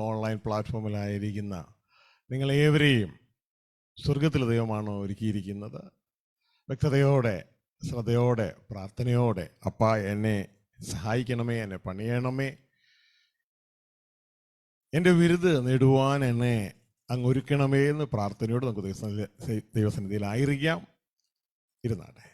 Online പ്ലാറ്റ്ഫോമിലായിരിക്കുന്ന നിങ്ങളേവരെയും സ്വർഗത്തിലെ ദൈവമാണോ ഒരുക്കിയിരിക്കുന്നത്. വ്യക്തതയോടെ, ശ്രദ്ധയോടെ, പ്രാർത്ഥനയോടെ, അപ്പാ എന്നെ സഹായിക്കണമേ, എന്നെ പണിയണമേ, എൻ്റെ വിരുദ് നേടുവാൻ എന്നെ അങ്ങ് ഒരുക്കണമേ എന്ന് പ്രാർത്ഥനയോട് നമുക്ക് ദൈവസന്നിധിയിലായിരിക്കാം. ഇരുന്നാട്ടെ.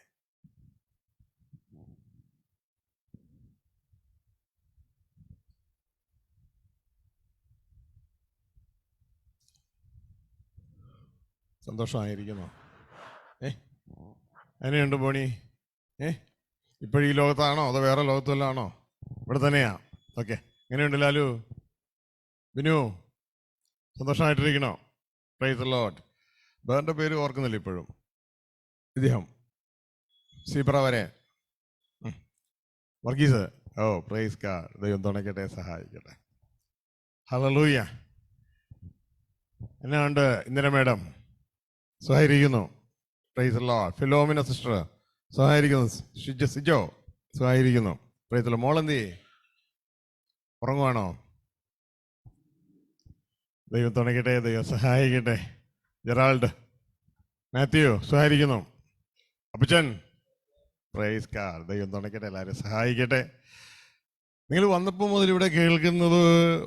സന്തോഷമായിരിക്കുന്നോ? എങ്ങനെയുണ്ട് പോണി? ഇപ്പോഴീ ലോകത്താണോ അതോ വേറെ ലോകത്തുമല്ലാണോ? ഇവിടെ തന്നെയാ. ഓക്കെ. എങ്ങനെയുണ്ട് ലാലു, ബിനു? സന്തോഷമായിട്ടിരിക്കണോ? Praise the lord. വേറെ പേര് ഓർക്കുന്നില്ല ഇപ്പോഴും. ഇദ്ദേഹം സീബ്ര വരെ വർഗീസ്. ഓ പ്രൈസ് ഗോഡ്. ദൈവം തുണയ്ക്കട്ടെ, സഹായിക്കട്ടെ. ഹല്ലേലൂയ. എന്നാണ്ട് ഇന്ദിര മേഡം? സുഖമായിരിക്കുന്നു. Praise the lord. Philomina sister സുഖമായിരിക്കുന്നു. സിജോ സുഖമായിരിക്കുന്നു. Praise the lord. മോളെന്തി ഉറങ്ങുവാണോ? ദൈവം തുണയ്ക്കട്ടെ, ദൈവം സഹായിക്കട്ടെ. ജെറാൾഡ്, മാത്യു സുഖമായിരിക്കുന്നു. അപ്പച്ചൻ പ്രൈസ് ഗോഡ്. ദൈവം തുണയ്ക്കട്ടെ, എല്ലാവരും സഹായിക്കട്ടെ. നിങ്ങൾ വന്നപ്പോൾ മുതൽ ഇവിടെ കേൾക്കുന്നത്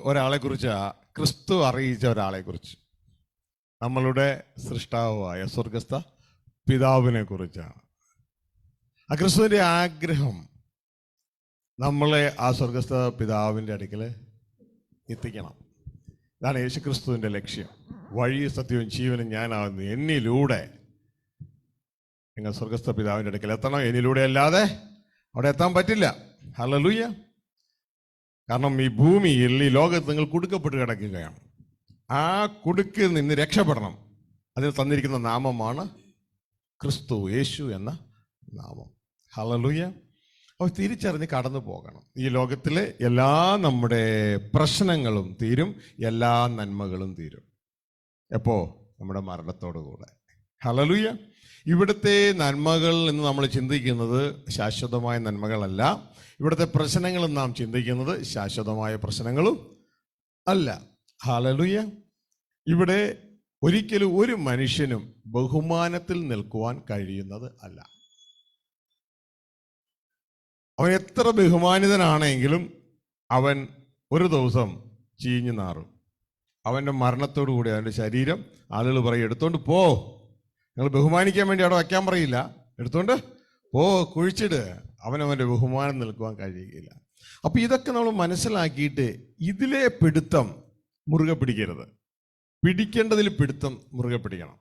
ഒരാളെക്കുറിച്ചാണ്, ക്രിസ്തു അറിയിച്ച ഒരാളെക്കുറിച്ച്, നമ്മളുടെ സൃഷ്ടാവായ സ്വർഗസ്ഥ പിതാവിനെ കുറിച്ചാണ്. ആ ക്രിസ്തുവിൻ്റെ ആഗ്രഹം നമ്മളെ ആ സ്വർഗസ്ഥ പിതാവിൻ്റെ അടുക്കൽ എത്തിക്കണം. ഇതാണ് യേശു ക്രിസ്തുവിൻ്റെ ലക്ഷ്യം. വഴി, സത്യവും ജീവനും ഞാനാവുന്നു. എന്നിലൂടെ നിങ്ങൾ സ്വർഗസ്ഥ പിതാവിൻ്റെ അടുക്കൽ എത്തണം. എന്നിലൂടെ അല്ലാതെ അവിടെ എത്താൻ പറ്റില്ല. ഹല്ലേലൂയ. കാരണം ഈ ഭൂമിയിൽ, ഈ ലോകത്ത് നിങ്ങൾ കുടുക്കപ്പെട്ട് കിടക്കുകയാണ്. ആ കുടുക്കിൽ നിന്ന് രക്ഷപ്പെടണം. അതിന് തന്നിരിക്കുന്ന നാമമാണ് ക്രിസ്തു യേശു എന്ന നാമം. ഹല്ലേലൂയ. അപ്പോൾ തിരിച്ചറിഞ്ഞ് കടന്നു പോകണം. ഈ ലോകത്തിലെ എല്ലാ നമ്മുടെ പ്രശ്നങ്ങളും തീരും, എല്ലാ നന്മകളും തീരും. എപ്പോ? നമ്മുടെ മരണത്തോടു കൂടെ. ഹല്ലേലൂയ. ഇവിടുത്തെ നന്മകൾ എന്ന് നമ്മൾ ചിന്തിക്കുന്നത് ശാശ്വതമായ നന്മകളല്ല. ഇവിടുത്തെ പ്രശ്നങ്ങളും നാം ചിന്തിക്കുന്നത് ശാശ്വതമായ പ്രശ്നങ്ങളും അല്ല. ഹല്ലേലൂയ. ഇവിടെ ഒരിക്കലും ഒരു മനുഷ്യനും ബഹുമാനത്തിൽ നിൽക്കുവാൻ കഴിയുന്നത് അല്ല. അവൻ എത്ര ബഹുമാനിതനാണെങ്കിലും അവൻ ഒരു ദിവസം ചീഞ്ഞു നാറും. അവൻ്റെ മരണത്തോടു കൂടി അവൻ്റെ ശരീരം ആളുകൾ പറയും, എടുത്തോണ്ട് പോ. നിങ്ങൾ ബഹുമാനിക്കാൻ വേണ്ടി അവിടെ വയ്ക്കാൻ പറയില്ല, എടുത്തോണ്ട് പോ, കുഴിച്ചിട്. അവനവൻ്റെ ബഹുമാനം നിൽക്കുവാൻ കഴിയുകയില്ല. അപ്പം ഇതൊക്കെ നമ്മൾ മനസ്സിലാക്കിയിട്ട് ഇതിലെ പിടുത്തം മുറുകെ പിടിക്കരുത്. പിടിക്കേണ്ടതിൽ പിടുത്തം മുറുകെ പിടിക്കണം.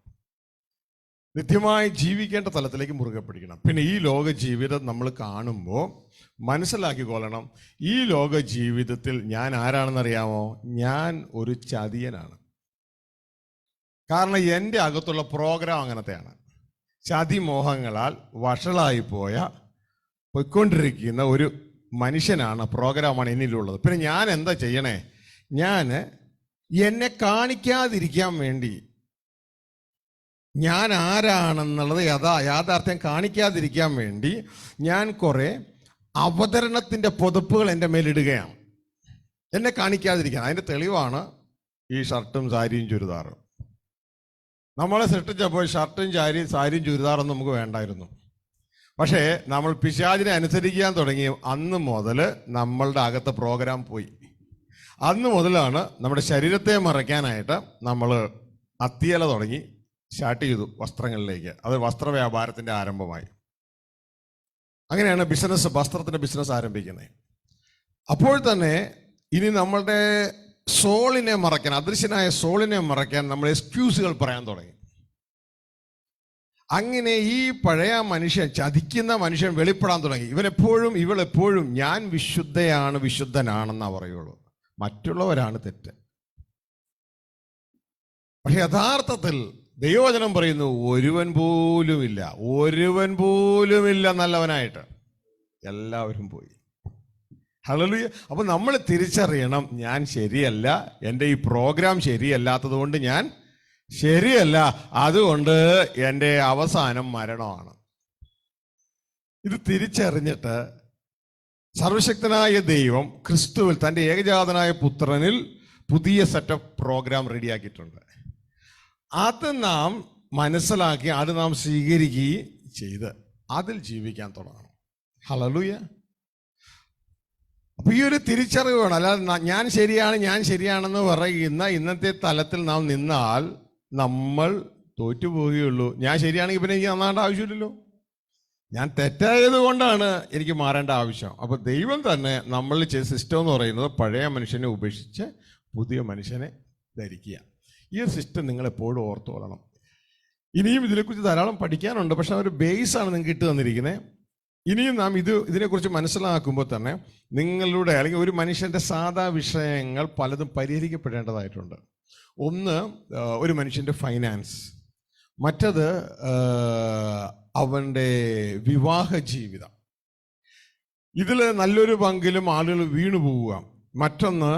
നിത്യമായി ജീവിക്കേണ്ട തലത്തിലേക്ക് മുറുകെ പിടിക്കണം. പിന്നെ ഈ ലോക ജീവിതം നമ്മൾ കാണുമ്പോൾ മനസ്സിലാക്കിക്കൊള്ളണം, ഈ ലോക ജീവിതത്തിൽ ഞാൻ ആരാണെന്നറിയാമോ? ഞാൻ ഒരു ചതിയനാണ്. കാരണം എൻ്റെ അകത്തുള്ള പ്രോഗ്രാം അങ്ങനത്തെയാണ്. ചതിമോഹങ്ങളാൽ വഷളായി പോയിക്കൊണ്ടിരിക്കുന്ന ഒരു മനുഷ്യനാണ്, പ്രോഗ്രാമാണ് എന്നിലുള്ളത്. പിന്നെ ഞാൻ എന്താ ചെയ്യണേ? ഞാൻ എന്നെ കാണിക്കാതിരിക്കാൻ വേണ്ടി, ഞാൻ ആരാണെന്നുള്ളത് യാഥാർത്ഥ്യം കാണിക്കാതിരിക്കാൻ വേണ്ടി ഞാൻ കുറെ അവതരണത്തിൻ്റെ പുതപ്പുകൾ എൻ്റെ മേലിടുകയാണ്, എന്നെ കാണിക്കാതിരിക്കാൻ. അതിൻ്റെ തെളിവാണ് ഈ ഷർട്ടും സാരിയും ചുരിദാറും. നമ്മളെ സൃഷ്ടിച്ചപ്പോൾ ഷർട്ടും സാരിയും ചുരിദാറൊന്നും നമുക്ക് വേണ്ടായിരുന്നു. പക്ഷേ നമ്മൾ പിശാചിനെ അനുസരിക്കാൻ തുടങ്ങി അന്ന് മുതൽ നമ്മളുടെ അകത്തെ പ്രോഗ്രാം പോയി. അന്ന് മുതലാണ് നമ്മുടെ ശരീരത്തെ മറയ്ക്കാനായിട്ട് നമ്മൾ അത്തിയല തുടങ്ങി സ്റ്റാർട്ട് ചെയ്തു വസ്ത്രങ്ങളിലേക്ക്. അത് വസ്ത്രവ്യാപാരത്തിൻ്റെ ആരംഭമായി. അങ്ങനെയാണ് വസ്ത്രത്തിൻ്റെ ബിസിനസ് ആരംഭിക്കുന്നത്. അപ്പോൾ തന്നെ ഇനി നമ്മളുടെ സോളിനെ മറയ്ക്കാൻ, അദൃശ്യനായ സോളിനെ മറയ്ക്കാൻ നമ്മൾ എക്സ്ക്യൂസുകൾ പറയാൻ തുടങ്ങി. അങ്ങനെ ഈ പഴയ മനുഷ്യൻ, ചതിക്കുന്ന മനുഷ്യൻ വെളിപ്പെടാൻ തുടങ്ങി. ഇവളെപ്പോഴും ഞാൻ വിശുദ്ധനാണെന്നാ പറയുള്ളൂ, മറ്റുള്ളവരാണ് തെറ്റ്. പക്ഷെ യഥാർത്ഥത്തിൽ ദൈവവചനം പറയുന്നു, ഒരുവൻ പോലുമില്ല നല്ലവനായിട്ട്. എല്ലാവരും പോയി. ഹല്ലേലൂയ. അപ്പൊ നമ്മൾ തിരിച്ചറിയണം, ഞാൻ ശരിയല്ല, എൻ്റെ ഈ പ്രോഗ്രാം ശരിയല്ലാത്തത് കൊണ്ട് ഞാൻ ശരിയല്ല, അതുകൊണ്ട് എൻ്റെ അവസാനം മരണമാണ്. ഇത് പുതിയ സെറ്റപ്പ് പ്രോഗ്രാം റെഡിയാക്കിയിട്ടുണ്ട്. അത് നാം മനസ്സിലാക്കി അത് നാം സ്വീകരിക്കുകയും ചെയ്ത് അതിൽ ജീവിക്കാൻ തുടങ്ങണം. ഹല്ലേലൂയ. അപ്പൊ ഈ ഒരു തിരിച്ചറിവ് വേണം. അല്ലാതെ ഞാൻ ശരിയാണെന്ന് പറയുന്ന ഇന്നത്തെ തലത്തിൽ നാം നിന്നാൽ നമ്മൾ തോറ്റുപോവുകയുള്ളൂ. ഞാൻ ശരിയാണെങ്കിൽ പിന്നെ എനിക്ക് നന്നാകേണ്ട ആവശ്യമില്ലല്ലോ. ഞാൻ തെറ്റായത് കൊണ്ടാണ് എനിക്ക് മാറേണ്ട ആവശ്യം. അപ്പൊ ദൈവം തന്നെ നമ്മളിൽ ചെയ്ത സിസ്റ്റം എന്ന് പറയുന്നത് പഴയ മനുഷ്യനെ ഉപേക്ഷിച്ച് പുതിയ മനുഷ്യനെ ധരിക്കുക. ഈ ഒരു സിസ്റ്റം നിങ്ങൾ എപ്പോഴും ഓർത്തു കൊള്ളണം. ഇനിയും ഇതിനെക്കുറിച്ച് ധാരാളം പഠിക്കാനുണ്ട്, പക്ഷെ ഒരു ബേസാണ് നിങ്ങൾക്ക് ഇട്ട് തന്നിരിക്കുന്നത്. ഇനിയും നാം ഇതിനെക്കുറിച്ച് മനസ്സിലാക്കുമ്പോൾ തന്നെ നിങ്ങളുടെ അല്ലെങ്കിൽ ഒരു മനുഷ്യൻ്റെ സാധാ വിഷയങ്ങൾ പലതും പരിഹരിക്കപ്പെടേണ്ടതായിട്ടുണ്ട്. ഒന്ന്, ഒരു മനുഷ്യൻ്റെ ഫൈനാൻസ്. മറ്റത് അവൻ്റെ വിവാഹ ജീവിതം. ഇതിൽ നല്ലൊരു പങ്കിലും ആളുകൾ വീണു പോവുക. മറ്റൊന്ന്,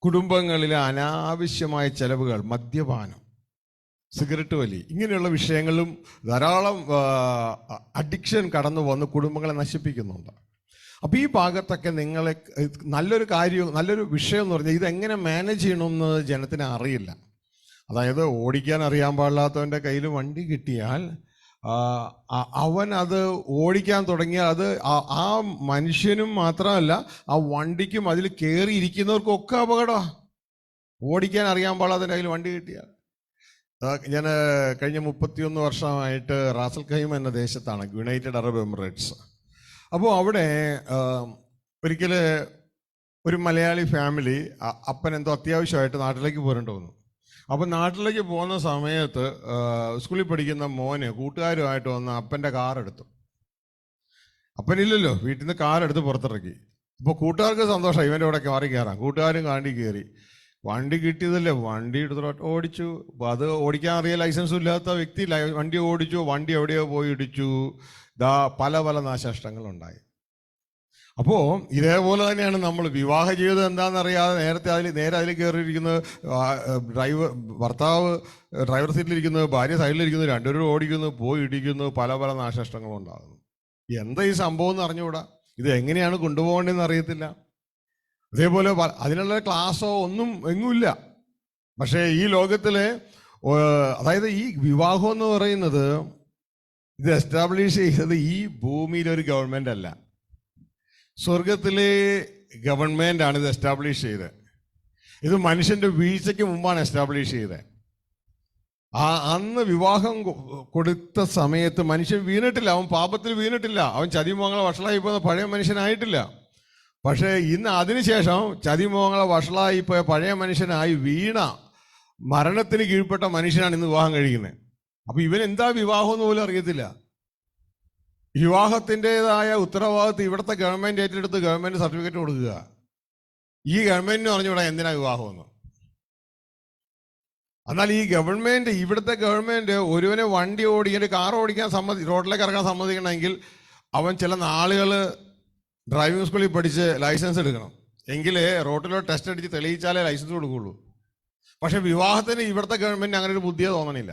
കുടുംബങ്ങളിലെ അനാവശ്യമായ ചെലവുകൾ, മദ്യപാനം, സിഗരറ്റ് വലി, ഇങ്ങനെയുള്ള വിഷയങ്ങളും ധാരാളം അഡിക്ഷൻ കടന്നു വന്ന് കുടുംബങ്ങളെ നശിപ്പിക്കുന്നുണ്ട്. അപ്പോൾ ഈ ഭാഗത്തൊക്കെ നിങ്ങളെ നല്ലൊരു വിഷയം എന്ന് പറഞ്ഞാൽ ഇതെങ്ങനെ മാനേജ് ചെയ്യണമെന്ന് ജനത്തിന് അറിയില്ല. അതായത് ഓടിക്കാൻ അറിയാൻ പാടില്ലാത്തവൻ്റെ കയ്യിൽ വണ്ടി കിട്ടിയാൽ അവൻ അത് ഓടിക്കാൻ തുടങ്ങിയാൽ അത് ആ മനുഷ്യനും മാത്രമല്ല ആ വണ്ടിക്കും അതിൽ കയറിയിരിക്കുന്നവർക്കൊക്കെ അപകടമാണ്. ഓടിക്കാൻ അറിയാൻ പാടില്ലാത്തവൻ്റെ കയ്യിൽ വണ്ടി കിട്ടിയാൽ. ഞാൻ കഴിഞ്ഞ 31 വർഷമായിട്ട് റാസൽ ഖൈം എന്ന ദേശത്താണ്, യുണൈറ്റഡ് അറബ് എമിറേറ്റ്സ്. അപ്പോൾ അവിടെ ഒരിക്കൽ ഒരു മലയാളി ഫാമിലി അപ്പൻ എന്തോ അത്യാവശ്യമായിട്ട് നാട്ടിലേക്ക് പോരേണ്ടി വന്നു. അപ്പം നാട്ടിലേക്ക് പോകുന്ന സമയത്ത് സ്കൂളിൽ പഠിക്കുന്ന മോന് കൂട്ടുകാരുമായിട്ട് വന്ന് അപ്പൻ്റെ കാറെടുത്തു. അപ്പനില്ലല്ലോ, വീട്ടിൽ നിന്ന് കാറെടുത്ത് പുറത്തിറക്കി. ഇപ്പോൾ കൂട്ടുകാർക്ക് സന്തോഷമായി, ഇവൻ്റെ ഇവിടെ കാറി കയറാം. കൂട്ടുകാരും കാണ്ടി കയറി. വണ്ടി കിട്ടിയതല്ലേ, വണ്ടി എടുത്തിട്ട് ഓടിച്ചു. അത് ഓടിക്കാൻ അറിയാൻ ലൈസൻസും ഇല്ലാത്ത വ്യക്തി വണ്ടി ഓടിച്ചു. വണ്ടി എവിടെയോ പോയി ഇടിച്ചു. പല നാശനഷ്ടങ്ങളുണ്ടായി. അപ്പോൾ ഇതേപോലെ തന്നെയാണ് നമ്മൾ വിവാഹ ജീവിതം എന്താണെന്നറിയാതെ നേരെ അതിൽ കയറിയിരിക്കുന്നത്. ഭർത്താവ് ഡ്രൈവർ സീറ്റിലിരിക്കുന്നത്, ഭാര്യ സൈഡിലിരിക്കുന്നത്, രണ്ടുപേരും ഓടിക്കുന്നു, പോയി ഇടിക്കുന്നു, പല നാശനഷ്ടങ്ങളും ഉണ്ടാകുന്നു. എന്താ ഈ സംഭവം എന്ന് അറിഞ്ഞുകൂടാ. ഇത് എങ്ങനെയാണ് കൊണ്ടുപോകേണ്ടതെന്ന് അറിയത്തില്ല. അതേപോലെ അതിനുള്ള ക്ലാസ്സോ ഒന്നും എങ്ങുമില്ല. പക്ഷേ ഈ ലോകത്തിലെ അതായത് ഈ വിവാഹം എന്ന് പറയുന്നത് ഇത് എസ്റ്റാബ്ലിഷ് ചെയ്തത് ഈ ഭൂമിയിലൊരു ഗവൺമെൻറ് അല്ല, സ്വർഗത്തിലെ ഗവൺമെൻറ് ആണ് ഇത് എസ്റ്റാബ്ലിഷ് ചെയ്തത്. ഇത് മനുഷ്യൻ്റെ വീഴ്ചയ്ക്ക് മുമ്പാണ് എസ്റ്റാബ്ലിഷ് ചെയ്തത്. അന്ന് വിവാഹം കൊടുത്ത സമയത്ത് മനുഷ്യൻ വീണിട്ടില്ല, അവൻ പാപത്തിൽ വീണിട്ടില്ല, അവൻ ചതിമോഹങ്ങളെ വഷളായി പോകുന്ന പഴയ മനുഷ്യനായിട്ടില്ല. പക്ഷേ ഇന്ന് അതിനുശേഷം ചതിമോഹങ്ങളെ വഷളായി പോയ പഴയ മനുഷ്യനായി വീണ മരണത്തിന് കീഴ്പ്പെട്ട മനുഷ്യനാണ് ഇന്ന് വിവാഹം കഴിക്കുന്നത്. അപ്പൊ ഇവൻ എന്താ വിവാഹം എന്ന് പോലും അറിയത്തില്ല. വിവാഹത്തിൻ്റെതായ ഉത്തരവാദിത്വം ഇവിടുത്തെ ഗവൺമെന്റ് ഏറ്റെടുത്ത് ഗവൺമെന്റ് സർട്ടിഫിക്കറ്റ് കൊടുക്കുക. ഈ ഗവൺമെന്റിന് പറഞ്ഞുകൂടാ എന്തിനാ വിവാഹമെന്ന്. എന്നാൽ ഈ ഗവൺമെന്റ്, ഇവിടുത്തെ ഗവൺമെന്റ് ഒരുവനെ വണ്ടി ഓടിക്കാൻ, കാർ ഓടിക്കാൻ റോഡിലേക്ക് ഇറങ്ങാൻ സമ്മതിക്കണമെങ്കിൽ അവൻ ചില നാളുകൾ ഡ്രൈവിംഗ് സ്കൂളിൽ പഠിച്ച് ലൈസൻസ് എടുക്കണം. എങ്കിലേ റോഡിലോ ടെസ്റ്റ് അടിച്ച് തെളിയിച്ചാലേ ലൈസൻസ് കൊടുക്കുകയുള്ളൂ. പക്ഷെ വിവാഹത്തിന് ഇവിടുത്തെ ഗവൺമെന്റ് അങ്ങനെ ഒരു ബുദ്ധിയെ തോന്നണില്ല.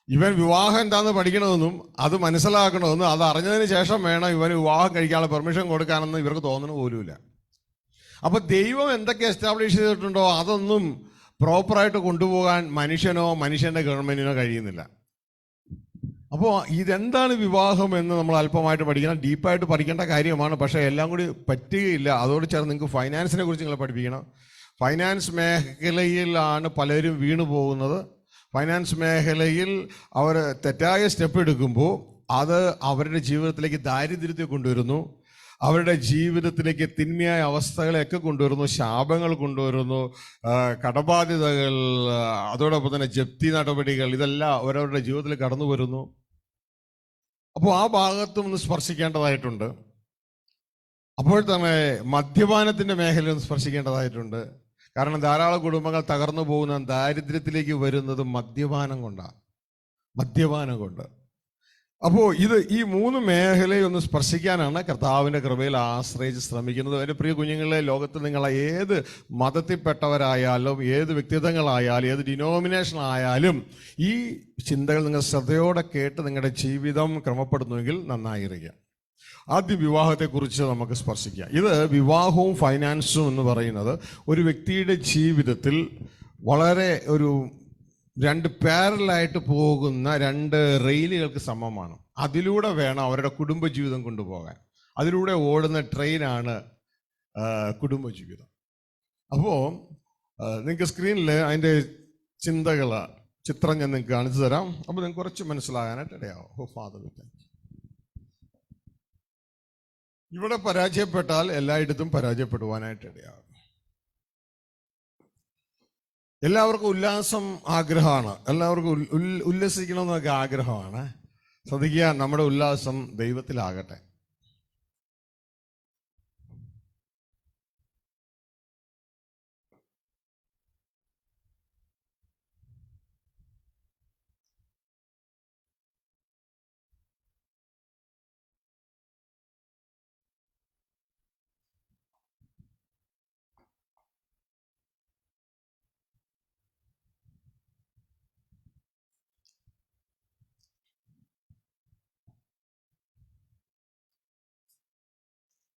ഇവൻ വിവാഹം എന്താണെന്ന് പഠിക്കണമെന്നും അത് മനസ്സിലാക്കണമെന്നും അത് അറിഞ്ഞതിന് ശേഷം വേണം ഇവന് വിവാഹം കഴിക്കാനുള്ള പെർമിഷൻ കൊടുക്കാനെന്ന് ഇവർക്ക് തോന്നുന്നു പോലുമില്ല. അപ്പൊ ദൈവം എന്തൊക്കെ എസ്റ്റാബ്ലിഷ് ചെയ്തിട്ടുണ്ടോ അതൊന്നും പ്രോപ്പറായിട്ട് കൊണ്ടുപോകാൻ മനുഷ്യനോ മനുഷ്യന്റെ ഗവൺമെന്റിനോ കഴിയുന്നില്ല. അപ്പോൾ ഇതെന്താണ് വിവാഹം എന്ന് നമ്മൾ അല്പമായിട്ട് പഠിക്കണം, ഡീപ്പായിട്ട് പഠിക്കേണ്ട കാര്യമാണ്. പക്ഷേ എല്ലാം കൂടി പറ്റുകയില്ല. അതോട് ചേർന്ന് നിങ്ങൾക്ക് ഫൈനാൻസിനെ കുറിച്ച് നിങ്ങൾ പഠിപ്പിക്കണം. ഫൈനാൻസ് മേഖലയിലാണ് പലരും വീണു പോകുന്നത്. ഫൈനാൻസ് മേഖലയിൽ അവർ തെറ്റായ സ്റ്റെപ്പ് എടുക്കുമ്പോൾ അത് അവരുടെ ജീവിതത്തിലേക്ക് ദാരിദ്ര്യത്തെ കൊണ്ടുവരുന്നു, അവരുടെ ജീവിതത്തിലേക്ക് തിന്മയായ അവസ്ഥകളെയൊക്കെ കൊണ്ടുവരുന്നു, ശാപങ്ങൾ കൊണ്ടുവരുന്നു, കടബാധ്യതകൾ, അതോടൊപ്പം തന്നെ ജപ്തി നടപടികൾ, ഇതെല്ലാം അവരവരുടെ ജീവിതത്തിൽ കടന്നു വരുന്നു. അപ്പോൾ ആ ഭാഗത്തും ഒന്ന് സ്പർശിക്കേണ്ടതായിട്ടുണ്ട്. അപ്പോൾ തന്നെ മദ്യപാനത്തിൻ്റെ മേഖല ഒന്ന് സ്പർശിക്കേണ്ടതായിട്ടുണ്ട്. കാരണം ധാരാളം കുടുംബങ്ങൾ തകർന്നു പോകുന്ന, ദാരിദ്ര്യത്തിലേക്ക് വരുന്നത് മദ്യപാനം കൊണ്ട്. അപ്പോൾ ഈ 3 മേഖലയെ ഒന്ന് സ്പർശിക്കാനാണ് കർത്താവിൻ്റെ കൃപയിൽ ആശ്രയിച്ച് ശ്രമിക്കുന്നത്. എൻ്റെ പ്രിയ കുഞ്ഞുങ്ങളെ, ലോകത്ത് നിങ്ങൾ ഏത് മതത്തിൽപ്പെട്ടവരായാലും, ഏത് വ്യക്തിത്വങ്ങളായാലും, ഏത് ഡിനോമിനേഷൻ ആയാലും ഈ ചിന്തകൾ നിങ്ങൾ ശ്രദ്ധയോടെ കേട്ട് നിങ്ങളുടെ ജീവിതം ക്രമപ്പെടുന്നുവെങ്കിൽ നന്നായിരിക്കുക. ആദ്യം വിവാഹത്തെക്കുറിച്ച് നമുക്ക് സ്പർശിക്കാം. ഇത് വിവാഹവും ഫൈനാൻസും എന്ന് പറയുന്നത് ഒരു വ്യക്തിയുടെ ജീവിതത്തിൽ വളരെ ഒരു രണ്ട് പാരലായിട്ട് പോകുന്ന രണ്ട് റെയിലുകൾക്ക് സമമാണ്. അതിലൂടെ വേണം അവരുടെ കുടുംബജീവിതം കൊണ്ടുപോകാൻ. അതിലൂടെ ഓടുന്ന ട്രെയിനാണ് കുടുംബജീവിതം. അപ്പോൾ നിങ്ങൾക്ക് സ്ക്രീനിൽ അതിൻ്റെ ചിത്രം ഞാൻ നിങ്ങൾക്ക് കാണിച്ചു തരാം. അപ്പോൾ നിങ്ങൾക്ക് കുറച്ച് മനസ്സിലാകാനായിട്ട് ഇടയാവും. ഓ ഫാദർ, ഇവിടെ പരാജയപ്പെട്ടാൽ എല്ലായിടത്തും പരാജയപ്പെടുവാനായിട്ട് ഇടയാകും. എല്ലാവർക്കും ഉല്ലാസം ആഗ്രഹമാണ്, എല്ലാവർക്കും ഉല്ലസിക്കണമെന്നൊക്കെ ആഗ്രഹമാണ്. ശ്രദ്ധിക്കുക, നമ്മുടെ ഉല്ലാസം ദൈവത്തിലാകട്ടെ.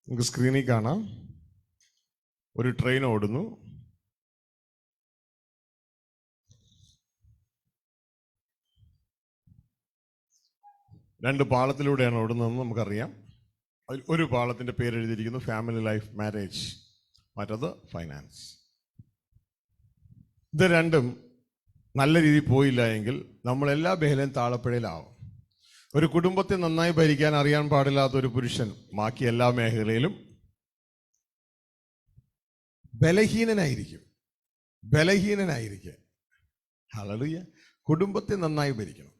നമുക്ക് സ്ക്രീനിൽ കാണാം, ഒരു ട്രെയിൻ ഓടുന്നു. രണ്ട് പാളത്തിലൂടെയാണ് ഓടുന്നതെന്ന് നമുക്കറിയാം. അതിൽ ഒരു പാളത്തിൻ്റെ പേര് എഴുതിയിരിക്കുന്നു ഫാമിലി ലൈഫ് മാരേജ്, മറ്റത് ഫൈനാൻസ്. ഇത് രണ്ടും നല്ല രീതിയിൽ പോയില്ല എങ്കിൽ നമ്മളെല്ലാ മേഖലയും താളപ്പിഴയിലാവും. ഒരു കുടുംബത്തെ നന്നായി ഭരിക്കാൻ അറിയാൻ പാടില്ലാത്ത ഒരു പുരുഷൻ ബാക്കി എല്ലാ മേഖലയിലും ബലഹീനനായിരിക്കും. ഹല്ലേലൂയ. കുടുംബത്തെ നന്നായി ഭരിക്കണം,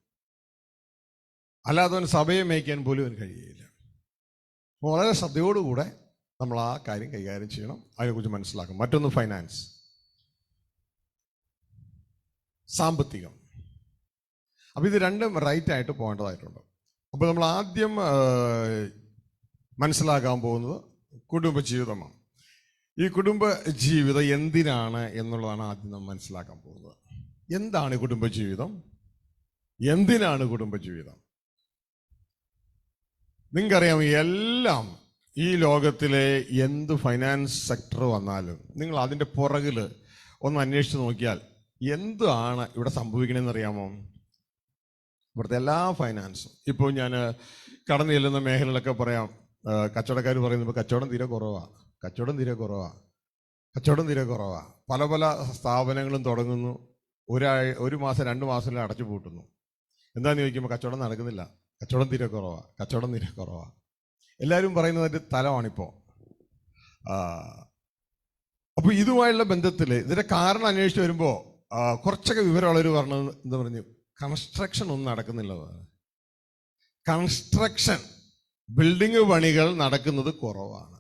അല്ലാതെ അവൻ സഭയെ മേയ്ക്കാൻ പോലും അവന് കഴിയുകയില്ല. വളരെ ശ്രദ്ധയോടുകൂടെ നമ്മൾ ആ കാര്യം കൈകാര്യം ചെയ്യണം, അതിനെക്കുറിച്ച് മനസ്സിലാക്കണം. മറ്റൊന്ന് ഫൈനാൻസ്, സാമ്പത്തികം. അപ്പോൾ ഇത് രണ്ടും റൈറ്റായിട്ട് പോകേണ്ടതായിട്ടുണ്ട്. അപ്പോൾ നമ്മൾ ആദ്യം മനസ്സിലാക്കാൻ പോകുന്നത് കുടുംബജീവിതമാണ്. ഈ കുടുംബജീവിതം എന്തിനാണ് എന്നുള്ളതാണ് ആദ്യം നമ്മൾ മനസ്സിലാക്കാൻ പോകുന്നത്. എന്താണ് കുടുംബജീവിതം? എന്തിനാണ് കുടുംബജീവിതം? നിങ്ങൾക്കറിയാം, എല്ലാം ഈ ലോകത്തിലെ എന്ത് ഫൈനാൻസ് സെക്ടർ വന്നാലും നിങ്ങൾ അതിൻ്റെ പുറകിൽ ഒന്ന് അന്വേഷിച്ച് നോക്കിയാൽ എന്താണ് ഇവിടെ സംഭവിക്കണമെന്ന് അറിയാമോ? ഇവിടുത്തെ എല്ലാ ഫൈനാൻസും. ഇപ്പോൾ ഞാൻ കടന്നു ചെല്ലുന്ന മേഖലകളൊക്കെ പറയാം, കച്ചവടക്കാർ പറയുന്നത് കച്ചവടം തീരെ കുറവാണ്. പല പല സ്ഥാപനങ്ങളും തുടങ്ങുന്നു, ഒരു മാസം 2 മാസം അടച്ചു പൂട്ടുന്നു. എന്താണെന്ന് ചോദിക്കുമ്പോൾ കച്ചവടം നടക്കുന്നില്ല, കച്ചവടം തീരെ കുറവാണ്. എല്ലാവരും പറയുന്നതിൻ്റെ തലമാണിപ്പോൾ. അപ്പോൾ ഇതുമായുള്ള ബന്ധത്തിൽ ഇതിൻ്റെ കാരണം അന്വേഷിച്ച് വരുമ്പോൾ കുറച്ചൊക്കെ വിവരമുള്ളവർ പറഞ്ഞത് എന്താ പറഞ്ഞു, കൺസ്ട്രക്ഷൻ ഒന്നും നടക്കുന്നില്ല. ബിൽഡിംഗ് പണികൾ നടക്കുന്നത് കുറവാണ്.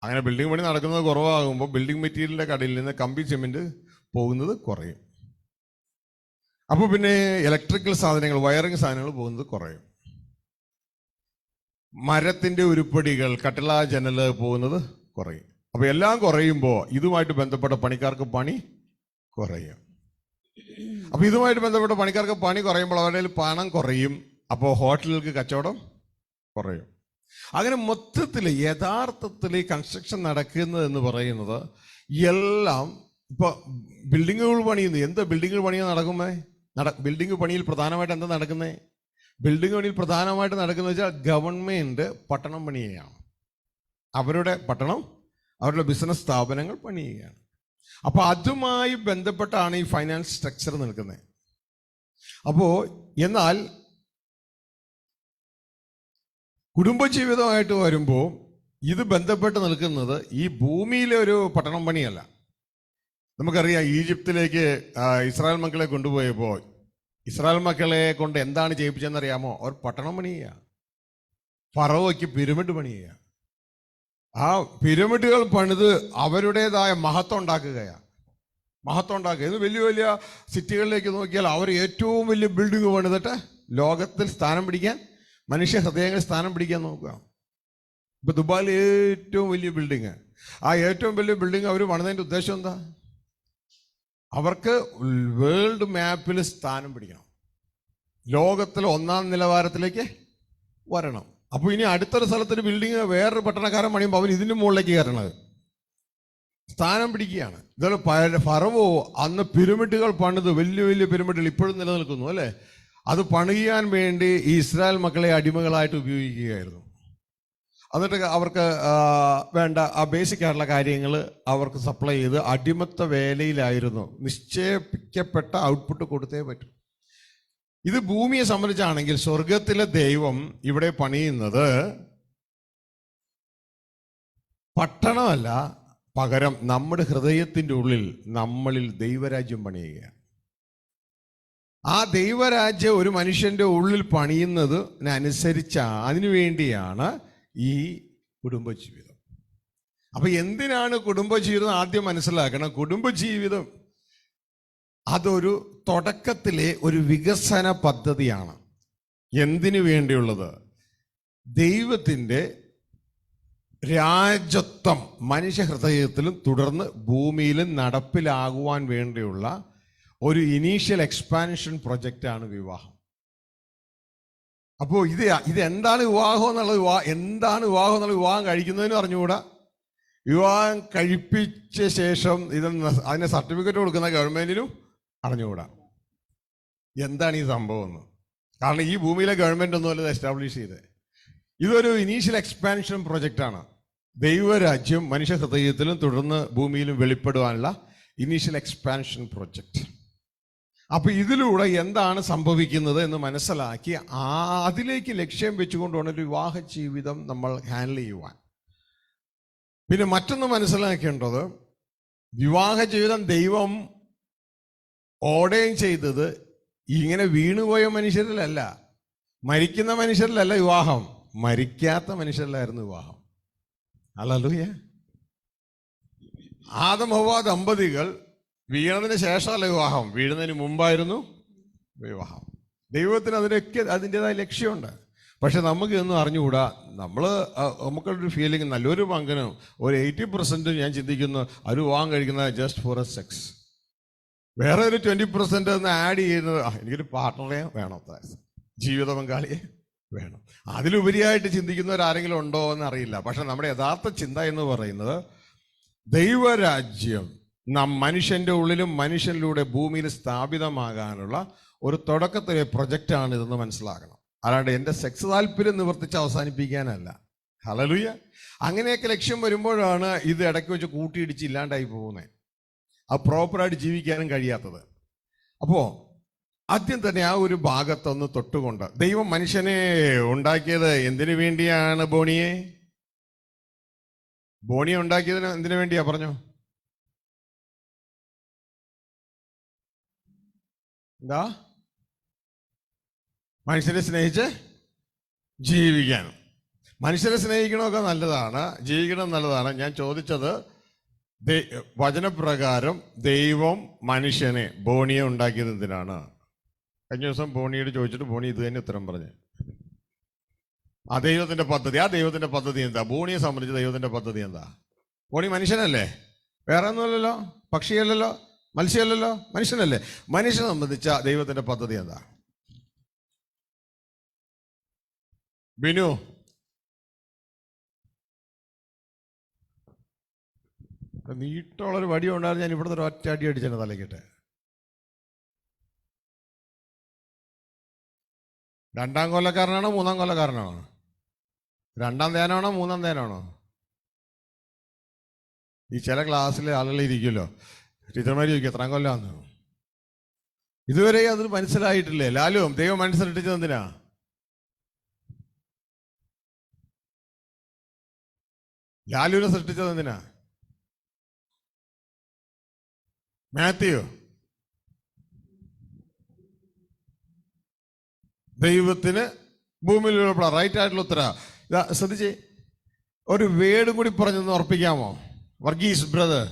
അങ്ങനെ ബിൽഡിംഗ് പണി നടക്കുന്നത് കുറവാകുമ്പോൾ ബിൽഡിംഗ് മെറ്റീരിയലിൻ്റെ കടയിൽ നിന്ന് കമ്പി സിമെന്റ് പോകുന്നത് കുറയും. അപ്പോൾ പിന്നെ ഇലക്ട്രിക്കൽ സാധനങ്ങൾ, വയറിംഗ് സാധനങ്ങൾ പോകുന്നത് കുറയും. മരത്തിൻ്റെ ഉരുപ്പടികൾ, കട്ടിള, ജനല് പോകുന്നത് കുറയും. അപ്പോൾ എല്ലാം കുറയുമ്പോൾ ഇതുമായിട്ട് ബന്ധപ്പെട്ട പണിക്കാർക്ക് പണി കുറയും. അപ്പോൾ ഇതുമായിട്ട് ബന്ധപ്പെട്ട പണിക്കാർക്ക് പണി കുറയുമ്പോൾ അവരുടെ പണം കുറയും. അപ്പോൾ ഹോട്ടലുകൾക്ക് കച്ചവടം കുറയും. അങ്ങനെ മൊത്തത്തിൽ യഥാർത്ഥത്തിൽ ഈ കൺസ്ട്രക്ഷൻ നടക്കുന്നത് എന്ന് പറയുന്നത് എല്ലാം ഇപ്പോൾ ബിൽഡിങ്ങുകൾ പണിയുന്നു. എന്ത് ബിൽഡിങ്ങുകൾ പണിയാൻ ബിൽഡിംഗ് പണിയിൽ പ്രധാനമായിട്ട് എന്താ നടക്കുന്നത്? ബിൽഡിംഗ് പണിയിൽ പ്രധാനമായിട്ട് നടക്കുന്നത് വെച്ചാൽ ഗവൺമെൻറ് പട്ടണം പണിയുകയാണ്. അവരുടെ പട്ടണം, അവരുടെ ബിസിനസ് സ്ഥാപനങ്ങൾ പണിയുകയാണ്. അപ്പോൾ അതുമായി ബന്ധപ്പെട്ടാണ് ഈ ഫൈനാൻസ് സ്ട്രക്ചർ നിൽക്കുന്നത്. അപ്പോൾ എന്നാൽ കുടുംബജീവിതമായിട്ട് വരുമ്പോൾ ഇത് ബന്ധപ്പെട്ട് നിൽക്കുന്നത് ഈ ഭൂമിയിലെ ഒരു പട്ടണം പണിയല്ല. നമുക്കറിയാം, ഈജിപ്തിലേക്ക് ഇസ്രായേൽ മക്കളെ കൊണ്ടുപോയപ്പോൾ ഇസ്രായേൽ മക്കളെ കൊണ്ട് എന്താണ് ചെയ്യിപ്പിച്ചതെന്നറിയാമോ? അവർ പട്ടണം പണിയുക, ഫറവോയ്ക്ക് പിരമിഡ് പണിയുക. ആ പിരമിഡുകൾ പണിത് അവരുടേതായ മഹത്വം ഉണ്ടാക്കുകയാണ്. ഇത് വലിയ വലിയ സിറ്റികളിലേക്ക് നോക്കിയാൽ അവർ ഏറ്റവും വലിയ ബിൽഡിംഗ് പണിതിട്ട് ലോകത്തിൽ സ്ഥാനം പിടിക്കാൻ, മനുഷ്യ ഹൃദയങ്ങളിൽ സ്ഥാനം പിടിക്കാൻ നോക്കുക. ഇപ്പൊ ദുബായിൽ ഏറ്റവും വലിയ ബിൽഡിങ്, ആ ഏറ്റവും വലിയ ബിൽഡിങ് അവർ പണിതതിൻ്റെ ഉദ്ദേശം എന്താ? അവർക്ക് വേൾഡ് മാപ്പിൽ സ്ഥാനം പിടിക്കണം, ലോകത്തിൽ 1-ാം നിലവാരത്തിലേക്ക് വരണം. അപ്പോൾ ഇനി അടുത്തൊരു സ്ഥലത്തൊരു ബിൽഡിങ് വേറൊരു പട്ടണക്കാരൻ പണിയുമ്പോൾ അവൻ ഇതിൻ്റെ മുകളിലേക്ക് കയറണത് സ്ഥാനം പിടിക്കുകയാണ്. ഇതുപോലെ ഫറവോ അന്ന് പിരമിഡുകൾ പണിത്, വലിയ വലിയ പിരമിഡുകൾ ഇപ്പോഴും നിലനിൽക്കുന്നു അല്ലേ. അത് പണിയാൻ വേണ്ടി ഈ ഇസ്രായേൽ മക്കളെ അടിമകളായിട്ട് ഉപയോഗിക്കുകയായിരുന്നു. എന്നിട്ട് അവർക്ക് വേണ്ട ആ ബേസിക് ആയിട്ടുള്ള കാര്യങ്ങൾ അവർക്ക് സപ്ലൈ ചെയ്ത് അടിമത്ത വേലയിലായിരുന്നു. നിശ്ചയിക്കപ്പെട്ട ഔട്ട്പുട്ട് കൊടുത്തേ പറ്റും. ഇത് ഭൂമിയെ സംബന്ധിച്ചാണെങ്കിൽ സ്വർഗത്തിലെ ദൈവം ഇവിടെ പണിയുന്നത് പട്ടണമല്ല, പകരം നമ്മുടെ ഹൃദയത്തിൻ്റെ ഉള്ളിൽ നമ്മളിൽ ദൈവരാജ്യം പണിയുകയാണ്. ആ ദൈവരാജ്യം ഒരു മനുഷ്യൻ്റെ ഉള്ളിൽ പണിയുന്നതിനനുസരിച്ച് അതിനുവേണ്ടിയാണ് ഈ കുടുംബജീവിതം. അപ്പൊ എന്തിനാണ് കുടുംബജീവിതം ആദ്യം മനസ്സിലാക്കണം. കുടുംബജീവിതം അതൊരു തുടക്കത്തിലെ ഒരു വികസന പദ്ധതിയാണ്. എന്തിനു വേണ്ടിയുള്ളത്? ദൈവത്തിൻ്റെ രാജത്വം മനുഷ്യഹൃദയത്തിലും തുടർന്ന് ഭൂമിയിലും നടപ്പിലാകുവാൻ വേണ്ടിയുള്ള ഒരു ഇനീഷ്യൽ എക്സ്പാൻഷൻ പ്രൊജക്റ്റാണ് വിവാഹം. അപ്പോൾ ഇതെന്താണ് വിവാഹം എന്നുള്ളത്, എന്താണ് വിവാഹം എന്നുള്ളത് വിവാഹം കഴിക്കുന്നതിന് അറിഞ്ഞുകൂടാ. വിവാഹം കഴിപ്പിച്ച ശേഷം അതിന് സർട്ടിഫിക്കറ്റ് കൊടുക്കുന്ന ഗവൺമെന്റിനും അറിഞ്ഞുകൂടാ എന്താണ് ഈ സംഭവം എന്ന്. കാരണം ഈ ഭൂമിയിലെ ഗവൺമെന്റ് ഒന്നുമല്ല എസ്റ്റാബ്ലിഷ് ചെയ്ത്. ഇതൊരു ഇനീഷ്യൽ എക്സ്പാൻഷൻ പ്രൊജക്റ്റാണ്. ദൈവരാജ്യം മനുഷ്യ ഹൃദയത്തിലും തുടർന്ന് ഭൂമിയിലും വെളിപ്പെടുവാനുള്ള ഇനീഷ്യൽ എക്സ്പാൻഷൻ പ്രൊജക്റ്റ്. അപ്പൊ ഇതിലൂടെ എന്താണ് സംഭവിക്കുന്നത് എന്ന് മനസ്സിലാക്കി അതിലേക്ക് ലക്ഷ്യം വെച്ചുകൊണ്ടാണ് ഒരു വിവാഹ ജീവിതം നമ്മൾ ഹാൻഡിൽ ചെയ്യുവാൻ. പിന്നെ മറ്റൊന്ന് മനസ്സിലാക്കേണ്ടത്, വിവാഹ ജീവിതം ദൈവം ഓർഡർ ചെയ്തത് ഇങ്ങനെ വീണുപോയ മനുഷ്യരിലല്ല, മരിക്കുന്ന മനുഷ്യരിലല്ല വിവാഹം, മരിക്കാത്ത മനുഷ്യരിലായിരുന്നു വിവാഹം. ഹല്ലേലൂയ. ആദം ഹവ്വ ദമ്പതികൾ വീണതിന് ശേഷമല്ല വിവാഹം, വീഴുന്നതിന് മുമ്പായിരുന്നു വിവാഹം. ദൈവത്തിന് അതിൻ്റെതായ ലക്ഷ്യമുണ്ട്. പക്ഷെ നമുക്ക് ഇതൊന്നും അറിഞ്ഞുകൂടാ. നമുക്കൊരു ഫീലിംഗ്, നല്ലൊരു പങ്കിനും ഒരു 80% ഞാൻ ചിന്തിക്കുന്നു ഒരു വിവാഹം കഴിക്കുന്നത് ജസ്റ്റ് ഫോർ എ സെക്സ്. വേറെ ഒരു 20% ഒന്ന് ആഡ് ചെയ്യുന്നത് എനിക്കൊരു പാർട്ട്ണറെ വേണം, ജീവിത പങ്കാളിയെ വേണം. അതിലുപരിയായിട്ട് ചിന്തിക്കുന്നവരാരെങ്കിലും ഉണ്ടോ എന്ന് അറിയില്ല. പക്ഷെ നമ്മുടെ യഥാർത്ഥ ചിന്ത എന്ന് പറയുന്നത് ദൈവരാജ്യം മനുഷ്യന്റെ ഉള്ളിലും മനുഷ്യനിലൂടെ ഭൂമിയിൽ സ്ഥാപിതമാകാനുള്ള ഒരു തുടക്കത്തിലെ പ്രൊജക്റ്റാണ് ഇതെന്ന് മനസ്സിലാക്കണം. അല്ലാണ്ട് എൻ്റെ സെക്സ് താല്പര്യം നിവർത്തിച്ച് അവസാനിപ്പിക്കാനല്ല. ഹല്ലേലൂയ. അങ്ങനെയൊക്കെ ലക്ഷ്യം വരുമ്പോഴാണ് ഇത് ഇടയ്ക്ക് വെച്ച് കൂട്ടിയിടിച്ച് ഇല്ലാണ്ടായി പോകുന്നത്, അത് പ്രോപ്പറായിട്ട് ജീവിക്കാനും കഴിയാത്തത്. അപ്പോൾ ആദ്യം തന്നെ ആ ഒരു ഭാഗത്തൊന്ന് തൊട്ടുകൊണ്ട്, ദൈവം മനുഷ്യനെ ഉണ്ടാക്കിയത് എന്തിനു വേണ്ടിയാണ്? ബോണിയെ ഉണ്ടാക്കിയതിന് എന്തിനു വേണ്ടിയാ പറഞ്ഞു? എന്താ? മനുഷ്യരെ സ്നേഹിച്ച് ജീവിക്കാൻ. മനുഷ്യരെ സ്നേഹിക്കണമൊക്കെ നല്ലതാണ്, ജീവിക്കണം നല്ലതാണ്. ഞാൻ ചോദിച്ചത് വചനപ്രകാരം ദൈവം മനുഷ്യനെ ബോണിയെ ഉണ്ടാക്കിയത് എന്തിനാണ്? കഴിഞ്ഞ ദിവസം ബോണിയോട് ചോദിച്ചിട്ട് ബോണി ഇത് തന്നെ ഉത്തരം പറഞ്ഞു. ആ ദൈവത്തിന്റെ പദ്ധതി എന്താ? ബോണിയെ സംബന്ധിച്ച് ദൈവത്തിന്റെ പദ്ധതി എന്താ? ബോണി മനുഷ്യനല്ലേ, വേറെ ഒന്നുമല്ലല്ലോ, പക്ഷിയല്ലല്ലോ, മത്സ്യമല്ലല്ലോ, മനുഷ്യനല്ലേ. മനുഷ്യനെ സംബന്ധിച്ച ദൈവത്തിന്റെ പദ്ധതി എന്താ? ബിനു, നീട്ടമുള്ളൊരു വടി ഉണ്ടായിരുന്നു, ഞാൻ ഇവിടുത്തെ ഒരു ഒറ്റ അടി അടിച്ചെന്നെ തലക്കിട്ടെ. 2ാം കൊല്ലക്കാരനാണോ 3ാം കൊല്ലക്കാരനാണോ? 2ാം തേനാണോ 3ാം തേനാണോ? ഈ ചില ക്ലാസ്സിലെ ആളുകൾ ഇരിക്കുമല്ലോ, ടീച്ചർമാർ ചോദിക്കും എത്രാം കൊല്ലാന്ന്. ഇതുവരെ അത് മനസ്സിലായിട്ടില്ലേ? ലാലും ദൈവം മനസ്സിലിട്ടിച്ചത് എന്തിനാ? ലാലുവിനെ സൃഷ്ടിച്ചത് എന്തിനാ? മാത്യു, ദൈവത്തിന് ഭൂമിയിലുള്ള റൈറ്റ് ആയിട്ടുള്ള ഉത്തര. ശ്രദ്ധിച്ചേ, ഒരു വേർഡും കൂടി പറഞ്ഞൊന്ന് ഉറപ്പിക്കാമോ? വർഗീസ് ബ്രദർ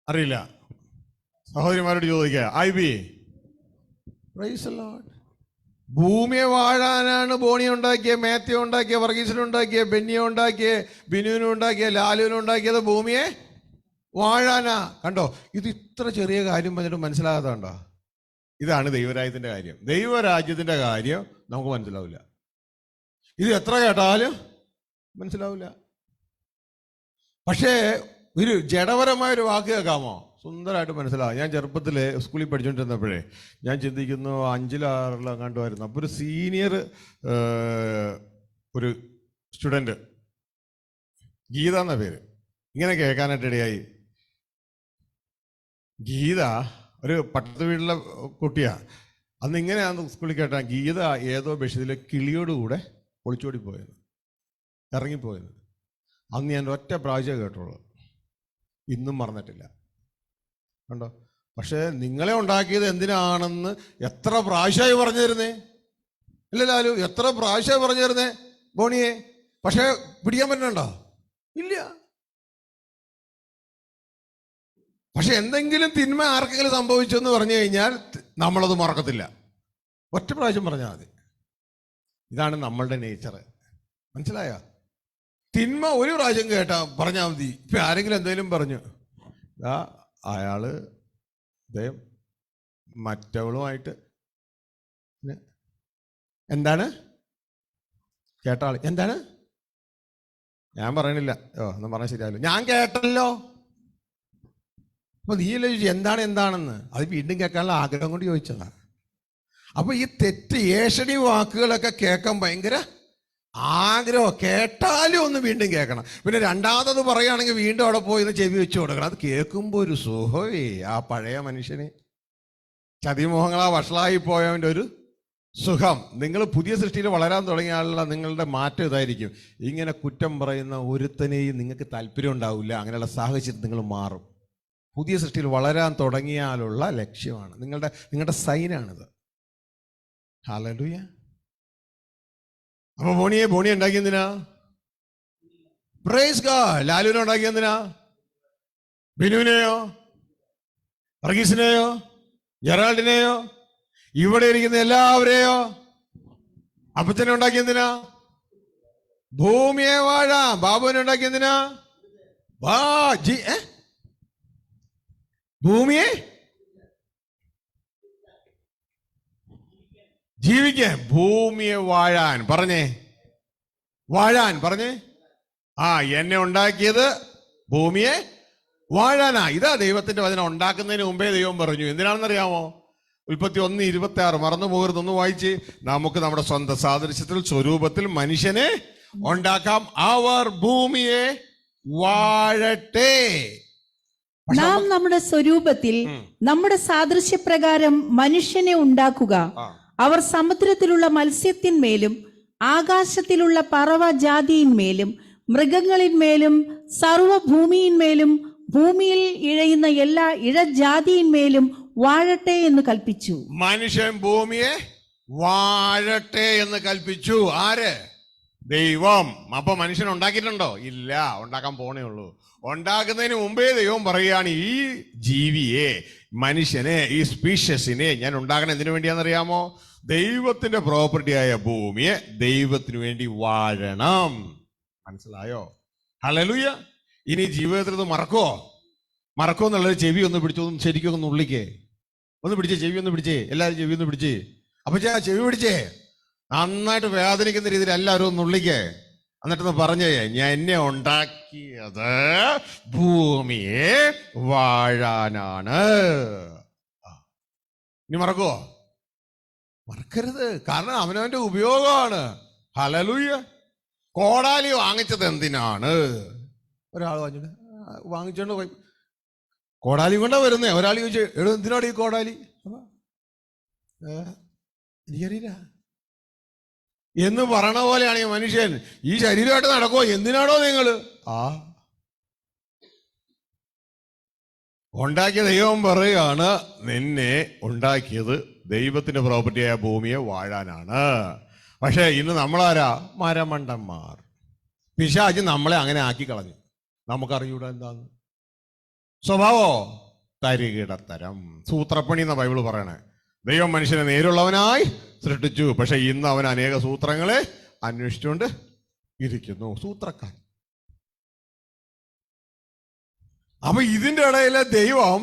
അറിയില്ല, സഹോദരിമാരോട് ചോദിക്കുക. Price the Lord. ഭൂമിയെ വാഴാനാണ് ബോണിയെ ഉണ്ടാക്കിയ, മാത്യു ഉണ്ടാക്കിയ, വർഗീസിനെ ഉണ്ടാക്കിയ, ബെന്നിയെ ഉണ്ടാക്കിയ, ബിനുവിനെ ഉണ്ടാക്കിയ, ലാലുവിനെ ഉണ്ടാക്കിയത് ഭൂമിയെ വാഴാനാ. കണ്ടോ, ഇത് ഇത്ര ചെറിയ കാര്യം പറഞ്ഞിട്ട് മനസ്സിലാകാത്തതുണ്ടോ? ഇതാണ് ദൈവരാജ്യത്തിന്റെ കാര്യം. ദൈവരാജ്യത്തിന്റെ കാര്യം നമുക്ക് മനസ്സിലാവില്ല. ഇത് എത്ര കേട്ടാലും മനസ്സിലാവില്ല. പക്ഷേ ഒരു ജഡപരമായൊരു വാക്ക് കേൾക്കാമോ? സുന്ദരമായിട്ട് മനസ്സിലാവും. ഞാൻ ചെറുപ്പത്തിൽ സ്കൂളിൽ പഠിച്ചുകൊണ്ടിരുന്നപ്പോഴേ ഞാൻ ചിന്തിക്കുന്നു 5-ലും 6-ലും കണ്ടുമായിരുന്നു. അപ്പോൾ ഒരു സീനിയർ ഒരു സ്റ്റുഡൻറ്റ്, ഗീത എന്ന പേര്, ഇങ്ങനെ കേൾക്കാനായിട്ട് ഇടയായി. ഗീത ഒരു പട്ടത്ത് വീട്ടിലെ കുട്ടിയാണ്. അന്ന് ഇങ്ങനെയാണ് സ്കൂളിൽ കേട്ടാ, ഗീത ഏതോ ബസ്സിലെ കിളിയോടുകൂടെ ഒളിച്ചോടി പോയത്, ഇറങ്ങിപ്പോയത്. അന്ന് ഞാൻ ഒറ്റ പ്രാവശ്യം കേട്ടുള്ളൂ, ഇന്നും മറന്നിട്ടില്ല. കണ്ടോ? പക്ഷേ നിങ്ങളെ ഉണ്ടാക്കിയത് എന്തിനാണെന്ന് എത്ര പ്രാവശ്യമായി പറഞ്ഞു തരുന്നേ? ഇല്ല ലാലു, എത്ര പ്രാവശ്യമായി പറഞ്ഞു തരുന്നേ ബോണിയെ? പക്ഷേ പിടിക്കാൻ പറ്റണുണ്ടോ? ഇല്ല. പക്ഷെ എന്തെങ്കിലും തിന്മ ആർക്കെങ്കിലും സംഭവിച്ചെന്ന് പറഞ്ഞു കഴിഞ്ഞാൽ നമ്മളത് മറക്കത്തില്ല. ഒറ്റ പ്രാവശ്യം പറഞ്ഞാൽ മതി. ഇതാണ് നമ്മളുടെ നേച്ചർ. മനസ്സിലായോ? തിന്മ ഒരു പ്രാവശ്യം കേട്ടാ പറഞ്ഞാൽ മതി. ഇപ്പൊ ആരെങ്കിലും എന്തെങ്കിലും പറഞ്ഞു, അയാള് മറ്റവളുമായിട്ട് എന്താണ് കേട്ടാള്, എന്താണ് ഞാൻ പറയണില്ല, ഒന്നും പറഞ്ഞാൽ ശരിയാവില്ല, ഞാൻ കേട്ടല്ലോ. അപ്പൊ നീയല്ലേ ചോദിച്ചു എന്താണെന്ന്? അത് വീണ്ടും കേൾക്കാനുള്ള ആഗ്രഹം കൊണ്ട് ചോദിച്ചതാ. അപ്പൊ ഈ തെറ്റ് ഏഷണി വാക്കുകളൊക്കെ കേൾക്കാൻ ഭയങ്കര ആഗ്രഹം. കേട്ടാലും ഒന്ന് വീണ്ടും കേൾക്കണം. പിന്നെ രണ്ടാമത് പറയുകയാണെങ്കിൽ വീണ്ടും അവിടെ പോയി ചെവി വെച്ച് കൊടുക്കണം. അത് കേൾക്കുമ്പോൾ ഒരു സുഖമേ. ആ പഴയ മനുഷ്യന് ചതിമോഹങ്ങളാ വഷളായി പോയവൻ്റെ ഒരു സുഖം. നിങ്ങൾ പുതിയ സൃഷ്ടിയിൽ വളരാൻ തുടങ്ങിയാലുള്ള നിങ്ങളുടെ മാറ്റം ഇതായിരിക്കും. ഇങ്ങനെ കുറ്റം പറയുന്ന ഒരുത്തനെയും നിങ്ങൾക്ക് താല്പര്യം ഉണ്ടാവില്ല. അങ്ങനെയുള്ള സാഹചര്യത്തിൽ നിങ്ങൾ മാറും. പുതിയ സൃഷ്ടിയിൽ വളരാൻ തുടങ്ങിയാലുള്ള ലക്ഷ്യമാണ്, നിങ്ങളുടെ സൈനാണിത്. ഹല്ലേലൂയ. അപ്പൊ ബോണിയെ ഉണ്ടാക്കിയെന്തിനാ? Praise God. ലാലുവിനെ ഉണ്ടാക്കിയെന്തിനാ? ബിനുവിനെയോ വർഗീസിനെയോ ജെറാൾഡിനെയോ ഇവിടെ ഇരിക്കുന്ന എല്ലാവരെയോ അപ്പച്ചനെ ഉണ്ടാക്കിയെന്തിനാ? ഭൂമിയെ വാഴാം. ബാബുവിനെ ഉണ്ടാക്കിയെന്തിനാ? ഭൂമിയെ ജീവിക്കാൻ, ഭൂമിയെ വാഴാൻ. വാഴാൻ പറഞ്ഞേ. എന്നെ ഉണ്ടാക്കിയത് ഭൂമിയെ വാഴാനാ. ഇതാ ദൈവത്തിന്റെ വചനം. ഉണ്ടാക്കുന്നതിന് മുമ്പേ ദൈവം പറഞ്ഞു. എന്തിനാണെന്നറിയാമോ? ഉൽപ്പത്തി 1:26 മറന്നു പോകരുത്. ഒന്ന് വായിച്ച്. നമുക്ക് നമ്മുടെ സ്വന്തം സാദൃശ്യത്തിൽ സ്വരൂപത്തിൽ മനുഷ്യനെ ഉണ്ടാക്കാം, അവർ ഭൂമിയെ വാഴട്ടെ. നാം നമ്മുടെ സ്വരൂപത്തിൽ നമ്മുടെ സാദൃശ്യപ്രകാരം മനുഷ്യനെ ഉണ്ടാക്കുക. അവർ സമുദ്രത്തിലുള്ള മത്സ്യത്തിന്മേലും ആകാശത്തിലുള്ള പറവജാതിയിന്മേലും മൃഗങ്ങളിന്മേലും സർവഭൂമിയിന്മേലും ഭൂമിയിൽ ഇഴയുന്ന എല്ലാ ഇഴജാതിയിന്മേലും വാഴട്ടെ എന്ന് കൽപ്പിച്ചു. മനുഷ്യൻ ഭൂമിയെ വാഴട്ടെ എന്ന് കൽപ്പിച്ചു. ആര്? ദൈവം. അപ്പൊ മനുഷ്യൻ ഉണ്ടാക്കിയിട്ടുണ്ടോ? ഇല്ല, ഉണ്ടാക്കാൻ പോണേ ഉള്ളൂ. ഉണ്ടാക്കുന്നതിന് മുമ്പേ ദൈവം പറയുകയാണ്, ഈ ജീവിയെ, മനുഷ്യനെ, ഈ സ്പീഷ്യസിനെ ഞാൻ ഉണ്ടാക്കണം. എന്തിനു വേണ്ടിയാണെന്നറിയാമോ? ദൈവത്തിന്റെ പ്രോപ്പർട്ടിയായ ഭൂമിയെ ദൈവത്തിന് വേണ്ടി വാഴണം. മനസ്സിലായോ? ഹല്ലേലൂയ. ഇനി ജീവിതത്തിൽ ഇത് മറക്കോ എന്നുള്ളത് ചെവി ഒന്ന് പിടിച്ചു, ശരിക്കും ഒന്ന് ഉള്ളിക്കേ, ഒന്ന് പിടിച്ചേ, ചെവി ഒന്ന് പിടിച്ചേ, എല്ലാവരും ചെവി ഒന്ന് പിടിച്ചേ. അപ്പൊ ചെവി പിടിച്ചേ, നന്നായിട്ട് വേദനിക്കുന്ന രീതിയിൽ എല്ലാവരും ഒന്ന് ഉള്ളിക്കേ. എന്നിട്ടൊന്ന് പറഞ്ഞേ, ഞാൻ എന്നെ ഉണ്ടാക്കിയത് ഭൂമിയെ വാഴാനാണ്. ഇനി മറക്കുവോ? മറക്കരുത്. കാരണം അവനവന്റെ ഉപയോഗമാണ്. ഹല്ലേലൂയ. കോടാലി വാങ്ങിച്ചത് എന്തിനാണ്? ഒരാൾ വാങ്ങിച്ചോണ്ട് പോയി കോടാലി കൊണ്ടാ വരുന്നേ. ഒരാൾ ചോദിച്ചു, എന്തിനാണ് ഈ കോടാലി? എനിക്കറിയില്ല എന്ന് പറയണ പോലെയാണ് ഈ മനുഷ്യൻ. ഈ ശരീരമായിട്ട് നടക്കുമോ? എന്തിനാണോ നിങ്ങള്? ഉണ്ടാക്കിയ ദൈവം പറയുകയാണ്, നിന്നെ ഉണ്ടാക്കിയത് ദൈവത്തിന്റെ പ്രോപ്പർട്ടിയായ ഭൂമിയെ വാഴാനാണ്. പക്ഷെ ഇന്ന് നമ്മളാരാ? മരമണ്ടന്മാർ. പിശാച് നമ്മളെ അങ്ങനെ ആക്കി കളഞ്ഞു. നമുക്കറിയൂടാ എന്താന്ന്. സ്വഭാവോ തരികിടത്തരം, സൂത്രപ്പണി എന്ന ബൈബിള് പറയണേ. ദൈവം മനുഷ്യനെ നേരുള്ളവനായി സൃഷ്ടിച്ചു. പക്ഷെ ഇന്ന് അവൻ അനേക സൂത്രങ്ങളെ അന്വേഷിച്ചുകൊണ്ട് ഇരിക്കുന്നു. സൂത്രക്കാരൻ. അപ്പൊ ഇതിന്റെ ഇടയിൽ ദൈവം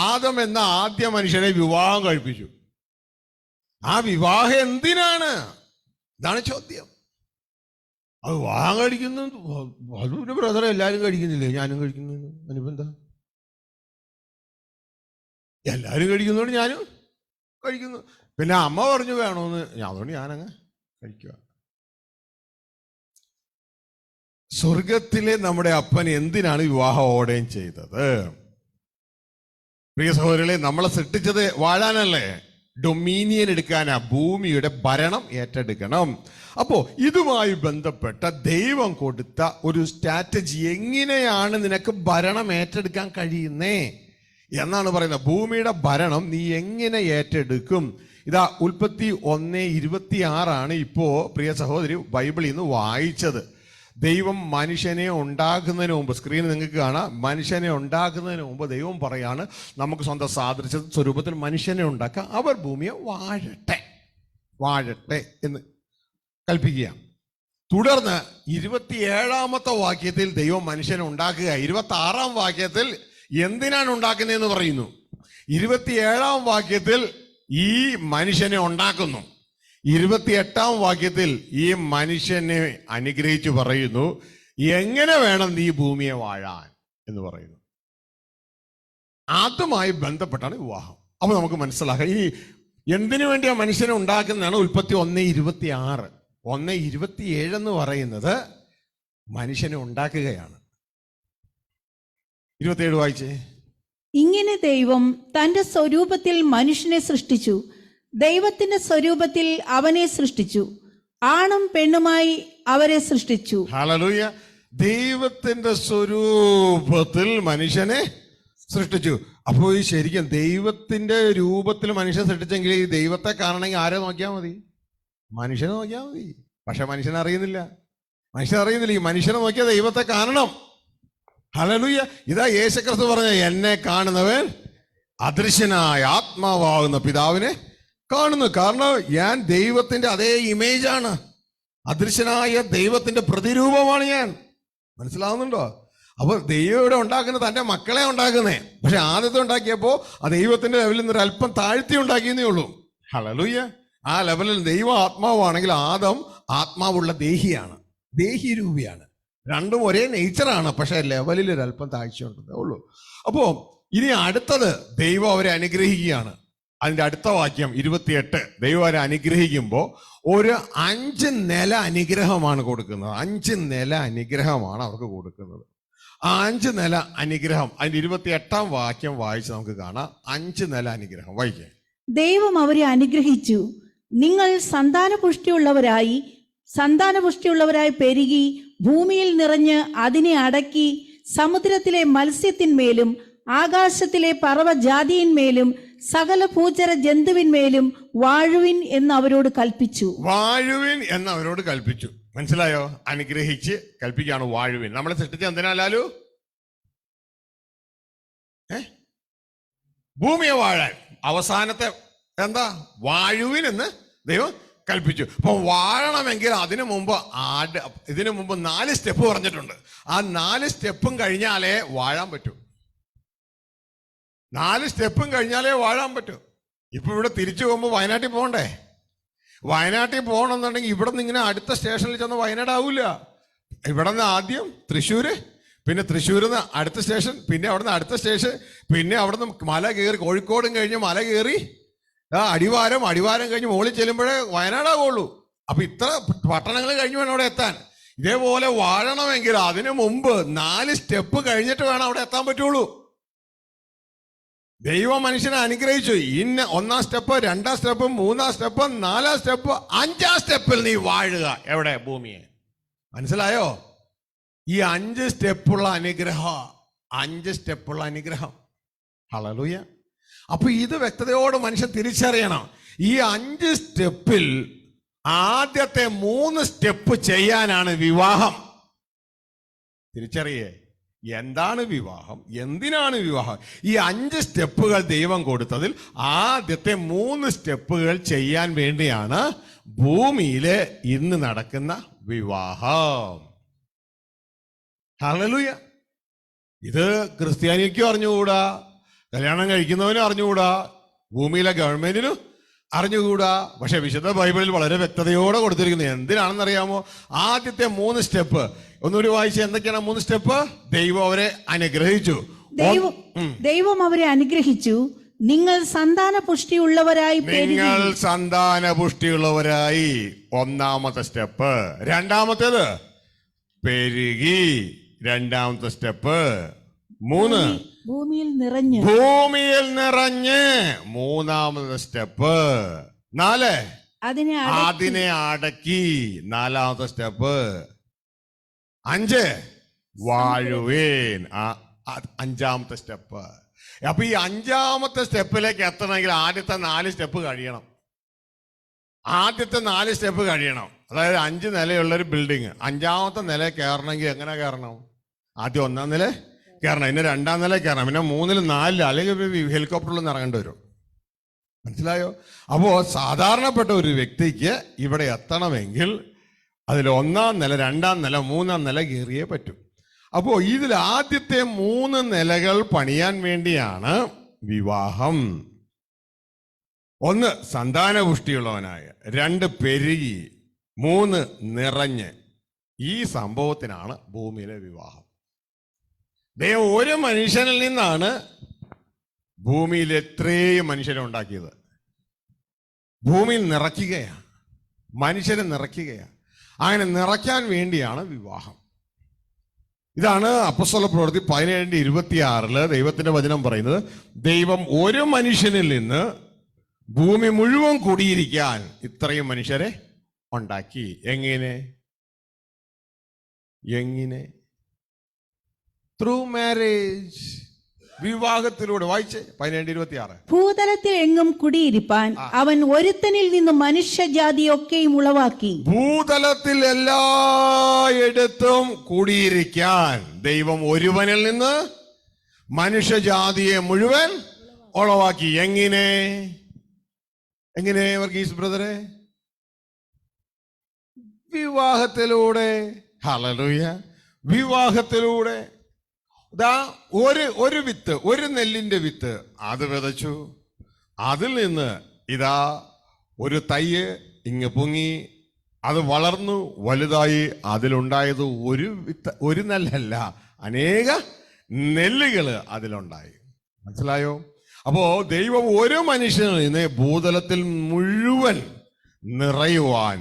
ആദം എന്ന ആദ്യ മനുഷ്യനെ വിവാഹം കഴിപ്പിച്ചു. ആ വിവാഹം എന്തിനാണ്? ഇതാണ് ചോദ്യം. അത് വാങ്ങാൻ കഴിക്കുന്നു. അത് പിന്നെ ബ്രദറെ എല്ലാവരും കഴിക്കുന്നില്ലേ, ഞാനും കഴിക്കുന്നു. അതിനിപ്പോ എന്താ? എല്ലാവരും കഴിക്കുന്നതുകൊണ്ട് ഞാനും കഴിക്കുന്നു. പിന്നെ അമ്മ പറഞ്ഞു വേണമെന്ന്, അതുകൊണ്ട് ഞാനങ്ങ് കഴിക്കുക. സ്വർഗത്തിലെ നമ്മുടെ അപ്പൻ എന്തിനാണ് വിവാഹം ഓർഡൈൻ ചെയ്തത്? പ്രിയ സഹോദരങ്ങളെ, നമ്മളെ സൃഷ്ടിച്ചത് വാഴാനല്ലേ? ഡൊമീനിയൻ എടുക്കാനാ, ഭൂമിയുടെ ഭരണം ഏറ്റെടുക്കണം. അപ്പോ ഇതുമായി ബന്ധപ്പെട്ട ദൈവം കൊടുത്ത ഒരു സ്ട്രാറ്റജി, എങ്ങനെയാണ് നിനക്ക് ഭരണം ഏറ്റെടുക്കാൻ കഴിയുന്നേ എന്നാണ് പറയുന്നത്. ഭൂമിയുടെ ഭരണം നീ എങ്ങനെ ഏറ്റെടുക്കും? ഇതാ ഉൽപ്പത്തി 1:26 ഇപ്പോ പ്രിയ സഹോദരി ബൈബിളിൽ നിന്ന് വായിച്ചത്. ദൈവം മനുഷ്യനെ ഉണ്ടാക്കുന്നതിന് മുമ്പ്, സ്ക്രീൻ നിങ്ങൾക്ക് കാണാം, മനുഷ്യനെ ഉണ്ടാക്കുന്നതിന് മുമ്പ് ദൈവം പറയാണ് നമുക്ക് സ്വന്തം സാദൃശ്യ സ്വരൂപത്തിൽ മനുഷ്യനെ ഉണ്ടാക്കാം, അവർ ഭൂമിയെ വാഴട്ടെ എന്ന് കൽപ്പിക്കുക. തുടർന്ന് 27-ാമത്തെ വാക്യത്തിൽ ദൈവം മനുഷ്യനെ ഉണ്ടാക്കുക. 26-ാം വാക്യത്തിൽ എന്തിനാണ് ഉണ്ടാക്കുന്നതെന്ന് പറയുന്നു. 27-ാം വാക്യത്തിൽ ഈ മനുഷ്യനെ ഉണ്ടാക്കുന്നു. 28-ാം വാക്യത്തിൽ ഈ മനുഷ്യനെ അനുഗ്രഹിച്ചു പറയുന്നു, എങ്ങനെ വേണം നീ ഭൂമിയെ വാഴാൻ എന്ന് പറയുന്നു. അതുമായി ബന്ധപ്പെട്ടാണ് വിവാഹം. അപ്പൊ നമുക്ക് മനസ്സിലാക്കാം ഈ എന്തിനു വേണ്ടിയാ മനുഷ്യനെ ഉണ്ടാക്കുന്നതാണ്. ഉൽപ്പത്തി 1:26. 1:27 എന്ന് പറയുന്നത് മനുഷ്യനെ ഉണ്ടാക്കുകയാണ്. 27 വായിച്ചേ. ഇങ്ങനെ ദൈവം തന്റെ സ്വരൂപത്തിൽ മനുഷ്യനെ സൃഷ്ടിച്ചു, ദൈവത്തിന്റെ സ്വരൂപത്തിൽ അവനെ സൃഷ്ടിച്ചു, ആണും പെണ്ണുമായി അവരെ സൃഷ്ടിച്ചു. ഹല്ലേലൂയ. ദൈവത്തിന്റെ സ്വരൂപത്തിൽ മനുഷ്യനെ സൃഷ്ടിച്ചു. അപ്പോൾ ഈ ശരിക്കും ദൈവത്തിന്റെ രൂപത്തിൽ മനുഷ്യനെ സൃഷ്ടിച്ചെങ്കിൽ ഈ ദൈവത്തെ കാണണമെങ്കിൽ ആരെ നോക്കിയാൽ മതി? മനുഷ്യനെ നോക്കിയാൽ മതി. പക്ഷെ മനുഷ്യനെ അറിയുന്നില്ല. ഈ മനുഷ്യനെ നോക്കിയാൽ ദൈവത്തെ കാണണം. ഹല്ലേലൂയ. ഇതാ യേശുക്രിസ്തു പറഞ്ഞ, എന്നെ കാണുന്നവൻ അദൃശ്യനായ ആത്മാവാകുന്ന പിതാവിനെ കാണുന്നു. കാരണം ഞാൻ ദൈവത്തിന്റെ അതേ ഇമേജാണ്, അദൃശ്യനായ ദൈവത്തിന്റെ പ്രതിരൂപമാണ് ഞാൻ. മനസ്സിലാവുന്നുണ്ടോ? അപ്പൊ ദൈവം ഇവിടെ ഉണ്ടാക്കുന്നത് തന്റെ മക്കളെ ഉണ്ടാക്കുന്നേ. പക്ഷെ ആദ്യത്തെ ഉണ്ടാക്കിയപ്പോ ആ ദൈവത്തിന്റെ ലെവലിൽ നിന്ന് അല്പം താഴ്ത്തി ഉണ്ടാക്കിയെന്നേ ഉള്ളൂ. ഹല്ലേലൂയ. ആ ലെവലിൽ ദൈവം ആത്മാവാണെങ്കിൽ ആദം ആത്മാവുള്ള ദേഹിയാണ്, ദേഹിരൂപിയാണ്. രണ്ടും ഒരേ നേച്ചറാണ്, പക്ഷെ ലെവലിൽ ഒരല്പം താഴ്ചയുണ്ടെന്നേ ഉള്ളൂ. അപ്പോ ഇനി അടുത്തത് ദൈവം അവരെ അനുഗ്രഹിക്കുകയാണ്. അതിന്റെ അടുത്ത വാക്യം 28. ദൈവം അവരെ അനുഗ്രഹിക്കുമ്പോൾ ഒരു 5 നില അനുഗ്രഹമാണ് കൊടുക്കുന്നത്. 5 നില അനുഗ്രഹമാണ് അവർക്ക് കൊടുക്കുന്നത്. ആ 5 നില അനുഗ്രഹം അതിന്റെ 28-ാം വാക്യം വായിച്ച് നമുക്ക് കാണാം. 5 നില അനുഗ്രഹം വായിക്കാം. ദൈവം അവരെ അനുഗ്രഹിച്ചു, നിങ്ങൾ സന്താനപുഷ്ടിയുള്ളവരായി പെരുകി ഭൂമിയിൽ നിറഞ്ഞ് അതിനെ അടക്കി സമുദ്രത്തിലെ മത്സ്യത്തിന്മേലും ആകാശത്തിലെ പർവ്വജാതിയിന്മേലും സകല ഭൂചര ജന്തുവിന്മേലും വാഴുവിൻ എന്ന് അവരോട് കൽപ്പിച്ചു. മനസ്സിലായോ? അനുഗ്രഹിച്ച് കൽപ്പിക്കുകയാണ് വാഴുവിൻ. നമ്മളെ സൃഷ്ടിച്ച എന്തിനാലാലു? ഭൂമിയെ വാഴാൻ. അവസാനത്തെ എന്താ? വാഴുവിൻ എന്ന് ദൈവം കൽപ്പിച്ചു. അപ്പൊ വാഴണമെങ്കിൽ ഇതിനു മുമ്പ് 4 സ്റ്റെപ്പ് പറഞ്ഞിട്ടുണ്ട്. ആ 4 സ്റ്റെപ്പും കഴിഞ്ഞാലേ വാഴാൻ പറ്റൂ. 4 സ്റ്റെപ്പും കഴിഞ്ഞാലേ വാഴാൻ പറ്റൂ. ഇപ്പൊ ഇവിടെ തിരിച്ചു പോകുമ്പോൾ വയനാട്ടിൽ പോകണ്ടേ? വയനാട്ടിൽ പോകണമെന്നുണ്ടെങ്കിൽ ഇവിടെ നിന്ന് ഇങ്ങനെ അടുത്ത സ്റ്റേഷനിൽ ചെന്ന് വയനാട് ആവൂല. ഇവിടെ നിന്ന് ആദ്യം തൃശ്ശൂര്, പിന്നെ തൃശ്ശൂരിൽ നിന്ന് അടുത്ത സ്റ്റേഷൻ, പിന്നെ അവിടെ നിന്ന് അടുത്ത സ്റ്റേഷൻ, പിന്നെ അവിടെ നിന്ന് മല കയറി കോഴിക്കോടും കഴിഞ്ഞ് മല കയറി അടിവാരം കഴിഞ്ഞ് മുകളിൽ ചെല്ലുമ്പോഴേ വയനാടാവുള്ളൂ. അപ്പൊ ഇത്ര പട്ടണങ്ങൾ കഴിഞ്ഞ് വേണം അവിടെ എത്താൻ. ഇതേപോലെ വാഴണമെങ്കിൽ അതിനു മുമ്പ് 4 സ്റ്റെപ്പ് കഴിഞ്ഞിട്ട് വേണം അവിടെ എത്താൻ പറ്റുള്ളൂ. ദൈവം മനുഷ്യനെ അനുഗ്രഹിച്ചു. 1-ാം സ്റ്റെപ്പ്, 2-ാം സ്റ്റെപ്പ്, 3-ാം സ്റ്റെപ്പ്, 4-ാം സ്റ്റെപ്പ്, 5-ാം സ്റ്റെപ്പിൽ നീ വാഴുക. എവിടെ? ഭൂമിയെ. മനസ്സിലായോ? ഈ 5 സ്റ്റെപ്പുള്ള അനുഗ്രഹം. ഹല്ലേലൂയ. അപ്പൊ ഇത് വ്യക്തതയോട് മനുഷ്യൻ തിരിച്ചറിയണം. ഈ 5 സ്റ്റെപ്പിൽ ആദ്യത്തെ 3 സ്റ്റെപ്പ് ചെയ്യാനാണ് വിവാഹം. തിരിച്ചറിയേ, എന്താണ് വിവാഹം, എന്തിനാണ് വിവാഹം? ഈ 5 സ്റ്റെപ്പുകൾ ദൈവം കൊടുത്തതിൽ ആദ്യത്തെ 3 സ്റ്റെപ്പുകൾ ചെയ്യാൻ വേണ്ടിയാണ് ഭൂമിയില് ഇന്ന് നടക്കുന്ന വിവാഹം. ഹല്ലേലൂയ. ഇത് ക്രിസ്ത്യാനിക്കും അറിഞ്ഞുകൂടാ, കല്യാണം കഴിക്കുന്നവനും അറിഞ്ഞുകൂടാ, ഭൂമിയിലെ ഗവൺമെന്റിനും അറിഞ്ഞുകൂടാ. പക്ഷെ വിശുദ്ധ ബൈബിളിൽ വളരെ വ്യക്തതയോടെ കൊടുത്തിരിക്കുന്നത് എന്തിനാണെന്നറിയാമോ? ആദ്യത്തെ 3 സ്റ്റെപ്പ് ഒന്നുകൂടി വായിച്ച എന്തൊക്കെയാണ് 3 സ്റ്റെപ്പ്? ദൈവം അവരെ അനുഗ്രഹിച്ചു. ദൈവം അവരെ അനുഗ്രഹിച്ചു. നിങ്ങൾ സന്താന പുഷ്ടിയുള്ളവരായി നിങ്ങൾ സന്താന പുഷ്ടിയുള്ളവരായി. ഒന്നാമത്തെ സ്റ്റെപ്പ്. രണ്ടാമത്തേത് പെരുകി. രണ്ടാമത്തെ സ്റ്റെപ്പ്. 3 ഭൂമിയിൽ നിറഞ്ഞ്. മൂന്നാമത്തെ സ്റ്റെപ്പ്. 4 അതിനെ അടക്കി. നാലാമത്തെ സ്റ്റെപ്പ്. 5 വാഴുവേൻ. അഞ്ചാമത്തെ സ്റ്റെപ്പ്. അപ്പൊ ഈ 5ാമത്തെ സ്റ്റെപ്പിലേക്ക് എത്തണമെങ്കിൽ ആദ്യത്തെ 4 സ്റ്റെപ്പ് കഴിയണം. ആദ്യത്തെ 4 സ്റ്റെപ്പ് കഴിയണം. അതായത് 5 നിലയുള്ളൊരു ബിൽഡിങ് 5ാമത്തെ നില കയറണമെങ്കിൽ എങ്ങനെ കയറണം? ആദ്യം 1ാം നില കയറണം, പിന്നെ 2ാം നില കയറണം, പിന്നെ 3-ലും 4-ലും അല്ലെങ്കിൽ ഹെലികോപ്റ്ററിലൊന്നും ഇറങ്ങേണ്ടി വരും. മനസ്സിലായോ? അപ്പോ സാധാരണപ്പെട്ട ഒരു വ്യക്തിക്ക് ഇവിടെ എത്തണമെങ്കിൽ അതിൽ 1ാം നില, 2ാം നില, 3ാം നില കയറിയേ പറ്റൂ. അപ്പോ ഇതിൽ ആദ്യത്തെ 3 നിലകൾ പണിയാൻ വേണ്ടിയാണ് വിവാഹം. 1 സന്താനപുഷ്ടിയുള്ളവനായ, 2 പെരുകി, 3 നിറഞ്ഞ്. ഈ സംഭവത്തിനാണ് ഭൂമിയിലെ വിവാഹം. ദൈവം ഒരു മനുഷ്യനിൽ നിന്നാണ് ഭൂമിയിൽ എത്രയും മനുഷ്യരെ ഉണ്ടാക്കിയത്. ഭൂമിയിൽ നിറയ്ക്കുകയാണ്, മനുഷ്യരെ നിറയ്ക്കുകയാണ്. അങ്ങനെ നിറയ്ക്കാൻ വേണ്ടിയാണ് വിവാഹം. ഇതാണ് അപ്പോസ്തല പ്രവൃത്തി 17:26 ദൈവത്തിന്റെ വചനം പറയുന്നത്. ദൈവം ഒരു മനുഷ്യനിൽ നിന്ന് ഭൂമി മുഴുവൻ കൂടിയിരിക്കാൻ ഇത്രയും മനുഷ്യരെ ഉണ്ടാക്കി. എങ്ങനെ? ത്രൂ മാരേജ്, വിവാഹത്തിലൂടെ. വായിച്ചേ 17:26. ഭൂതലത്തിൽ എങ്ങും കുടിയിരിപ്പാൻ അവൻ ഒരുത്തനിൽ നിന്ന് മനുഷ്യജാതിയൊക്കെയും ഉളവാക്കി. ഭൂതലത്തിൽ എല്ലായിടത്തും കൂടിയിരിക്കാൻ ദൈവം ഒരുവനിൽ നിന്ന് മനുഷ്യജാതിയെ മുഴുവൻ ഉളവാക്കി. എങ്ങനെ വർഗീസ് ബ്രദറെ? വിവാഹത്തിലൂടെ. ഹല്ലേലൂയ. വിവാഹത്തിലൂടെ. ഒരു വിത്ത്, ഒരു നെല്ലിന്റെ വിത്ത് അത് വിതച്ചു. അതിൽ നിന്ന് ഇതാ ഒരു തയ്യ് ഇങ്ങ് പൊങ്ങി, അത് വളർന്നു വലുതായി. അതിലുണ്ടായത് ഒരു നെല്ലല്ല, അനേക നെല്ലുകള് അതിലുണ്ടായി. മനസ്സിലായോ? അപ്പോ ദൈവം ഒരു മനുഷ്യനിൽ നിന്ന് ഭൂതലത്തിൽ മുഴുവൻ നിറയുവാൻ,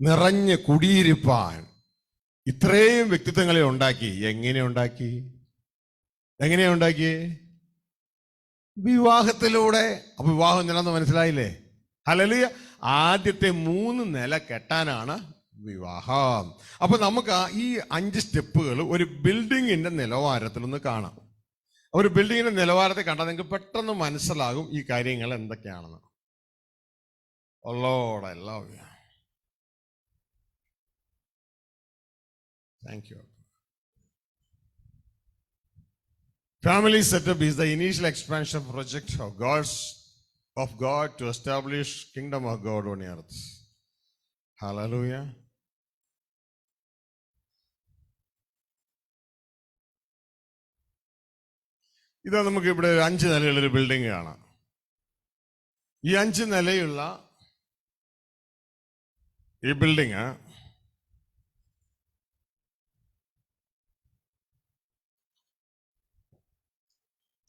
നിറഞ്ഞ് കുടിയിരിപ്പാൻ ഇത്രയും വ്യക്തിത്വങ്ങളെ ഉണ്ടാക്കി. എങ്ങനെയുണ്ടാക്കി? വിവാഹത്തിലൂടെ. അപ്പൊ വിവാഹം എന്താണെന്ന് മനസ്സിലായില്ലേ? ഹല്ലേലൂയ. ആദ്യത്തെ 3 നില കെട്ടാനാണ് വിവാഹം. അപ്പൊ നമുക്ക് ഈ 5 സ്റ്റെപ്പുകൾ ഒരു ബിൽഡിങ്ങിന്റെ നിലവാരത്തിലൊന്ന് കാണാം. ഒരു ബിൽഡിങ്ങിന്റെ നിലവാരത്തെ കണ്ടാൽ നിങ്ങൾക്ക് പെട്ടെന്ന് മനസ്സിലാകും ഈ കാര്യങ്ങൾ എന്തൊക്കെയാണെന്ന്. Lord, I love you. Thank you. Family setup is the initial expansion project of God to establish kingdom of God on earth. Hallelujah. ഇതാ നമുക്ക് ഇവിടെ 5 നിലയുള്ളൊരു ബിൽഡിംഗ് കാണാം. ഈ 5 നിലയുള്ള ഈ ബിൽഡിംഗ്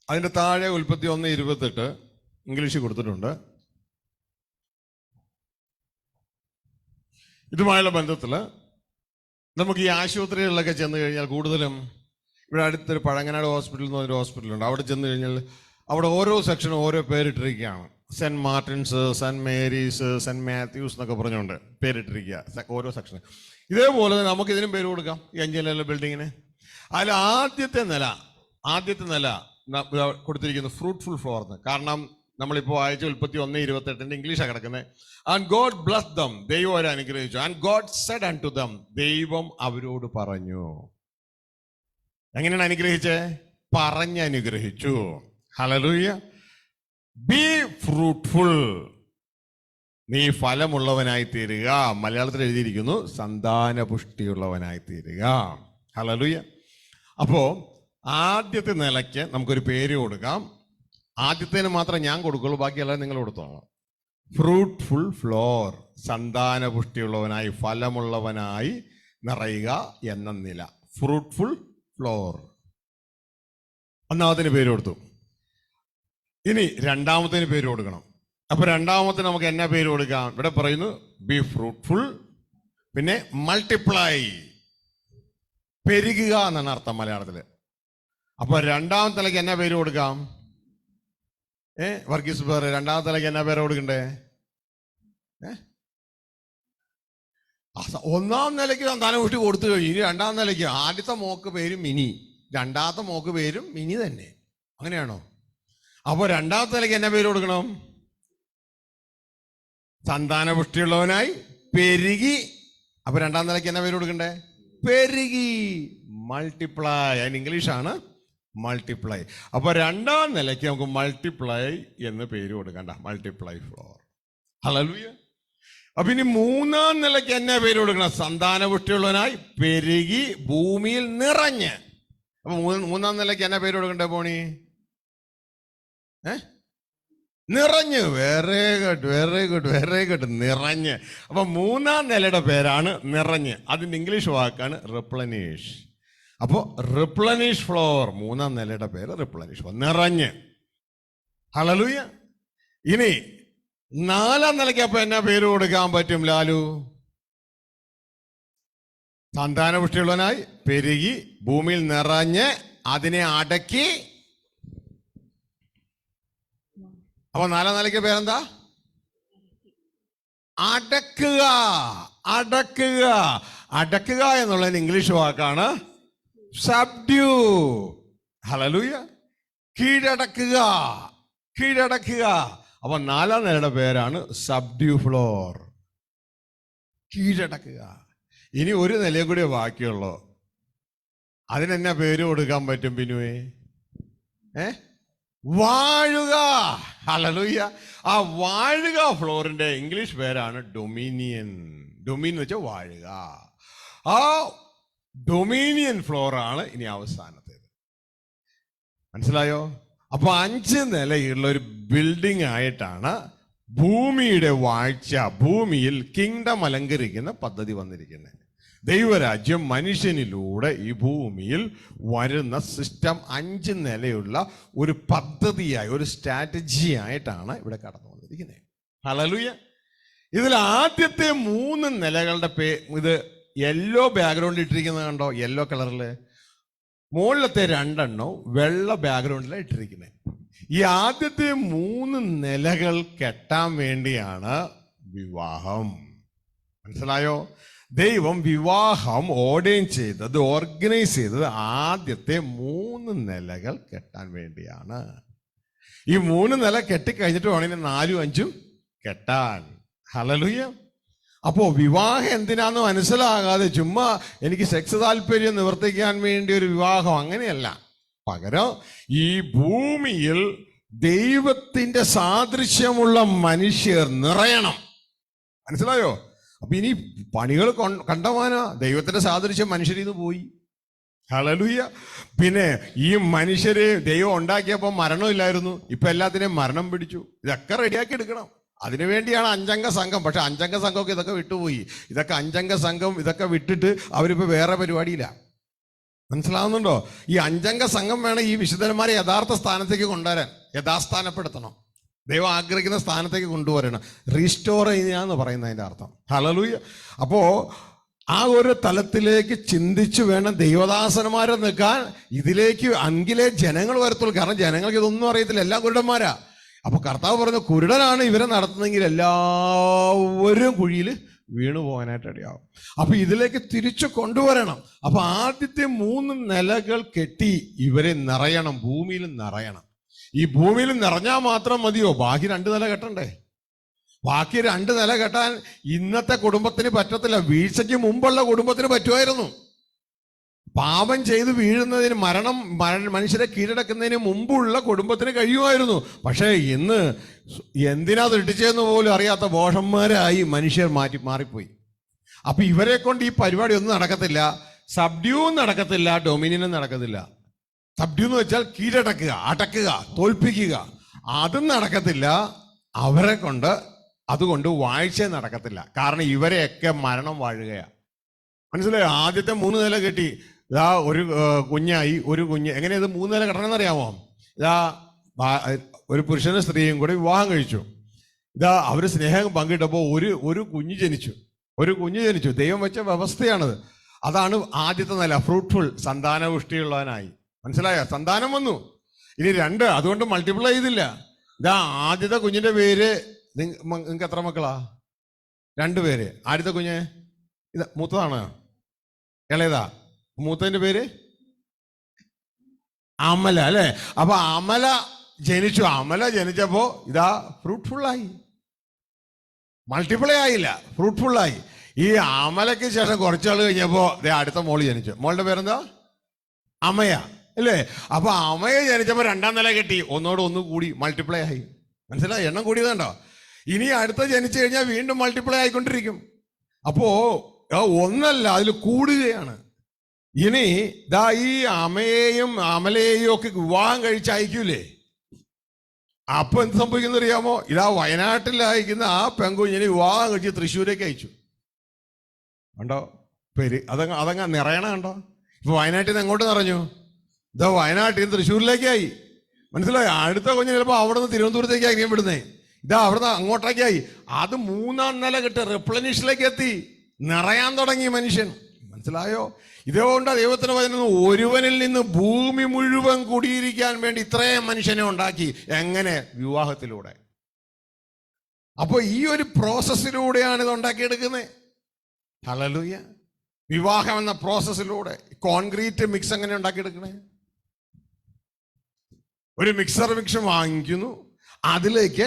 അതിന്റെ താഴെ ഉൽപ്പത്തി 1:28 ഇംഗ്ലീഷിൽ കൊടുത്തിട്ടുണ്ട്. ഇതുമായുള്ള ബന്ധത്തിൽ നമുക്ക് ഈ ആശുപത്രികളിലൊക്കെ ചെന്ന് കഴിഞ്ഞാൽ കൂടുതലും ഇവിടെ അടുത്തൊരു പഴങ്ങനാട് ഹോസ്പിറ്റൽ എന്ന് പറഞ്ഞൊരു ഹോസ്പിറ്റലുണ്ട്. അവിടെ ചെന്ന് കഴിഞ്ഞാൽ അവിടെ ഓരോ സെക്ഷനും ഓരോ പേരിട്ടിരിക്കുകയാണ്. Saint Martin's, saint Mary's, saint Matthew's എന്നൊക്കെ പറഞ്ഞുകൊണ്ട് പേരിട്ടിരിക്കുക ഓരോ സെക്ഷന്. ഇതേപോലെ നമുക്ക് ഇതിനും പേര് കൊടുക്കാം ഈ 5 നിലയുള്ള ബിൽഡിങ്ങിന്. അതിൽ ആദ്യത്തെ നില കൊടുത്തിരിക്കുന്നത് ഫ്രൂട്ട്ഫുൾ ഫ്ലോർ എന്ന്. കാരണം നമ്മളിപ്പോൾ വായിച്ച ഉൽപ്പത്തി 1:28 ഇംഗ്ലീഷാണ് കിടക്കുന്നത്. ആൻഡ് ഗോഡ് ബ്ലസ് ദം, ദൈവം അവരെ അനുഗ്രഹിച്ചു. And God Z unto dum, ദൈവം അവരോട് പറഞ്ഞു. എങ്ങനെയാണ് അനുഗ്രഹിച്ചേ? പറഞ്ഞനുഗ്രഹിച്ചു. ഹല്ലേലൂയ. ബി ഫ്രൂട്ട്ഫുൾ, നീ ഫലമുള്ളവനായി തീരുക. മലയാളത്തിൽ എഴുതിയിരിക്കുന്നു സന്താനപുഷ്ടിയുള്ളവനായി തീരുക. ഹല്ലേലൂയ. അപ്പോ ആദ്യത്തെ നിലയ്ക്ക് നമുക്കൊരു പേര് കൊടുക്കാം. ആദ്യത്തേന് മാത്രം ഞാൻ കൊടുക്കുള്ളൂ, ബാക്കിയെല്ലാം നിങ്ങൾ കൊടുത്തോളാം. ഫ്രൂട്ട്ഫുൾ ഫ്ലോർ, സന്താനപുഷ്ടിയുള്ളവനായി ഫലമുള്ളവനായി നിറയുക എന്ന നില. ഫ്രൂട്ട്ഫുൾ ഫ്ലോർ ഒന്നാമത്തിന് പേര് കൊടുത്തു. ഇനി രണ്ടാമത്തിന് പേര് കൊടുക്കണം. അപ്പൊ രണ്ടാമത്തിന് നമുക്ക് എന്നാ പേര് കൊടുക്കാം? ഇവിടെ പറയുന്നു ബി ഫ്രൂട്ട്ഫുൾ, പിന്നെ മൾട്ടിപ്ലൈ, പെരുകുക എന്നാണ് അർത്ഥം മലയാളത്തില്. അപ്പൊ രണ്ടാമത്തെ നിലയ്ക്ക് എന്നാ പേര് കൊടുക്കാം? വർഗീസ് പേര് രണ്ടാമത്തെ നിലയ്ക്ക് എന്നാ പേര് കൊടുക്കണ്ടേ? ഒന്നാം നിലയ്ക്ക് സന്താനം വിട്ട് കൊടുത്തു കഴിഞ്ഞു. ഇനി രണ്ടാം നിലയ്ക്ക് ആദ്യത്തെ മോക്ക് പേരും മിനി, രണ്ടാമത്തെ മോക്ക് പേരും മിനി തന്നെ. അങ്ങനെയാണോ? അപ്പൊ രണ്ടാമത്തെ നിലയ്ക്ക് എന്നാ പേര് കൊടുക്കണം? സന്താനപുഷ്ടിയുള്ളവനായി പെരുകി. അപ്പൊ രണ്ടാം നിലയ്ക്ക് എന്നാ പേര് കൊടുക്കണ്ടേ? പെരുകി, മൾട്ടിപ്ലൈ. അതിന് ഇംഗ്ലീഷാണ് മൾട്ടിപ്ലൈ. അപ്പൊ രണ്ടാം നിലയ്ക്ക് നമുക്ക് മൾട്ടിപ്ലൈ എന്ന് പേര് കൊടുക്കണ്ട, മൾട്ടിപ്ലൈ ഫ്ലോർ. ഹല്ലേലൂയ. അപ്പൊ ഇനി മൂന്നാം നിലയ്ക്ക് എന്നാ പേര് കൊടുക്കണം? സന്താനപുഷ്ടിയുള്ളവനായി പെരുകി ഭൂമിയിൽ നിറഞ്ഞ്. അപ്പൊ മൂന്നാം നിലയ്ക്ക് എന്നാ പേര് കൊടുക്കണ്ടേ പോണി? നിറഞ്ഞ്. Very good, very good, very good. നിറഞ്ഞ്. അപ്പൊ മൂന്നാം നിലയുടെ പേരാണ് നിറഞ്ഞ്. അതിന്റെ ഇംഗ്ലീഷ് വാക്കാണ് റിപ്ലനിഷ്. അപ്പോ റിപ്ലനിഷ് ഫ്ലോർ, മൂന്നാം നിലയുടെ പേര് റിപ്ലനിഷ് ഫ്ലോർ, നിറഞ്ഞ്. ഹല്ലേലൂയ. ഇനി നാലാം നിലയ്ക്ക് അപ്പൊ എന്നാ പേര് കൊടുക്കാൻ പറ്റും ലാലു? സന്താനപുഷ്ടിയുള്ളവനായി പെരുകി ഭൂമിയിൽ നിറഞ്ഞ് അതിനെ അടക്കി. അപ്പൊ നാലാം നിലയ്ക്ക് പേരെന്താ? അടക്കുക. അടക്കുക. അടക്കുക എന്നുള്ളതിന് ഇംഗ്ലീഷ് വാക്കാണ് സബ്ഡ്യൂ. ഹല്ലേലൂയ. കീഴടക്കുക, കീഴടക്കുക. അപ്പൊ നാലാം നിലയുടെ പേരാണ് സബ്ഡ്യൂ ഫ്ലോർ, കീഴടക്കുക. ഇനി ഒരു നിലയും കൂടി ബാക്കിയുള്ളൂ. അതിനെന്നാ പേര് കൊടുക്കാൻ പറ്റും ബിനുവേ? വാഴുക. ഹല്ലേലൂയ. ആ വാഴുക ഫ്ലോറിന്റെ ഇംഗ്ലീഷ് പേരാണ് ഡൊമീനിയൻ. ഡൊമീൻ എന്ന് വെച്ചാൽ വാഴുക. ആ ഡൊമീനിയൻ ഫ്ലോർ ആണ് ഇനി അവസാനത്തേത്. മനസ്സിലായോ? അപ്പൊ 5 നിലയുള്ള ഒരു ബിൽഡിംഗ് ആയിട്ടാണ് ഭൂമിയുടെ വാഴ്ച, ഭൂമിയിൽ കിങ്ഡം അലങ്കരിക്കുന്ന പദ്ധതി വന്നിരിക്കുന്നത്. ദൈവരാജ്യം മനുഷ്യനിലൂടെ ഈ ഭൂമിയിൽ വരുന്ന സിസ്റ്റം 5 നിലയുള്ള ഒരു പദ്ധതിയായി, ഒരു സ്ട്രാറ്റജി ആയിട്ടാണ് ഇവിടെ കടന്നു വന്നിരിക്കുന്നത്. ഹല്ലേലൂയ. ഇതിൽ ആദ്യത്തെ 3 നിലകളുടെ ഇത് യെല്ലോ ബാക്ക്ഗ്രൗണ്ടിൽ ഇട്ടിരിക്കുന്നത് കണ്ടോ? യെല്ലോ കളറില്. മുകളിലത്തെ 2 എണ്ണം വെള്ള ബാക്ക്ഗ്രൗണ്ടിലാണ് ഇട്ടിരിക്കുന്നത്. ഈ ആദ്യത്തെ 3 നിലകൾ കെട്ടാൻ വേണ്ടിയാണ് വിവാഹം. മനസ്സിലായോ? ദൈവം വിവാഹം ഓർഗനൈസ് ചെയ്തത് ആദ്യത്തെ 3 നിലകൾ കെട്ടാൻ വേണ്ടിയാണ്. ഈ 3 നില കെട്ടിക്കഴിഞ്ഞിട്ട് വേണമെങ്കിൽ 4ഉം 5ഉം കെട്ടാൻ. ഹല്ലേലൂയ. അപ്പോ വിവാഹം എന്തിനാന്ന് മനസ്സിലാകാതെ ചുമ്മാ എനിക്ക് സെക്സ് താല്പര്യം നിവർത്തിക്കാൻ വേണ്ടി ഒരു വിവാഹം, അങ്ങനെയല്ല. പകരം ഈ ഭൂമിയിൽ ദൈവത്തിന്റെ സാദൃശ്യമുള്ള മനുഷ്യർ നിറയണം. മനസ്സിലായോ? അപ്പൊ ഇനി പണികൾ കണ്ടമാനാ. ദൈവത്തിന്റെ സാദൃശ്യം മനുഷ്യരിൽ നിന്ന് പോയി. ഹല്ലേലൂയ. പിന്നെ ഈ മനുഷ്യരെ ദൈവം ഉണ്ടാക്കിയപ്പോൾ മരണമില്ലായിരുന്നു. ഇപ്പൊ എല്ലാത്തിനെയും മരണം പിടിച്ചു. ഇതൊക്കെ റെഡിയാക്കി എടുക്കണം. അതിനുവേണ്ടിയാണ് 5 അംഗ സംഘം. പക്ഷെ 5 അംഗ സംഘമൊക്കെ ഇതൊക്കെ വിട്ടുപോയി. ഇതൊക്കെ 5 അംഗ സംഘം ഇതൊക്കെ വിട്ടിട്ട് അവരിപ്പോ വേറെ പരിപാടിയില്ല. മനസ്സിലാവുന്നുണ്ടോ? ഈ 5 അംഗ സംഘം വേണം ഈ വിശുദ്ധന്മാരെ യഥാർത്ഥ സ്ഥാനത്തേക്ക് കൊണ്ടുവരാൻ, യഥാസ്ഥാനപ്പെടുത്തണം. ദൈവം ആഗ്രഹിക്കുന്ന സ്ഥാനത്തേക്ക് കൊണ്ടുവരണം. റീസ്റ്റോർ ചെയ്യാന്ന് പറയുന്ന അതിന്റെ അർത്ഥം. ഹല്ലേലൂയ. അപ്പോ ആ ഒരു തലത്തിലേക്ക് ചിന്തിച്ചു വേണം ദൈവദാസന്മാരെ നിൽക്കാൻ. ഇതിലേക്ക് അങ്കിലെ ജനങ്ങൾ വരത്തുള്ളൂ. കാരണം ജനങ്ങൾക്ക് ഇതൊന്നും അറിയത്തില്ല, എല്ലാം കുരുടന്മാരാ. അപ്പൊ കർത്താവ് പറഞ്ഞു, കുരുടനാണ് ഇവരെ നടത്തുന്നെങ്കിൽ എല്ലാവരും കുഴിയിൽ വീണു പോകാനായിട്ട് ഇടയാവും. അപ്പൊ ഇതിലേക്ക് തിരിച്ചു കൊണ്ടുവരണം. അപ്പൊ ആദ്യത്തെ 3 നിലകൾ കെട്ടി ഇവരെ നിറയണം, ഭൂമിയിൽ നിറയണം. ഈ ഭൂമിയിൽ നിറഞ്ഞാൽ മാത്രം മതിയോ? ബാക്കി 2 നില കെട്ടണ്ടേ? ബാക്കി 2 നില കെട്ടാൻ ഇന്നത്തെ കുടുംബത്തിന് പറ്റത്തില്ല. വീഴ്ചയ്ക്ക് മുമ്പുള്ള കുടുംബത്തിന് പറ്റുമായിരുന്നു. പാപം ചെയ്ത് വീഴുന്നതിന്, മനുഷ്യരെ കീഴടക്കുന്നതിന് മുമ്പുള്ള കുടുംബത്തിന് കഴിയുമായിരുന്നു. പക്ഷേ ഇന്ന് എന്തിനാ ഇട്ടിച്ചെന്ന് പോലും അറിയാത്ത ബോഷന്മാരായി മനുഷ്യർ മാറിപ്പോയി. അപ്പൊ ഇവരെ കൊണ്ട് ഈ പരിപാടി ഒന്നും നടക്കത്തില്ല. സബ്ഡ്യൂ നടക്കത്തില്ല, ഡൊമിനിയനും നടക്കത്തില്ല. സബ്ഡ്യൂ എന്ന് വെച്ചാൽ കീഴടക്കുക, അടക്കുക, തോൽപ്പിക്കുക. അതും നടക്കത്തില്ല. അവരെ കൊണ്ട് അതുകൊണ്ട് വാഴ്ച നടക്കത്തില്ല. കാരണം ഇവരെയൊക്കെ മരണം വാഴുകയാണ്. മനസ്സിലായോ? ആദ്യത്തെ 3 നില കെട്ടി ഇതാ ഒരു കുഞ്ഞായി, ഒരു കുഞ്ഞ്. എങ്ങനെ ഇത് 3 നില കെട്ടണമെന്ന് അറിയാമോ? ഇതാ ഒരു പുരുഷനും സ്ത്രീയും കൂടെ വിവാഹം കഴിച്ചു. ഇതാ അവർ സ്നേഹം പങ്കിട്ടപ്പോൾ ഒരു കുഞ്ഞ് ജനിച്ചു. ദൈവം വെച്ച വ്യവസ്ഥയാണത്. അതാണ് ആദ്യത്തെ നില, ഫ്രൂട്ട്ഫുൾ, സന്താനപുഷ്ടിയുള്ളവനായി. മനസ്സിലായോ? സന്താനം വന്നു. ഇനി 2, അതുകൊണ്ട് മൾട്ടിപ്ലൈ ചെയ്തില്ല. ഇതാ ആദ്യത്തെ കുഞ്ഞിന്റെ പേര്, നിങ്ങൾക്ക് എത്ര മക്കളാ? 2 പേര്. ആദ്യത്തെ കുഞ്ഞ് ഇത് മൂത്തതാണ്, ഇളയതാ? മൂത്തതിന്റെ പേര് അമല, അല്ലെ? അപ്പൊ അമല ജനിച്ചു. അമല ജനിച്ചപ്പോ ഇതാ ഫ്രൂട്ട്ഫുള്ളായി, മൾട്ടിപ്ലൈ ആയില്ല, ഫ്രൂട്ട്ഫുള്ളായി. ഈ അമലയ്ക്ക് ശേഷം കുറച്ചാൾ കഴിഞ്ഞപ്പോ അടുത്ത മോള് ജനിച്ചു. മോളുടെ പേരെന്താ? അമയ, അല്ലേ? അപ്പൊ അമയ ജനിച്ചപ്പോ 2ാം നില കെട്ടി, ഒന്നോട് കൂടി മൾട്ടിപ്ലൈ ആയി. മനസ്സിലായി? എണ്ണം കൂടിയതുണ്ടോ? ഇനി അടുത്ത ജനിച്ചു കഴിഞ്ഞാൽ വീണ്ടും മൾട്ടിപ്ലൈ ആയിക്കൊണ്ടിരിക്കും. അപ്പോ ഒന്നല്ല, അതിൽ കൂടുകയാണ്. ഇനി ദാ ഈ അമയെയും അമലയെയും ഒക്കെ വിവാഹം കഴിച്ച് അയക്കൂലേ? അപ്പൊ എന്ത് സംഭവിക്കുന്ന അറിയാമോ? ഇതാ വയനാട്ടിൽ അയക്കുന്ന ആ പെങ്കുഞ്ഞിനെ വിവാഹം കഴിച്ച് തൃശ്ശൂരേക്ക് അയച്ചു. കണ്ടോ അതങ്ങ നിറയണ കണ്ടോ? ഇപ്പൊ വയനാട്ടിൽ നിന്ന് എങ്ങോട്ട് നിറഞ്ഞു? ഇതാ വയനാട്ടിൽ നിന്ന് തൃശ്ശൂരിലേക്കായി. മനസ്സിലായി? അടുത്ത കുഞ്ഞിന് ചിലപ്പോൾ അവിടെ നിന്ന് തിരുവനന്തപുരത്തേക്കായി ഇനിയും വിടുന്നേ. ഇതാ അവിടുന്ന് അങ്ങോട്ടേക്കായി. അത് 3ാം നില കെട്ട് റിപ്ലനിഷിലേക്ക് എത്തി, നിറയാൻ തുടങ്ങി മനുഷ്യൻ. മനസ്സിലായോ? ഇതുകൊണ്ട് ദൈവത്തിന് പറയുന്നത്, ഒരുവനിൽ നിന്ന് ഭൂമി മുഴുവൻ കുടിയിരിക്കാൻ വേണ്ടി ഇത്രയും മനുഷ്യനെ ഉണ്ടാക്കി. എങ്ങനെ? വിവാഹത്തിലൂടെ. അപ്പൊ ഈ ഒരു പ്രോസസ്സിലൂടെയാണ് ഇത് ഉണ്ടാക്കിയെടുക്കുന്നത്. ഹല്ലേലൂയ. വിവാഹം എന്ന പ്രോസസ്സിലൂടെ. കോൺക്രീറ്റ് മിക്സ് എങ്ങനെ ഉണ്ടാക്കിയെടുക്കണേ? ഒരു മിക്സർ വാങ്ങിക്കുന്നു, അതിലേക്ക്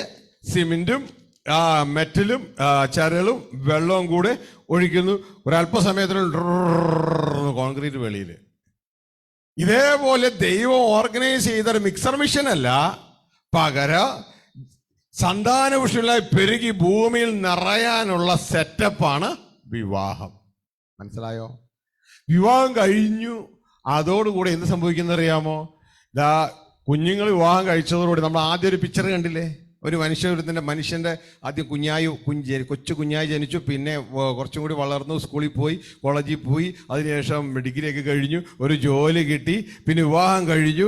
സിമെന്റും മെറ്റലും ചരലും വെള്ളവും കൂടെ ഒഴിക്കുന്നു. ഒരല്പസമയത്തിന് കോൺക്രീറ്റ് വെളിയിൽ. ഇതേപോലെ ദൈവം ഓർഗനൈസ് ചെയ്ത മിക്സർ മെഷീൻ അല്ല, പകരം സന്താനപുഷ്ടികളായി പെരുകി ഭൂമിയിൽ നിറയാനുള്ള സെറ്റപ്പാണ് വിവാഹം. മനസ്സിലായോ? വിവാഹം കഴിഞ്ഞു, അതോടുകൂടി എന്ത് സംഭവിക്കുന്നറിയാമോ? ഇതാ കുഞ്ഞുങ്ങൾ വിവാഹം കഴിച്ചതോടുകൂടി, നമ്മൾ ആദ്യം ഒരു പിക്ചർ കണ്ടില്ലേ? ഒരു മനുഷ്യന്റെ ആദ്യം കൊച്ചു കുഞ്ഞായി ജനിച്ചു, പിന്നെ കുറച്ചും കൂടി വളർന്നു, സ്കൂളിൽ പോയി, കോളേജിൽ പോയി, അതിനുശേഷം ഡിഗ്രിയൊക്കെ കഴിഞ്ഞു, ഒരു ജോലി കിട്ടി, പിന്നെ വിവാഹം കഴിഞ്ഞു,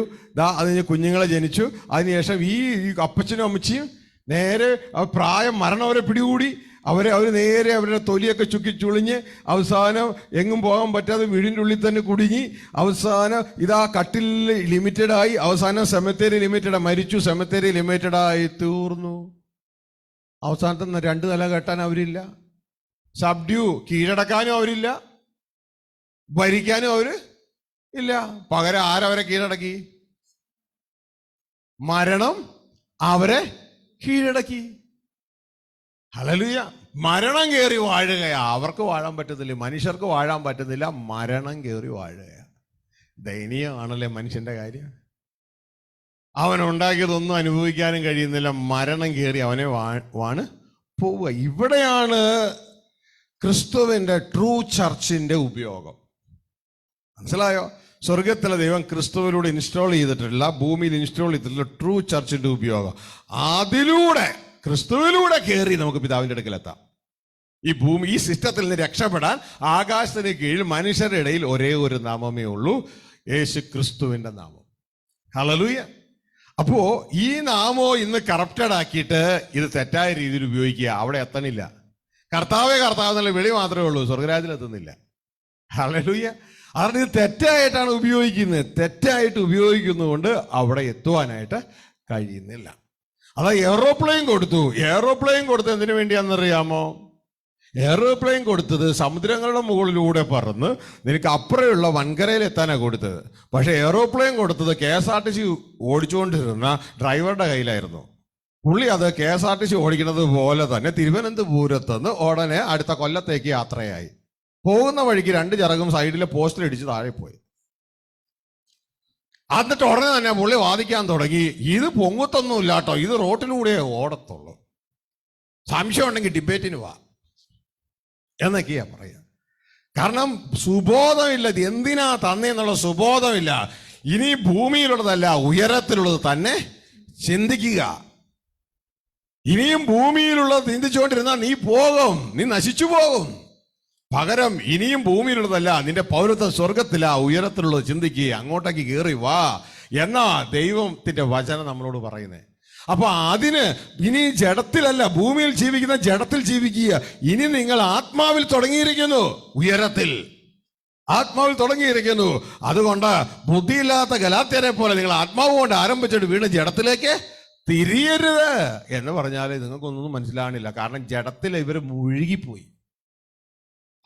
അതിന് കുഞ്ഞുങ്ങളെ ജനിച്ചു. അതിനുശേഷം ഈ അപ്പച്ചനും അമ്മച്ചിയും നേരെ പ്രായം, മരണം അവരെ പിടികൂടി. അവർ നേരെ അവരുടെ തൊലിയൊക്കെ ചുക്കിച്ചുളിഞ്ഞ് അവസാനം എങ്ങും പോകാൻ പറ്റാതെ വീടിൻ്റെ ഉള്ളിൽ തന്നെ കുടുങ്ങി. അവസാനം ഇതാ കട്ടിൽ ലിമിറ്റഡായി, അവസാനം സെമിത്തേരി ലിമിറ്റഡ്, മരിച്ചു, സെമിത്തേരി ലിമിറ്റഡായി തീർന്നു. അവസാനത്തെ 2 നില കെട്ടാൻ അവരില്ല, സബ്ഡ്യൂ കീഴടക്കാനും അവരില്ല, ഭരിക്കാനും അവര് ഇല്ല. പകരം ആരവരെ കീഴടക്കി? മരണം അവരെ കീഴടക്കി. ഹല്ലേലൂയ. മരണം കയറി വാഴുകയാ. അവർക്ക് വാഴാൻ പറ്റുന്നില്ല, മനുഷ്യർക്ക് വാഴാൻ പറ്റുന്നില്ല, മരണം കയറി വാഴുകയാ. ദയനീയമാണല്ലേ മനുഷ്യന്റെ കാര്യം? അവൻ ഉണ്ടാക്കിയതൊന്നും അനുഭവിക്കാനും കഴിയുന്നില്ല, മരണം കയറി അവനെ വാണ് പോവുക. ഇവിടെയാണ് ക്രിസ്തുവിന്റെ ട്രൂ ചർച്ചിന്റെ ഉപയോഗം. മനസ്സിലായോ? സ്വർഗത്തിലെ ദൈവം ക്രിസ്തുവിലൂടെ ഇൻസ്റ്റാൾ ചെയ്തിട്ടില്ല, ഭൂമിയിൽ ഇൻസ്റ്റാൾ ചെയ്തിട്ടുള്ള ട്രൂ ചർച്ചിന്റെ ഉപയോഗം. അതിലൂടെ, ക്രിസ്തുവിലൂടെ കയറി നമുക്ക് പിതാവിന്റെ അടുക്കലെത്താം. ഈ സിസ്റ്റത്തിൽ നിന്ന് രക്ഷപ്പെടാൻ ആകാശത്തിന് കീഴിൽ മനുഷ്യരുടെ ഇടയിൽ ഒരേ ഒരു നാമമേ ഉള്ളൂ, യേശു ക്രിസ്തുവിന്റെ നാമം. ഹല്ലേലൂയ. അപ്പോ ഈ നാമോ ഇന്ന് കറപ്റ്റഡ് ആക്കിയിട്ട് ഇത് തെറ്റായ രീതിയിൽ ഉപയോഗിക്കുക, അവിടെ എത്തണില്ല. കർത്താവേ കർത്താവ് എന്നുള്ള വിളി മാത്രമേ ഉള്ളൂ, സ്വർഗരാജ്യത്തിൽ എത്തുന്നില്ല. ഹല്ലേലൂയ. കാരണം ഇത് തെറ്റായിട്ടാണ് ഉപയോഗിക്കുന്നത്. തെറ്റായിട്ട് ഉപയോഗിക്കുന്നതുകൊണ്ട് അവിടെ എത്തുവാനായിട്ട് കഴിയുന്നില്ല. അതാ എയ്റോപ്ലെയിൻ കൊടുത്തു എന്തിനു വേണ്ടിയാണെന്നറിയാമോ? എയ്റോപ്ലെയിൻ കൊടുത്തത് സമുദ്രങ്ങളുടെ മുകളിലൂടെ പറന്ന് നിനക്ക് അപ്പുറമുള്ള വൻകരയിൽ എത്താനാണ് കൊടുത്തത്. പക്ഷെ എയ്റോപ്ലെയിൻ കൊടുത്തത് KSRTC ഓടിച്ചുകൊണ്ടിരുന്ന ഡ്രൈവറുടെ കയ്യിലായിരുന്നു. പുള്ളി അത് KSRTC ഓടിക്കുന്നത് പോലെ തന്നെ തിരുവനന്തപുരത്തുനിന്ന് ഉടനെ അടുത്ത കൊല്ലത്തേക്ക് യാത്രയായി. പോകുന്ന വഴിക്ക് 2 ചിറകും സൈഡിലെ പോസ്റ്റിലിടിച്ച് താഴെ പോയി. എന്നിട്ട് ഉടനെ തന്നെ പുള്ളി വാദിക്കാൻ തുടങ്ങി, ഇത് പൊങ്ങത്തൊന്നും ഇല്ലാട്ടോ, ഇത് റോട്ടിലൂടെ ഓടത്തുള്ളൂ, സംശയം ഉണ്ടെങ്കിൽ ഡിബേറ്റിന് വാ എന്നൊക്കെയാ പറയാ. കാരണം സുബോധമില്ല, ഇത് എന്തിനാ തന്നെന്നുള്ള സുബോധമില്ല. ഇനി ഭൂമിയിലുള്ളതല്ല, ഉയരത്തിലുള്ളത് തന്നെ ചിന്തിക്കുക. ഇനിയും ഭൂമിയിലുള്ളത് ചിന്തിച്ചുകൊണ്ടിരുന്നാൽ നീ പോകും, നീ നശിച്ചു പോകും. പകരം ഇനിയും ഭൂമിയിലുള്ളതല്ല, നിന്റെ പൗരത്വം സ്വർഗത്തിലാ, ഉയരത്തിലുള്ളത് ചിന്തിക്കുക, അങ്ങോട്ടേക്ക് കയറി വാ എന്നാ ദൈവത്തിന്റെ വചനം നമ്മളോട് പറയുന്നത്. അപ്പൊ അതിന് ഇനി ജഡത്തിലല്ല, ഭൂമിയിൽ ജീവിക്കുന്ന ജഡത്തിൽ ജീവിക്കുക. ഇനി നിങ്ങൾ ആത്മാവിൽ തുടങ്ങിയിരിക്കുന്നു, ഉയരത്തിൽ ആത്മാവിൽ തുടങ്ങിയിരിക്കുന്നു. അതുകൊണ്ട് ബുദ്ധിയില്ലാത്ത ഗലാത്യരെ പോലെ നിങ്ങൾ ആത്മാവ് കൊണ്ട് ആരംഭിച്ചിട്ട് വീണ്ടും ജഡത്തിലേക്ക് തിരിയരുത് എന്ന് പറഞ്ഞാൽ നിങ്ങൾക്കൊന്നും മനസ്സിലാണില്ല. കാരണം ജഡത്തിൽ ഇവർ മുഴുകിപ്പോയി.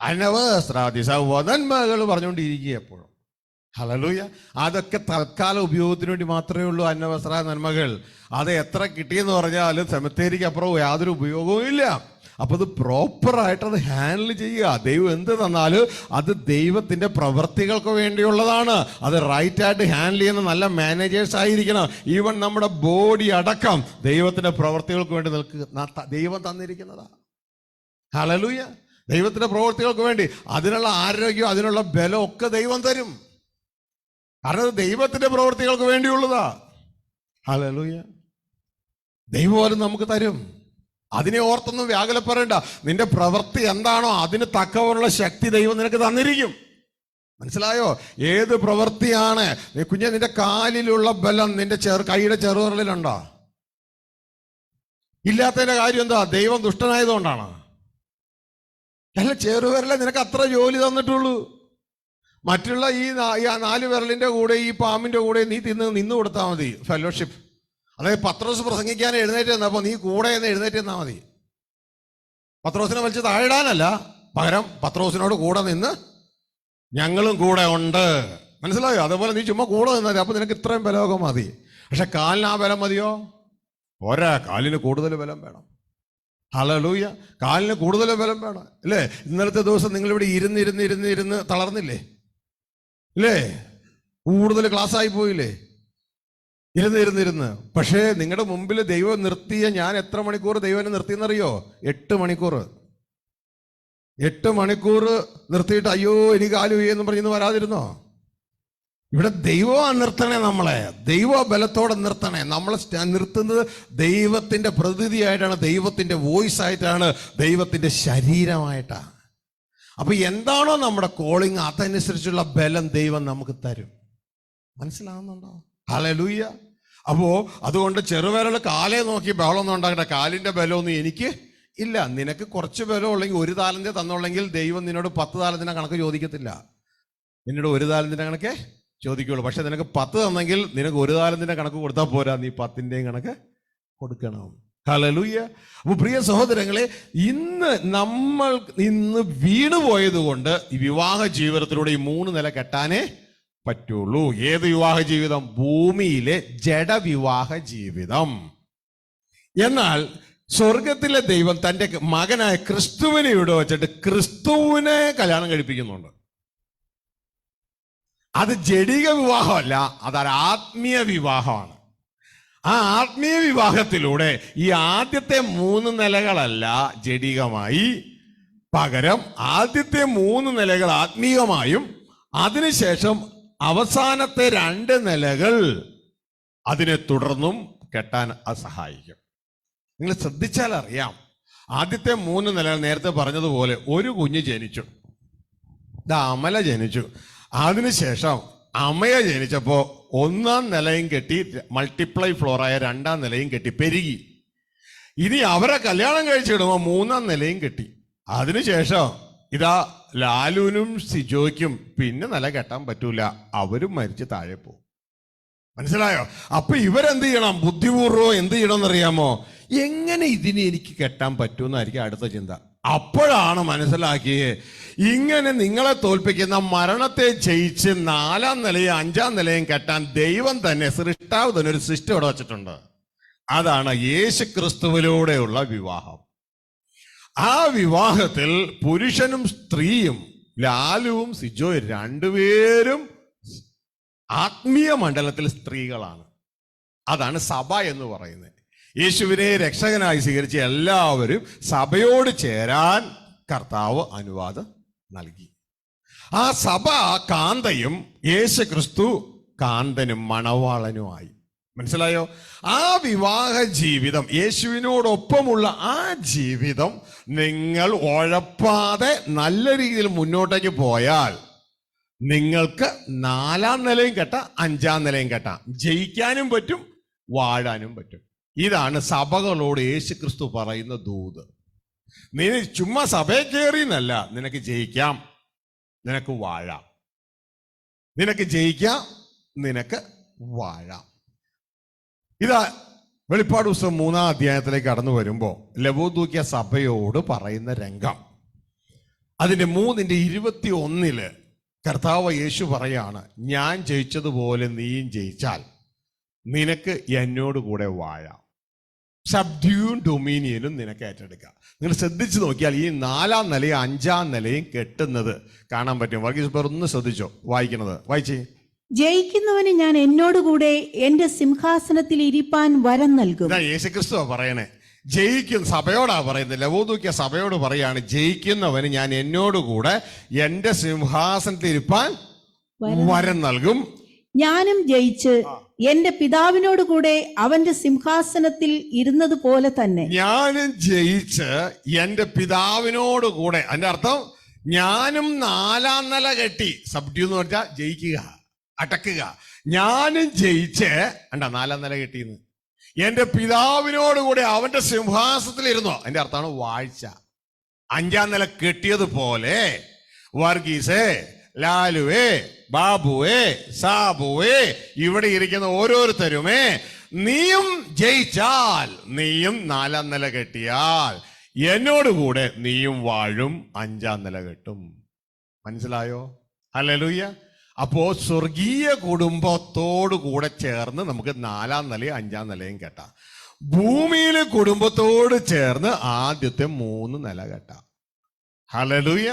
അനവസ്രാതി സഹോദരന്മകൾ പറഞ്ഞുകൊണ്ടിരിക്കുക എപ്പോഴും. ഹല്ലേലൂയ. അതൊക്കെ തൽക്കാല ഉപയോഗത്തിന് വേണ്ടി മാത്രമേ ഉള്ളൂ. അന്നവസ്ത്ര നന്മകൾ അത് എത്ര കിട്ടിയെന്ന് പറഞ്ഞാൽ സെമിത്തേരിക്ക് അപ്പുറം യാതൊരു ഉപയോഗവും ഇല്ല. അപ്പൊ അത് പ്രോപ്പറായിട്ട് അത് ഹാൻഡിൽ ചെയ്യുക. ദൈവം എന്ത് തന്നാലും അത് ദൈവത്തിന്റെ പ്രവൃത്തികൾക്ക് വേണ്ടിയുള്ളതാണ്. അത് റൈറ്റായിട്ട് ഹാൻഡിൽ ചെയ്യുന്ന നല്ല മാനേജേഴ്സ് ആയിരിക്കണം. ഈവൻ നമ്മുടെ ബോഡി അടക്കം ദൈവത്തിന്റെ പ്രവൃത്തികൾക്ക് വേണ്ടി ദൈവം തന്നിരിക്കുന്നതാണ്. ഹല്ലേലൂയ. ദൈവത്തിന്റെ പ്രവൃത്തികൾക്ക് വേണ്ടി അതിനുള്ള ആരോഗ്യം, അതിനുള്ള ബലം ഒക്കെ ദൈവം തരും. കാരണം അത് ദൈവത്തിന്റെ പ്രവൃത്തികൾക്ക് വേണ്ടിയുള്ളതാ. ഹല്ലേലൂയ. ദൈവം നമുക്ക് തരും. അതിനെ ഓർത്തൊന്നും വ്യാകുലപ്പെടേണ്ട. നിന്റെ പ്രവൃത്തി എന്താണോ അതിന് തക്കവനുള്ള ശക്തി ദൈവം നിനക്ക് തന്നിരിക്കും. മനസ്സിലായോ? ഏത് പ്രവൃത്തിയാണ് കുഞ്ഞെ, നിന്റെ കാലിലുള്ള ബലം നിന്റെ കൈയുടെ ചെറുവിരലിലുണ്ടോ? ഇല്ലാത്തതിന്റെ കാര്യം എന്താ? ദൈവം ദുഷ്ടനായതുകൊണ്ടാണ്. അല്ല, ചെറുവിരലെ നിനക്ക് അത്ര ജോലി തന്നിട്ടുള്ളൂ. മറ്റുള്ള ഈ 4 വിരലിന്റെ കൂടെ ഈ പാമ്പിന്റെ കൂടെ നീ നിന്ന് കൊടുത്താൽ മതി. ഫെലോഷിപ്പ്. അതായത് പത്രോസ് പ്രസംഗിക്കാൻ എഴുന്നേറ്റ് നിന്നപ്പോൾ നീ കൂടെ എന്ന് എഴുന്നേറ്റ് നിന്നാൽ മതി. പത്രോസിനെ വലിച്ച് താഴെടാനല്ല, പകരം പത്രോസിനോട് കൂടെ നിന്ന് ഞങ്ങളും കൂടെ ഉണ്ട്. മനസ്സിലായോ? അതേപോലെ നീ ചുമ്മാ കൂടെ നിന്നാൽ അപ്പൊ നിനക്ക് ഇത്രയും ബലമൊക്കെ മതി. പക്ഷെ കാലിന് ആ ബലം മതിയോ? പോരാ, കാലിന് കൂടുതൽ ബലം വേണം. ഹല്ലേലൂയ. കാലിന് കൂടുതൽ ബലം വേണം അല്ലേ? ഇന്നലത്തെ ദിവസം നിങ്ങളിവിടെ ഇരുന്ന് തളർന്നില്ലേ? ഇല്ലേ? കൂടുതൽ ക്ലാസ് ആയി പോയില്ലേ? ഇരുന്ന്. പക്ഷേ നിങ്ങളുടെ മുമ്പിൽ ദൈവം നിർത്തിയ, ഞാൻ എത്ര മണിക്കൂർ ദൈവനെ നിർത്തിയെന്നറിയോ? 8 മണിക്കൂർ. 8 മണിക്കൂർ നിർത്തിയിട്ട് അയ്യോ എനിക്ക് കാല് എന്ന് പറഞ്ഞ് വരാതിരുന്നോ? ഇവിടെ ദൈവം നിർത്തണേ, നമ്മളെ ദൈവ ബലത്തോടെ നിർത്തണേ. നമ്മളെ നിർത്തുന്നത് ദൈവത്തിന്റെ പ്രതിനിധിയായിട്ടാണ്, ദൈവത്തിന്റെ വോയിസ് ആയിട്ടാണ്, ദൈവത്തിന്റെ ശരീരമായിട്ടാണ്. അപ്പൊ എന്താണോ നമ്മുടെ കോളിങ് അതനുസരിച്ചുള്ള ബലം ദൈവം നമുക്ക് തരും. മനസ്സിലാവുന്നുണ്ടോ? ഹല്ലേലൂയ. അപ്പോ അതുകൊണ്ട് ചെറുവിരൽ കാലേ നോക്കി ബലമൊന്നും ഉണ്ടാകട്ടെ. കാലിന്റെ ബലമൊന്നും എനിക്ക് ഇല്ല. നിനക്ക് കുറച്ച് ബലം ഉള്ളെങ്കിൽ 1 താലന്ത് തന്നുള്ളെങ്കിൽ ദൈവം നിന്നോട് 10 താലന്തിന്റെ കണക്ക് ചോദിക്കത്തില്ല. നിന്നോട് 1 താലന്തിന്റെ കണക്ക് ചോദിക്കുള്ളൂ. പക്ഷെ നിനക്ക് 10 തന്നെങ്കിൽ നിനക്ക് 1 താലന്തിന്റെ കണക്ക് കൊടുത്താൽ പോരാ, നീ 10ന്റെയും കണക്ക് കൊടുക്കണം. ഹല്ലേലൂയ. അപ്പൊ പ്രിയ സഹോദരങ്ങളെ, നമ്മൾ വീണുപോയത് കൊണ്ട് ഈ വിവാഹ ജീവിതത്തിലൂടെ ഈ 3 നില കെട്ടാനേ പറ്റുള്ളൂ. ഏത് വിവാഹ ജീവിതം? ഭൂമിയിലെ ജഡവിവാഹ ജീവിതം. എന്നാൽ സ്വർഗത്തിലെ ദൈവം തന്റെ മകനായ ക്രിസ്തുവിനെ ഇവിടെ വെച്ചിട്ട് ക്രിസ്തുവിനെ കല്യാണം കഴിപ്പിക്കുന്നുണ്ട്. അത് ജഡിക വിവാഹമല്ല, അതൊരു ആത്മീയ വിവാഹമാണ്. ആ ആത്മീയ വിവാഹത്തിലൂടെ ഈ ആദ്യത്തെ 3 നിലകളല്ല ജഡികമായി, പകരം ആദ്യത്തെ 3 നിലകൾ ആത്മീയമായും അതിനുശേഷം അവസാനത്തെ 2 നിലകൾ അതിനെ തുടർന്നും കെട്ടാൻ അത് സഹായിക്കും. നിങ്ങൾ ശ്രദ്ധിച്ചാൽ അറിയാം. ആദ്യത്തെ 3 നിലകൾ നേരത്തെ പറഞ്ഞതുപോലെ ഒരു കുഞ്ഞ് ജനിച്ചു, അമല ജനിച്ചു. അതിനുശേഷം അമയ ജനിച്ചപ്പോ 1-ാം നിലയും കെട്ടി, മൾട്ടിപ്ലൈ ഫ്ലോറായ 2-ാം നിലയും കെട്ടി പെരുകി. ഇനി അവരെ കല്യാണം കഴിച്ചിടുമ്പോ 3-ാം നിലയും കെട്ടി. അതിനുശേഷം ഇതാ ലാലുവിനും സിജോയ്ക്കും പിന്നെ നില കെട്ടാൻ പറ്റൂല, അവരും മരിച്ച് താഴെ പോകും. മനസ്സിലായോ? അപ്പൊ ഇവരെന്ത് ചെയ്യണം? ബുദ്ധിപൂർവ്വം എന്ത് ചെയ്യണമെന്നറിയാമോ? എങ്ങനെ ഇതിന് എനിക്ക് കെട്ടാൻ പറ്റുമെന്നായിരിക്കും അടുത്ത ചിന്ത. അപ്പോഴാണ് മനസ്സിലാക്കിയേ, ഇങ്ങനെ നിങ്ങളെ തോൽപ്പിക്കുന്ന മരണത്തെ ജയിച്ച് 4-ാം നിലയും 5-ാം നിലയും കെട്ടാൻ ദൈവം തന്നെ, സൃഷ്ടാവ് തന്നെ ഒരു സിസ്റ്റം ഇവിടെ വച്ചിട്ടുണ്ട്. അതാണ് യേശു ക്രിസ്തുവിലൂടെയുള്ള വിവാഹം. ആ വിവാഹത്തിൽ പുരുഷനും സ്ത്രീയും, ലാലുവും സിജോയും 2 പേരും ആത്മീയ മണ്ഡലത്തിൽ സ്ത്രീകളാണ്. അതാണ് സഭ എന്ന് പറയുന്നത്. യേശുവിനെ രക്ഷകനായി സ്വീകരിച്ച എല്ലാവരും സഭയോട് ചേരാൻ കർത്താവ് അനുവാദം നൽകി. ആ സഭ കാന്തയും യേശു ക്രിസ്തു കാന്തനും മണവാളനുമായി. മനസ്സിലായോ? ആ വിവാഹ ജീവിതം, യേശുവിനോടൊപ്പമുള്ള ആ ജീവിതം നിങ്ങൾ ഉഴപ്പാതെ നല്ല രീതിയിൽ മുന്നോട്ടേക്ക് പോയാൽ നിങ്ങൾക്ക് 4-ാം നിലയും കെട്ടാം, 5-ാം നിലയും കെട്ടാം. ജയിക്കാനും പറ്റും, വാഴാനും പറ്റും. ഇതാണ് സഭകളോട് യേശുക്രിസ്തു പറയുന്ന ദൂത്. നീ ചുമ്മാ സഭയിൽ കയറിയെന്നല്ല, നിനക്ക് ജയിക്കാം, നിനക്ക് വാഴാം. നിനക്ക് ജയിക്കാം, നിനക്ക് വാഴാം. ഇതാ വെളിപ്പാട് പുസ്തകം 3-ാം അധ്യായത്തിലേക്ക് കടന്നു വരുമ്പോൾ ലവോദൂക്യ സഭയോട് പറയുന്ന രംഗം. അതിന്റെ 3:21 കർത്താവ് യേശു പറയാണ്, ഞാൻ ജയിച്ചതുപോലെ നീയും ജയിച്ചാൽ നിനക്ക് എന്നോട് കൂടെ വാഴാം, സബ്ഡ്യൂൺ ഡൊമീനിയനും നിനക്ക് ഏറ്റെടുക്കാം. നിങ്ങൾ ശ്രദ്ധിച്ചു നോക്കിയാൽ ഈ 4-ാം നിലയും 5-ാം നിലയും കെട്ടുന്നത് കാണാൻ പറ്റും. വർഗീസ് പേർ ഒന്ന് ശ്രദ്ധിച്ചോ, വായിക്കുന്നത് വായിച്ചേ. ജയിക്കുന്നവന് ഞാൻ എന്നോടുകൂടെ എന്റെ സിംഹാസനത്തിൽ ഇരിപ്പാൻ വരം നൽകും. യേശുക്രിസ്തുവാ പറയണേ, ജയിക്കും. സഭയോടാ പറയുന്നത്, ലവോദൂക്യ സഭയോട് പറയാണ്, ജയിക്കുന്നവന് ഞാൻ എന്നോടുകൂടെ എന്റെ സിംഹാസനത്തിൽ ഇരിപ്പാൻ വരം നൽകും. ഞാനും ജയിച്ച് എന്റെ പിതാവിനോട് കൂടെ അവന്റെ സിംഹാസനത്തിൽ ഇരുന്നത് പോലെ തന്നെ. ഞാനും ജയിച്ച് എന്റെ പിതാവിനോട് കൂടെ, അതിന്റെ അർത്ഥം ഞാനും 4-ാം നില കെട്ടി. സബ്ഡ്യൂ എന്ന് പറഞ്ഞാൽ ജയിക്കുക, അടക്കുക. ഞാനും ജയിച്ച് 4-ാം നില കെട്ടിന്ന് എന്റെ പിതാവിനോട് കൂടെ അവന്റെ സിംഹാസനത്തിൽ ഇരുന്നോ. അതിന്റെ അർത്ഥമാണ് വാഴ്ച. 5-ാം നില കെട്ടിയതുപോലെ വർഗീസേ, ലാലുവേ, ബാബുവേ, സാബുവേ, ഇവിടെ ഇരിക്കുന്ന ഓരോരുത്തരുമേ, നീയും ജയിച്ചാൽ, നീയും 4-ാം നില കെട്ടിയാൽ എന്നോടുകൂടെ നീയും വാഴും, 5-ാം നില കെട്ടും. മനസ്സിലായോ? ഹല്ലേലൂയ. അപ്പോ സ്വർഗീയ കുടുംബത്തോടു കൂടെ ചേർന്ന് നമുക്ക് 4-ാം നിലയും 5-ാം നിലയും കെട്ടാം. ഭൂമിയിലെ കുടുംബത്തോട് ചേർന്ന് ആദ്യത്തെ 3 നില കെട്ടാം. ഹല്ലേലൂയ.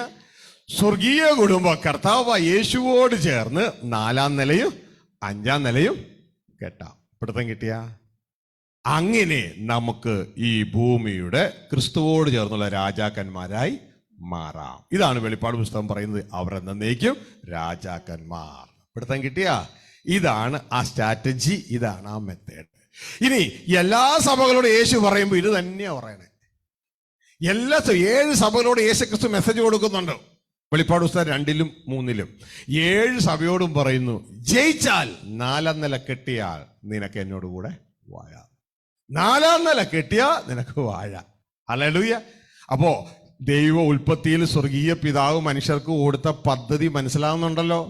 സ്വർഗീയ കുടുംബം കർത്താവ് യേശുവോട് ചേർന്ന് 4-ാം നിലയും 5-ാം നിലയും കെട്ടാം. പിടുത്തം കിട്ടിയ അങ്ങനെ നമുക്ക് ഈ ഭൂമിയുടെ ക്രിസ്തുവോട് ചേർന്നുള്ള രാജാക്കന്മാരായി മാറാം. ഇതാണ് വെളിപ്പാട് പുസ്തകം പറയുന്നത്, അവർ എന്നേക്കും രാജാക്കന്മാർ. പിടുത്തം കിട്ടിയ ഇതാണ് ആ സ്ട്രാറ്റജി, ഇതാണ് ആ മെത്തേഡ്. ഇനി എല്ലാ സഭകളോട് യേശു പറയുമ്പോൾ ഇത് തന്നെയാ പറയണേ. 7 സഭകളോട് യേശുക്രിസ്തു മെസ്സേജ് കൊടുക്കുന്നുണ്ട്. വെളിപ്പാട് പുസ്തകം 2-ലും 3-ലും 7 സഭയോടും പറയുന്നു, ജയിച്ചാൽ 4-ാം നില കെട്ടിയാൽ നിനക്ക് എന്നോട് കൂടെ വാഴാം. 4-ാം നില കെട്ടിയാൽ നിനക്ക് വാഴാം. ഹല്ലേലൂയ. അപ്പോ ദൈവ ഉൽപ്പത്തിയിൽ സ്വർഗീയ പിതാവ് മനുഷ്യർക്ക് കൊടുത്ത പദ്ധതി മനസ്സിലാവുന്നുണ്ടല്ലോ.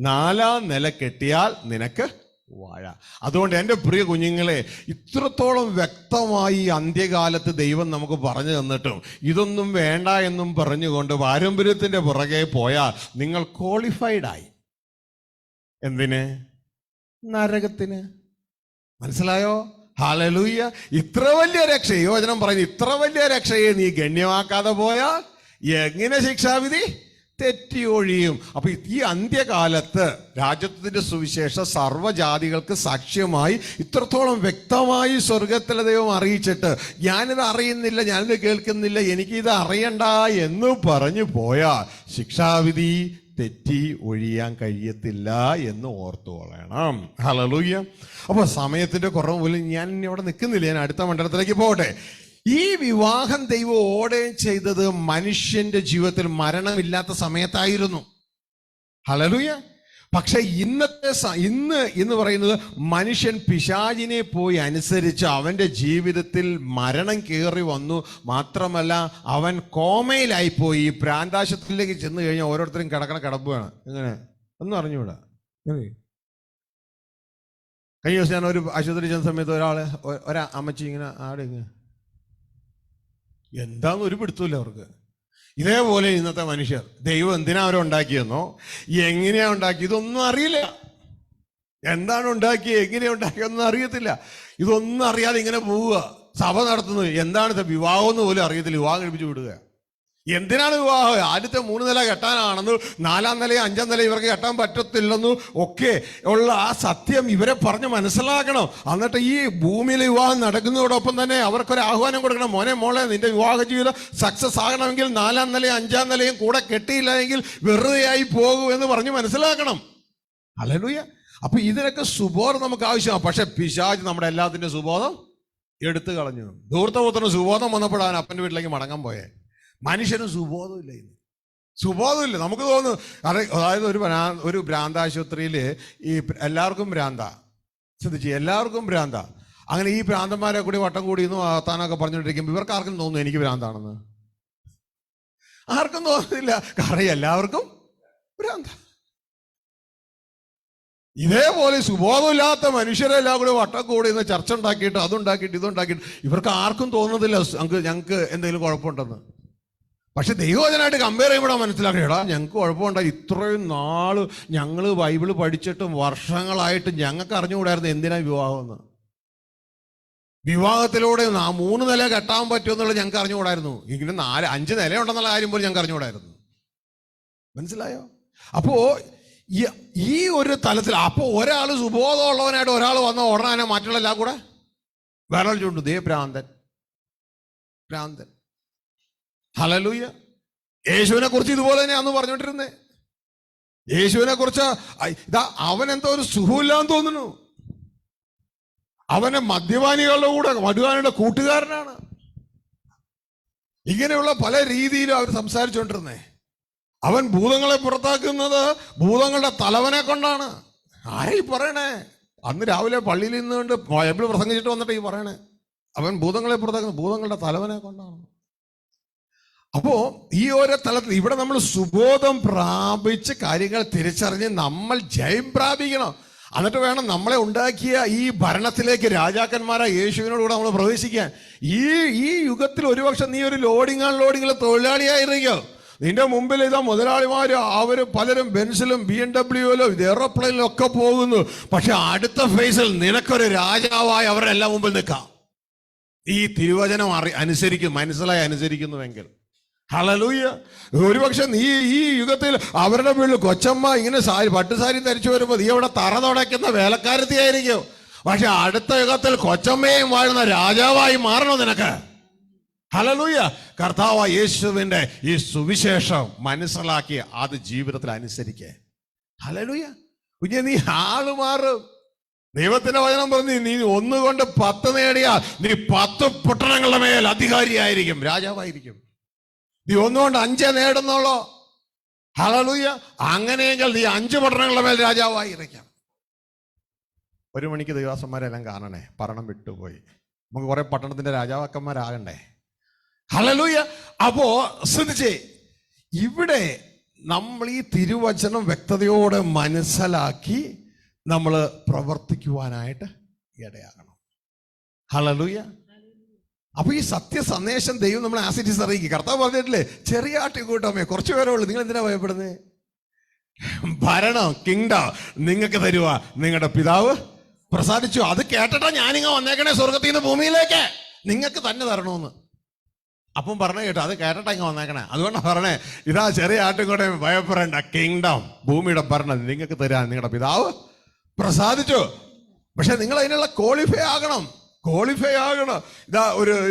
4-ാം നില കെട്ടിയാൽ നിനക്ക് വാഴ. അതുകൊണ്ട് എൻ്റെ പ്രിയ കുഞ്ഞുങ്ങളെ, ഇത്രത്തോളം വ്യക്തമായി അന്ത്യകാലത്ത് ദൈവം നമുക്ക് പറഞ്ഞു തന്നിട്ടും ഇതൊന്നും വേണ്ട എന്നും പറഞ്ഞുകൊണ്ട് പാരമ്പര്യത്തിന്റെ പുറകെ പോയാൽ നിങ്ങൾ ക്വാളിഫൈഡായി. എന്തിന്? നരകത്തിന്. മനസ്സിലായോ? ഹല്ലേലൂയ. ഇത്ര വലിയ രക്ഷ, ഈ വചനം പറയുന്നു, ഇത്ര വലിയ രക്ഷയെ നീ ഗണ്യമാക്കാതെ പോയാൽ എങ്ങനെ ശിക്ഷാവിധി? തെറ്റി ഒഴിയും. അപ്പൊ ഈ അന്ത്യകാലത്ത് രാജ്യത്തിന്റെ സുവിശേഷം സർവ്വജാതികൾക്ക് സാക്ഷ്യമായി ഇത്രത്തോളം വ്യക്തമായി സ്വർഗത്തിലെ ദൈവം അറിയിച്ചിട്ട് ഞാനിത് അറിയുന്നില്ല, ഞാനിത് കേൾക്കുന്നില്ല, എനിക്കിത് അറിയണ്ട എന്ന് പറഞ്ഞു പോയാൽ ശിക്ഷാവിധി തെറ്റി ഒഴിയാൻ കഴിയത്തില്ല എന്ന് ഓർത്തു കൊള്ളണം. ഹല്ലേലൂയ. അപ്പൊ സമയത്തിന്റെ കുറവ് പോലും ഞാൻ ഇനി അവിടെ നിൽക്കുന്നില്ല, ഞാൻ അടുത്ത മണ്ഡലത്തിലേക്ക് പോകട്ടെ. ഈ വിവാഹം ദൈവം ഓർഡർ ചെയ്തത് മനുഷ്യന്റെ ജീവിതത്തിൽ മരണമില്ലാത്ത സമയത്തായിരുന്നു. ഹല്ലേലൂയ. പക്ഷെ ഇന്ന് പറയുന്നത് മനുഷ്യൻ പിശാചിനെ പോയി അനുസരിച്ച് അവന്റെ ജീവിതത്തിൽ മരണം കയറി വന്നു. മാത്രമല്ല അവൻ കോമയിലായിപ്പോയി. പ്രാന്താശുപത്രിയിലേക്ക് ചെന്ന് കഴിഞ്ഞാൽ ഓരോരുത്തരും കിടക്കണ കിടപ്പാണ്. എങ്ങനെ ഒന്നും അറിഞ്ഞൂടാ. കഴിഞ്ഞ ദിവസം ഞാൻ ഒരു ആശുപത്രി ചെന്ന സമയത്ത് ഒരാ അമ്മച്ചി ഇങ്ങനെ എന്താന്ന് ഒരു പിടുത്തമില്ല അവർക്ക്. ഇതേപോലെ ഇന്നത്തെ മനുഷ്യർ ദൈവം എന്തിനാ അവരെ ഉണ്ടാക്കിയെന്നോ എങ്ങനെയാ ഉണ്ടാക്കി ഇതൊന്നും അറിയില്ല. എന്താണ് ഉണ്ടാക്കിയത്, എങ്ങനെയാ ഉണ്ടാക്കിയെന്നും അറിയത്തില്ല. ഇതൊന്നും അറിയാതെ ഇങ്ങനെ പോവുക. സഭ നടത്തുന്നത് എന്താണ് വിവാഹം എന്ന് പോലും അറിയത്തില്ല. വിവാഹം കഴിപ്പിച്ച് വിടുക. എന്തിനാണ് വിവാഹം? ആദ്യത്തെ 3 നില കെട്ടാനാണെന്ന് 4-ാം നിലയും 5-ാം നിലയും ഇവർക്ക് കെട്ടാൻ പറ്റത്തില്ലെന്നു ഒക്കെ ഉള്ള ആ സത്യം ഇവരെ പറഞ്ഞ് മനസ്സിലാക്കണം. എന്നിട്ട് ഈ ഭൂമിയിലെ വിവാഹം നടക്കുന്നതോടൊപ്പം തന്നെ അവർക്കൊരു ആഹ്വാനം കൊടുക്കണം. മോനെ മോളെ, നിന്റെ വിവാഹ ജീവിതം സക്സസ് ആകണമെങ്കിൽ 4-ാം നിലയും 5-ാം നിലയും കൂടെ കെട്ടിയില്ലെങ്കിൽ വെറുതെയായി പോകും എന്ന് പറഞ്ഞ് മനസ്സിലാക്കണം. ഹല്ലേലൂയ. അപ്പൊ ഇതിനൊക്കെ സുബോധം നമുക്ക് ആവശ്യമാണ്. പക്ഷെ പിശാച് നമ്മുടെ എല്ലാത്തിന്റെ സുബോധം എടുത്തു കളഞ്ഞു. ധൂർത്തപുത്രന് സുബോധം വന്നപ്പോഴാണ് അപ്പൻ്റെ വീട്ടിലേക്ക് മടങ്ങാൻ പോയെ. മനുഷ്യന് സുബോധമില്ല. ഇന്ന് സുബോധമില്ല. നമുക്ക് തോന്നുന്നു അതായത് ഒരു ഭ്രാന്താശുപത്രിയിൽ ഈ എല്ലാവർക്കും ഭ്രാന്ത. ശ്രദ്ധിച്ച്, എല്ലാവർക്കും ഭ്രാന്ത. അങ്ങനെ ഈ ഭ്രാന്തന്മാരെ കൂടി വട്ടം കൂടി ഇന്നും താനൊക്കെ പറഞ്ഞുകൊണ്ടിരിക്കുമ്പോൾ ഇവർക്ക് ആർക്കും തോന്നുന്നു എനിക്ക് ഭ്രാന്താണെന്ന്? ആർക്കും തോന്നുന്നില്ല. കാരണം എല്ലാവർക്കും ഭ്രാന്ത. ഇതേപോലെ സുബോധമില്ലാത്ത മനുഷ്യരെല്ലാം കൂടി വട്ടം കൂടി ഇന്ന് ചർച്ച ഉണ്ടാക്കിയിട്ട് അതുണ്ടാക്കിയിട്ട് ഇതുണ്ടാക്കിയിട്ട് ഇവർക്ക് ആർക്കും തോന്നുന്നില്ല ഞങ്ങൾക്ക് എന്തെങ്കിലും കുഴപ്പമുണ്ടെന്ന്. പക്ഷെ ദൈവവചനമായിട്ട് കമ്പയർ ചെയ്യുമ്പോഴാണ് മനസ്സിലാക്കണേടാ ഞങ്ങൾക്ക് കുഴപ്പമുണ്ടായി. ഇത്രയും നാള് ഞങ്ങൾ ബൈബിള് പഠിച്ചിട്ടും വർഷങ്ങളായിട്ട് ഞങ്ങൾക്ക് അറിഞ്ഞുകൂടായിരുന്നു എന്തിനാ വിവാഹമെന്ന്. വിവാഹത്തിലൂടെ 3 നില കെട്ടാൻ പറ്റുമെന്നുള്ളത് ഞങ്ങൾക്ക് അറിഞ്ഞുകൂടായിരുന്നു. ഇങ്ങനെ 4-5 നിലയുണ്ടെന്നുള്ള കാര്യം പോലും ഞങ്ങൾക്ക് അറിഞ്ഞുകൂടായിരുന്നു. മനസ്സിലായോ? അപ്പോ ഈ ഒരു തലത്തിൽ അപ്പോ ഒരാൾ സുബോധമുള്ളവനായിട്ട് ഒരാൾ വന്ന ഉടനെ മറ്റുള്ള എല്ലാം കൂടെ വിരൽ ചൂണ്ടു, ദേ ഭ്രാന്തൻ ഭ്രാന്തൻ. ഹല്ലേലൂയ. യേശുവിനെ കുറിച്ച് ഇതുപോലെ തന്നെ അന്ന് പറഞ്ഞോണ്ടിരുന്നേ. യേശുവിനെ കുറിച്ച് ഇതാ അവൻ എന്തോ ഒരു സുഖമില്ലാന്ന് തോന്നുന്നു. അവനെ മദ്യപാനികളുടെ കൂട്ടുകാരനാണ്. ഇങ്ങനെയുള്ള പല രീതിയിലും അവർ സംസാരിച്ചുകൊണ്ടിരുന്നേ. അവൻ ഭൂതങ്ങളെ പുറത്താക്കുന്നത് ഭൂതങ്ങളുടെ തലവനെ കൊണ്ടാണ്. ആരെയും പറയണേ? അന്ന് രാവിലെ പള്ളിയിൽ നിന്നുകൊണ്ട് ബൈബിൾ പ്രസംഗിച്ചിട്ട് വന്നിട്ട് ഈ പറയണേ അവൻ ഭൂതങ്ങളെ പുറത്താക്കുന്നത് ഭൂതങ്ങളുടെ തലവനെ കൊണ്ടാണ്. അപ്പോ ഈ ഓരോ തലത്തിൽ ഇവിടെ നമ്മൾ സുബോധം പ്രാപിച്ച് കാര്യങ്ങൾ തിരിച്ചറിഞ്ഞ് നമ്മൾ ജയം പ്രാപിക്കണം. എന്നിട്ട് വേണം നമ്മളെ ഉണ്ടാക്കിയ ഈ ഭരണത്തിലേക്ക് രാജാക്കന്മാരായ യേശുവിനോടുകൂടെ നമ്മൾ പ്രവേശിക്കാൻ. ഈ യുഗത്തിൽ ഒരുപക്ഷെ നീ ഒരു ലോഡിങ്ങിൽ തൊഴിലാളിയായിരിക്കോ. നിന്റെ മുമ്പിൽ ഇതാ മുതലാളിമാര് അവരും പലരും ബെൻസിലും BMW-യിലും എയറോപ്ലെയിനിലും ഒക്കെ പോകുന്നു. പക്ഷെ അടുത്ത ഫേസിൽ നിനക്കൊരു രാജാവായി അവരുടെ എല്ലാം മുമ്പിൽ നിൽക്കാം. ഈ തിരുവചനം മനസ്സിലായി അനുസരിക്കുന്നുവെങ്കിൽ. ഹല്ലേലൂയ. ഒരുപക്ഷെ നീ ഈ യുഗത്തിൽ അവരുടെ വീട്ടിൽ കൊച്ചമ്മ ഇങ്ങനെ പട്ടുസാരി ധരിച്ചു വരുമ്പോൾ നീ അവിടെ തറ തുടയ്ക്കുന്ന വേലക്കാരത്തിയായിരിക്കും. പക്ഷെ അടുത്ത യുഗത്തിൽ കൊച്ചമ്മയും വാഴുന്ന രാജാവായി മാറണം നിനക്ക്. ഹല്ലേലൂയ. കർത്താവ് യേശുവിന്റെ ഈ സുവിശേഷം മനസ്സിലാക്കി അത് ജീവിതത്തിൽ അനുസരിക്കേ. ഹല്ലേലൂയ. കുഞ്ഞെ നീ ആള് മാറും. ദൈവത്തിന്റെ വചനം പറഞ്ഞു നീ 1 കൊണ്ട് 10 നേടിയാൽ നീ 10 പട്ടണങ്ങളുടെ മേൽ അധികാരിയായിരിക്കും, രാജാവായിരിക്കും. നീ 1 കൊണ്ട് 5 നേടുന്നുള്ളോ? ഹല്ലേലൂയ. അങ്ങനെയെങ്കിൽ നീ 5 പട്ടണങ്ങളുടെ മേൽ രാജാവായിരിക്കാം. 1 മണിക്ക് ദൈവദാസന്മാരെല്ലാം കാണണേ, പട്ടണം വിട്ടുപോയി. നമുക്ക് കുറെ പട്ടണത്തിന്റെ രാജാക്കന്മാരാകണ്ടേ. ഹല്ലേലൂയ. അപ്പോ ശ്രദ്ധിച്ചേ, ഇവിടെ നമ്മൾ ഈ തിരുവചനം വ്യക്തതയോടെ മനസ്സിലാക്കി നമ്മൾ പ്രവർത്തിക്കുവാനായിട്ട് ഇടയാകണം. ഹല്ലേലൂയ. അപ്പൊ ഈ സത്യ സന്ദേശം ദൈവം നമ്മളെ ആസിറ്റീസ് അറിയിക്കും. കർത്താവ് പറഞ്ഞിട്ടില്ലേ, ചെറിയ ആട്ടിക്കൂട്ടമേ കുറച്ചു പേരേ ഉള്ളൂ, നിങ്ങൾ എന്തിനാ ഭയപ്പെടുന്നത്? ഭരണം കിങ്ഡം നിങ്ങൾക്ക് തരുക നിങ്ങളുടെ പിതാവ് പ്രസാദിച്ചു. അത് കേട്ടിട്ടാ ഞാനിങ്ങ വന്നേക്കണേ സ്വർഗത്തിൽ നിന്ന് ഭൂമിയിലേക്ക്, നിങ്ങൾക്ക് തന്നെ തരണമെന്ന്. അപ്പം പറഞ്ഞ കേട്ടോ, അത് കേട്ടിട്ടാ ഇങ്ങ വന്നേക്കണേ. അതുകൊണ്ടാണ് പറഞ്ഞേ, ഇതാ ചെറിയ ആട്ടിക്കൂടെ ഭയപ്പെടേണ്ട, കിങ്ഡം ഭൂമിയുടെ ഭരണം നിങ്ങൾക്ക് തരാൻ നിങ്ങളുടെ പിതാവ് പ്രസാദിച്ചു. പക്ഷെ നിങ്ങൾ അതിനുള്ള ക്വാളിഫൈ ആകണം. ഇതാ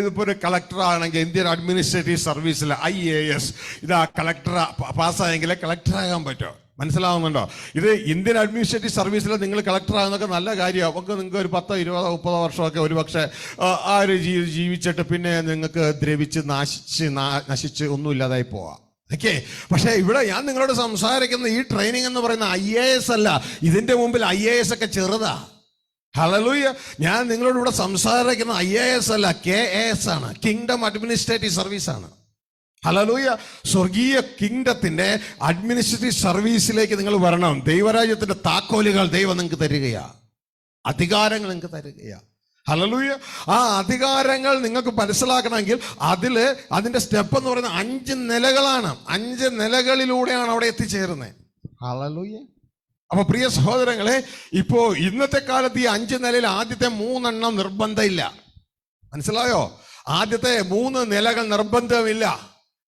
ഇതിപ്പോ ഒരു കളക്ടർ ആണെങ്കിൽ ഇന്ത്യൻ അഡ്മിനിസ്ട്രേറ്റീവ് സർവീസിൽ IAS ഇതാ കളക്ടർ പാസ്സായെങ്കിലേ കളക്ടറാകാൻ പറ്റുമോ? മനസ്സിലാവുന്നുണ്ടോ? ഇത് ഇന്ത്യൻ അഡ്മിനിസ്ട്രേറ്റീവ് സർവീസിൽ നിങ്ങൾ കളക്ടർ ആകുന്നതൊക്കെ നല്ല കാര്യമാണ്. ഒക്കെ നിങ്ങൾക്ക് ഒരു 10, 20, 30 വർഷമൊക്കെ ഒരുപക്ഷെ ആ ഒരു ജീവിച്ചിട്ട് പിന്നെ നിങ്ങൾക്ക് ദ്രവിച്ച് നശിച്ച് ഒന്നുമില്ലാതായി പോവാം. ഓക്കെ. പക്ഷെ ഇവിടെ ഞാൻ നിങ്ങളോട് സംസാരിക്കുന്ന ഈ ട്രെയിനിങ് എന്ന് പറയുന്ന IAS അല്ല. ഇതിന്റെ മുമ്പിൽ IAS ഒക്കെ ചെറുതാ. ഹല്ലേലൂയ. ഞാൻ നിങ്ങളോട് ഇവിടെ സംസാരിക്കുന്ന IAS അല്ല, KAS ആണ്, കിങ്ഡം അഡ്മിനിസ്ട്രേറ്റീവ് സർവീസ് ആണ്. ഹല്ലേലൂയ. സ്വർഗീയ കിങ്ഡത്തിന്റെ അഡ്മിനിസ്ട്രേറ്റീവ് സർവീസിലേക്ക് നിങ്ങൾ വരണം. ദൈവരാജ്യത്തിന്റെ താക്കോലുകൾ ദൈവം നിങ്ങൾക്ക് തരികയാ, അധികാരങ്ങൾ നിങ്ങൾക്ക് തരികയാ. ഹല്ലേലൂയ. ആ അധികാരങ്ങൾ നിങ്ങൾക്ക് മനസ്സിലാക്കണമെങ്കിൽ അതിന്റെ സ്റ്റെപ്പ് എന്ന് പറയുന്നത് 5 നിലകളാണ്. 5 നിലകളിലൂടെയാണ് അവിടെ എത്തിച്ചേരുന്നത്. ഹല്ലേലൂയ. അപ്പൊ പ്രിയ സഹോദരങ്ങളെ, ഇപ്പോ ഇന്നത്തെ കാലത്ത് ഈ 5 നിലയിൽ ആദ്യത്തെ 3 എണ്ണം നിർബന്ധമില്ല. മനസ്സിലായോ? ആദ്യത്തെ 3 നിലകൾ നിർബന്ധമില്ല.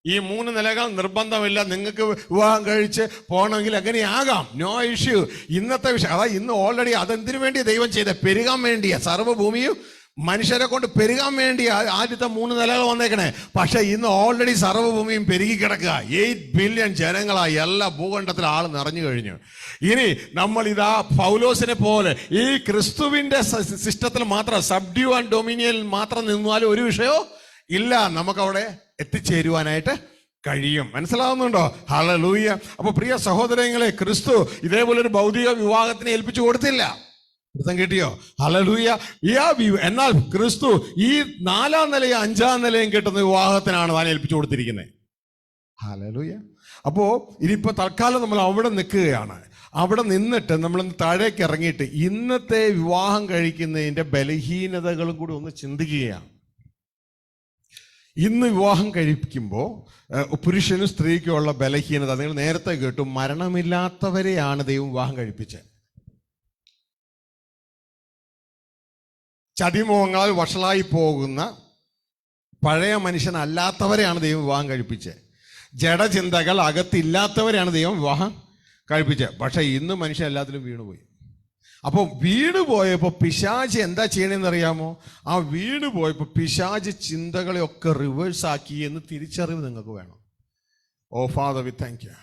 ഈ 3 നിലകൾ നിർബന്ധമില്ല. നിങ്ങൾക്ക് വിവാഹം കഴിച്ച് പോകണമെങ്കിൽ എങ്ങനെയാകാം, നോ ഇഷ്യൂ. ഇന്നത്തെ വിഷയം അതാ, ഇന്ന് ഓൾറെഡി അതെന്തിനു വേണ്ടി ദൈവം ചെയ്ത, പെരുകാൻ വേണ്ടിയാ. സർവ്വഭൂമിയും മനുഷ്യരെ കൊണ്ട് പെരുകാൻ വേണ്ടി ആദ്യത്തെ 3 നിലകൾ വന്നേക്കണേ. പക്ഷെ ഇന്ന് ഓൾറെഡി സർവ്വഭൂമിയും പെരുകി കിടക്കുക. 8 ബില്യൺ ജനങ്ങളായി എല്ലാ ഭൂഖണ്ഡത്തിൽ ആൾ നിറഞ്ഞു കഴിഞ്ഞു. ഇനി നമ്മൾ ഇതാ പൗലോസിനെ പോലെ ഈ ക്രിസ്തുവിന്റെ സിസ്റ്റത്തിൽ മാത്രം സബ്ഡ്യൂ ആൻഡ് ഡൊമിനിയനിൽ മാത്രം നിന്നാലും ഒരു വിഷയമോ ഇല്ല, നമുക്കവിടെ എത്തിച്ചേരുവാനായിട്ട് കഴിയും. മനസ്സിലാവുന്നുണ്ടോ? ഹല്ലേലൂയ. അപ്പൊ പ്രിയ സഹോദരങ്ങളെ, ക്രിസ്തു ഇതേപോലെ ഒരു ഭൗതിക വിവാഹത്തിന് ഏൽപ്പിച്ചു കൊടുത്തില്ല. അർത്ഥം കിട്ടിയോ? ഹല്ലേലൂയ. എന്നാൽ ക്രിസ്തു ഈ 4ാം നിലയും 5ാം നിലയും കിട്ടുന്ന വിവാഹത്തിനാണ് താൻ ഏൽപ്പിച്ചു കൊടുത്തിരിക്കുന്നത്. ഹല്ലേലൂയ. അപ്പോ ഇനിയിപ്പോ തൽക്കാലം നമ്മൾ അവിടെ നിൽക്കുകയാണ്. അവിടെ നിന്നിട്ട് നമ്മൾ താഴേക്ക് ഇറങ്ങിയിട്ട് ഇന്നത്തെ വിവാഹം കഴിക്കുന്നതിന്റെ ബലഹീനതകളും കൂടി ഒന്ന് ചിന്തിക്കുകയാണ്. ഇന്ന് വിവാഹം കഴിപ്പിക്കുമ്പോൾ പുരുഷനും സ്ത്രീക്കും ഉള്ള ബലഹീനത നിങ്ങൾ നേരത്തെ കേട്ടു. മരണമില്ലാത്തവരെയാണ് ദൈവം വിവാഹം കഴിപ്പിച്ചത്. ചതിമോഹങ്ങളാൽ വഷളായി പോകുന്ന പഴയ മനുഷ്യനല്ലാത്തവരെയാണ് ദൈവം വിവാഹം കഴിപ്പിച്ചത്. ജഡചിന്തകൾ അകത്തില്ലാത്തവരെയാണ് ദൈവം വിവാഹം കഴിപ്പിച്ചത്. പക്ഷെ ഇന്ന് മനുഷ്യൻ എല്ലാത്തിലും വീണുപോയി. അപ്പോൾ വീണ് പോയപ്പോൾ പിശാച് എന്താ ചെയ്യണമെന്ന് അറിയാമോ? ആ വീണ് പോയപ്പോൾ പിശാച് ചിന്തകളെയൊക്കെ റിവേഴ്സ് ആക്കി എന്ന് തിരിച്ചറിവ് നിങ്ങൾക്ക് വേണം. ഓ ഫാദർ വി താങ്ക് യു.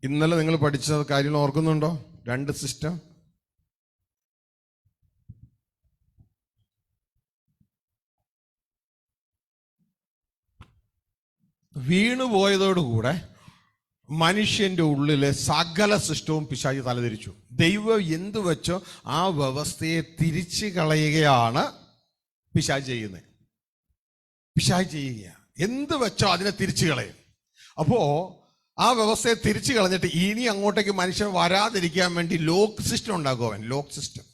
ഇന്നലെ നിങ്ങൾ പഠിച്ച കാര്യങ്ങൾ ഓർക്കുന്നുണ്ടോ? 2 സിസ്റ്റം. വീണുപോയതോടുകൂടെ മനുഷ്യന്റെ ഉള്ളിലെ സകല സിസ്റ്റവും പിശാച് തലതിരിച്ചു. ദൈവം എന്തു വെച്ചോ ആ വ്യവസ്ഥയെ തിരിച്ചു കളയുകയാണ് പിശാച് ചെയ്യുന്നത്. പിശാച് ചെയ്യുക എന്ത് വെച്ചോ അതിനെ തിരിച്ചു കളയും. അപ്പോ ആ വ്യവസ്ഥയെ തിരിച്ചു കളഞ്ഞിട്ട് ഇനി അങ്ങോട്ടേക്ക് മനുഷ്യൻ വരാതിരിക്കാൻ വേണ്ടി ലോക്ക് സിസ്റ്റം ഉണ്ടാക്കും. അവൻ ലോക്ക് സിസ്റ്റം.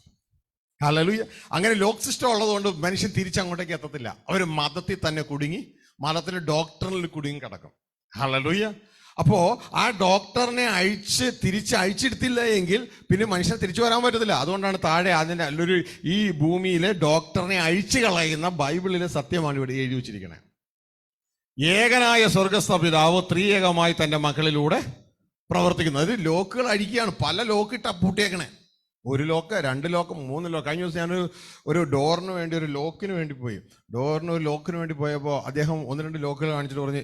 ഹല്ലേലൂയ. അങ്ങനെ ലോക്ക് സിസ്റ്റം ഉള്ളതുകൊണ്ട് മനുഷ്യൻ തിരിച്ചങ്ങോട്ടേക്ക് എത്തത്തില്ല. അവർ മതത്തിൽ തന്നെ കുടുങ്ങി, മതത്തിന്റെ ഡോക്ടറിൽ കുടുങ്ങി കിടക്കും. ഹല്ലേലൂയ. അപ്പോ ആ ഡോക്ടറിനെ തിരിച്ചയച്ചെടുത്തില്ല എങ്കിൽ പിന്നെ മനുഷ്യൻ തിരിച്ചു വരാൻ പറ്റത്തില്ല. അതുകൊണ്ടാണ് താഴെ അതിന്റെ നല്ലൊരു ഈ ഭൂമിയിലെ ഡോക്ടറിനെ അഴിച്ചു കളയുന്ന ബൈബിളിലെ സത്യമാണ് ഇവിടെ എഴുതി വെച്ചിരിക്കുന്നത്. ഏകനായ സ്വർഗസ്ഥ പിതാവ് ത്രിയേകമായി തന്റെ മക്കളിലൂടെ പ്രവർത്തിക്കുന്നത്. അത് ലോക്കുകൾ അഴിക്കുകയാണ്. പല ലോക്കിട്ട് പൂട്ടിയേക്കണേ. 1 ലോക്ക്, 2 ലോക്ക്, 3 ലോക്ക്. കഴിഞ്ഞ ദിവസം ഞാനൊരു ഒരു ഡോറിന് വേണ്ടി ഒരു ലോക്കിന് വേണ്ടി പോയി. ഒരു ലോക്കിന് വേണ്ടി പോയപ്പോൾ അദ്ദേഹം 1-2 ലോക്കുകൾ കാണിച്ചിട്ട് പറഞ്ഞ്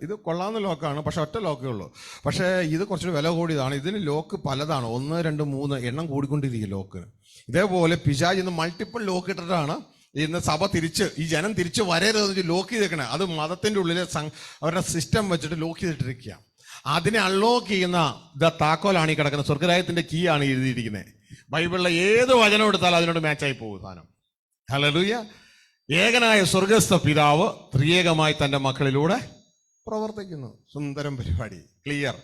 ഇത് കൊള്ളാവുന്ന ലോക്കാണ്, പക്ഷെ ഒറ്റ ലോക്കേ ഉള്ളൂ. പക്ഷേ ഇത് കുറച്ചുകൂടി വില കൂടിയതാണ്. ഇതിന് ലോക്ക് പലതാണ്, 1, 2, 3 എണ്ണം കൂടിക്കൊണ്ടിരിക്കും ലോക്ക്. ഇതേപോലെ പിശാച് ഇന്ന് മൾട്ടിപ്പിൾ ലോക്ക് ഇട്ടിട്ടാണ് ഇന്ന് സഭ ഈ ജനം തിരിച്ച് വരരുതെന്ന് ലോക്ക് ചെയ്തേക്കണേ. അത് മതത്തിന്റെ ഉള്ളിലെ അവരുടെ സിസ്റ്റം വെച്ചിട്ട് ലോക്ക് ചെയ്തിട്ടിരിക്കുക. അതിനെ അൺലോക്ക് ചെയ്യുന്ന താക്കോലാണ് ഈ കിടക്കുന്ന സ്വർഗരാജ്യത്തിന്റെ കീ ആണ് എഴുതിയിരിക്കുന്നത്. ബൈബിളിലെ ഏത് വചനം എടുത്താലും അതിനോട് മാച്ചായി പോകും സാധനം. ഹല്ലേലൂയ. ഏകനായ സ്വർഗസ്ഥ പിതാവ് ത്രിയേകമായി തന്റെ മക്കളിലൂടെ പ്രവർത്തിക്കുന്നു. സുന്ദരം പരിപാടി. ക്ലിയർ.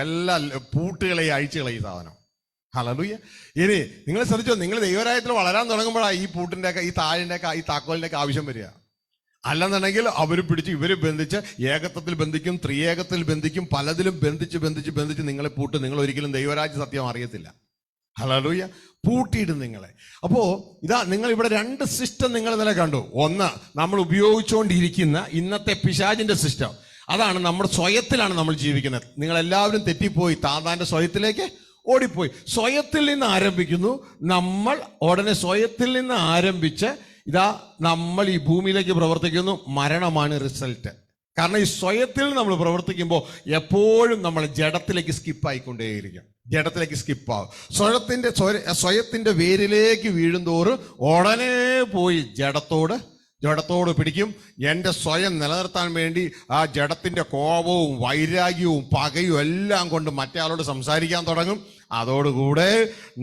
എല്ലാ പൂട്ടുകളെയും അഴിച്ചുകളെ ഈ സാധനം. ഹല്ലേലൂയ. ഇനി നിങ്ങൾ ശ്രദ്ധിച്ചോ, നിങ്ങൾ ദൈവരാജ്യത്തിൽ വളരാൻ തുടങ്ങുമ്പോഴാണ് ഈ പൂട്ടിന്റെ ഒക്കെ ഈ താക്കോലിന്റെ ഒക്കെ ആവശ്യം വരിക. അല്ലെന്നുണ്ടെങ്കിൽ അവർ പിടിച്ച് ഇവര് ബന്ധിച്ച് ഏകത്വത്തിൽ ബന്ധിക്കും, ത്രിയേകത്തിൽ ബന്ധിക്കും, പലതിലും ബന്ധിച്ച് നിങ്ങളെ പൂട്ട്. നിങ്ങൾ ഒരിക്കലും ദൈവരാജ്യ സത്യം അറിയത്തില്ല. ഹല്ലേലൂയ. പൂട്ടിയിടും നിങ്ങളെ. അപ്പോ ഇതാ നിങ്ങൾ ഇവിടെ 2 സിസ്റ്റം നിങ്ങൾ ഇന്നലെ കണ്ടു. ഒന്ന്, നമ്മൾ ഉപയോഗിച്ചുകൊണ്ടിരിക്കുന്ന ഇന്നത്തെ പിശാചിന്റെ സിസ്റ്റം. അതാണ് നമ്മുടെ സ്വയത്തിലാണ് നമ്മൾ ജീവിക്കുന്നത്. നിങ്ങളെല്ലാവരും തെറ്റിപ്പോയി താതാന്റെ സ്വയത്തിലേക്ക് ഓടിപ്പോയി. സ്വയത്തിൽ നിന്ന് ആരംഭിക്കുന്നു നമ്മൾ. ഉടനെ സ്വയത്തിൽ നിന്ന് ആരംഭിച്ച് ഇതാ നമ്മൾ ഈ ഭൂമിയിലേക്ക് പ്രവർത്തിക്കുന്നു. മരണമാണ് റിസൾട്ട്. കാരണം ഈ സ്വയത്തിൽ നമ്മൾ പ്രവർത്തിക്കുമ്പോൾ എപ്പോഴും നമ്മൾ ജഡത്തിലേക്ക് സ്കിപ്പായിക്കൊണ്ടേയിരിക്കും. ജഡത്തിലേക്ക് സ്കിപ്പാവും. സ്വയത്തിന്റെ വേരിലേക്ക് വീഴുന്തോറും ഉടനെ പോയി ജഡത്തോട് പിടിക്കും. എൻ്റെ സ്വയം നിലനിർത്താൻ വേണ്ടി ആ ജഡത്തിന്റെ കോപവും വൈരാഗ്യവും പകയും എല്ലാം കൊണ്ട് മറ്റേ ആളോട് സംസാരിക്കാൻ തുടങ്ങും. അതോടുകൂടെ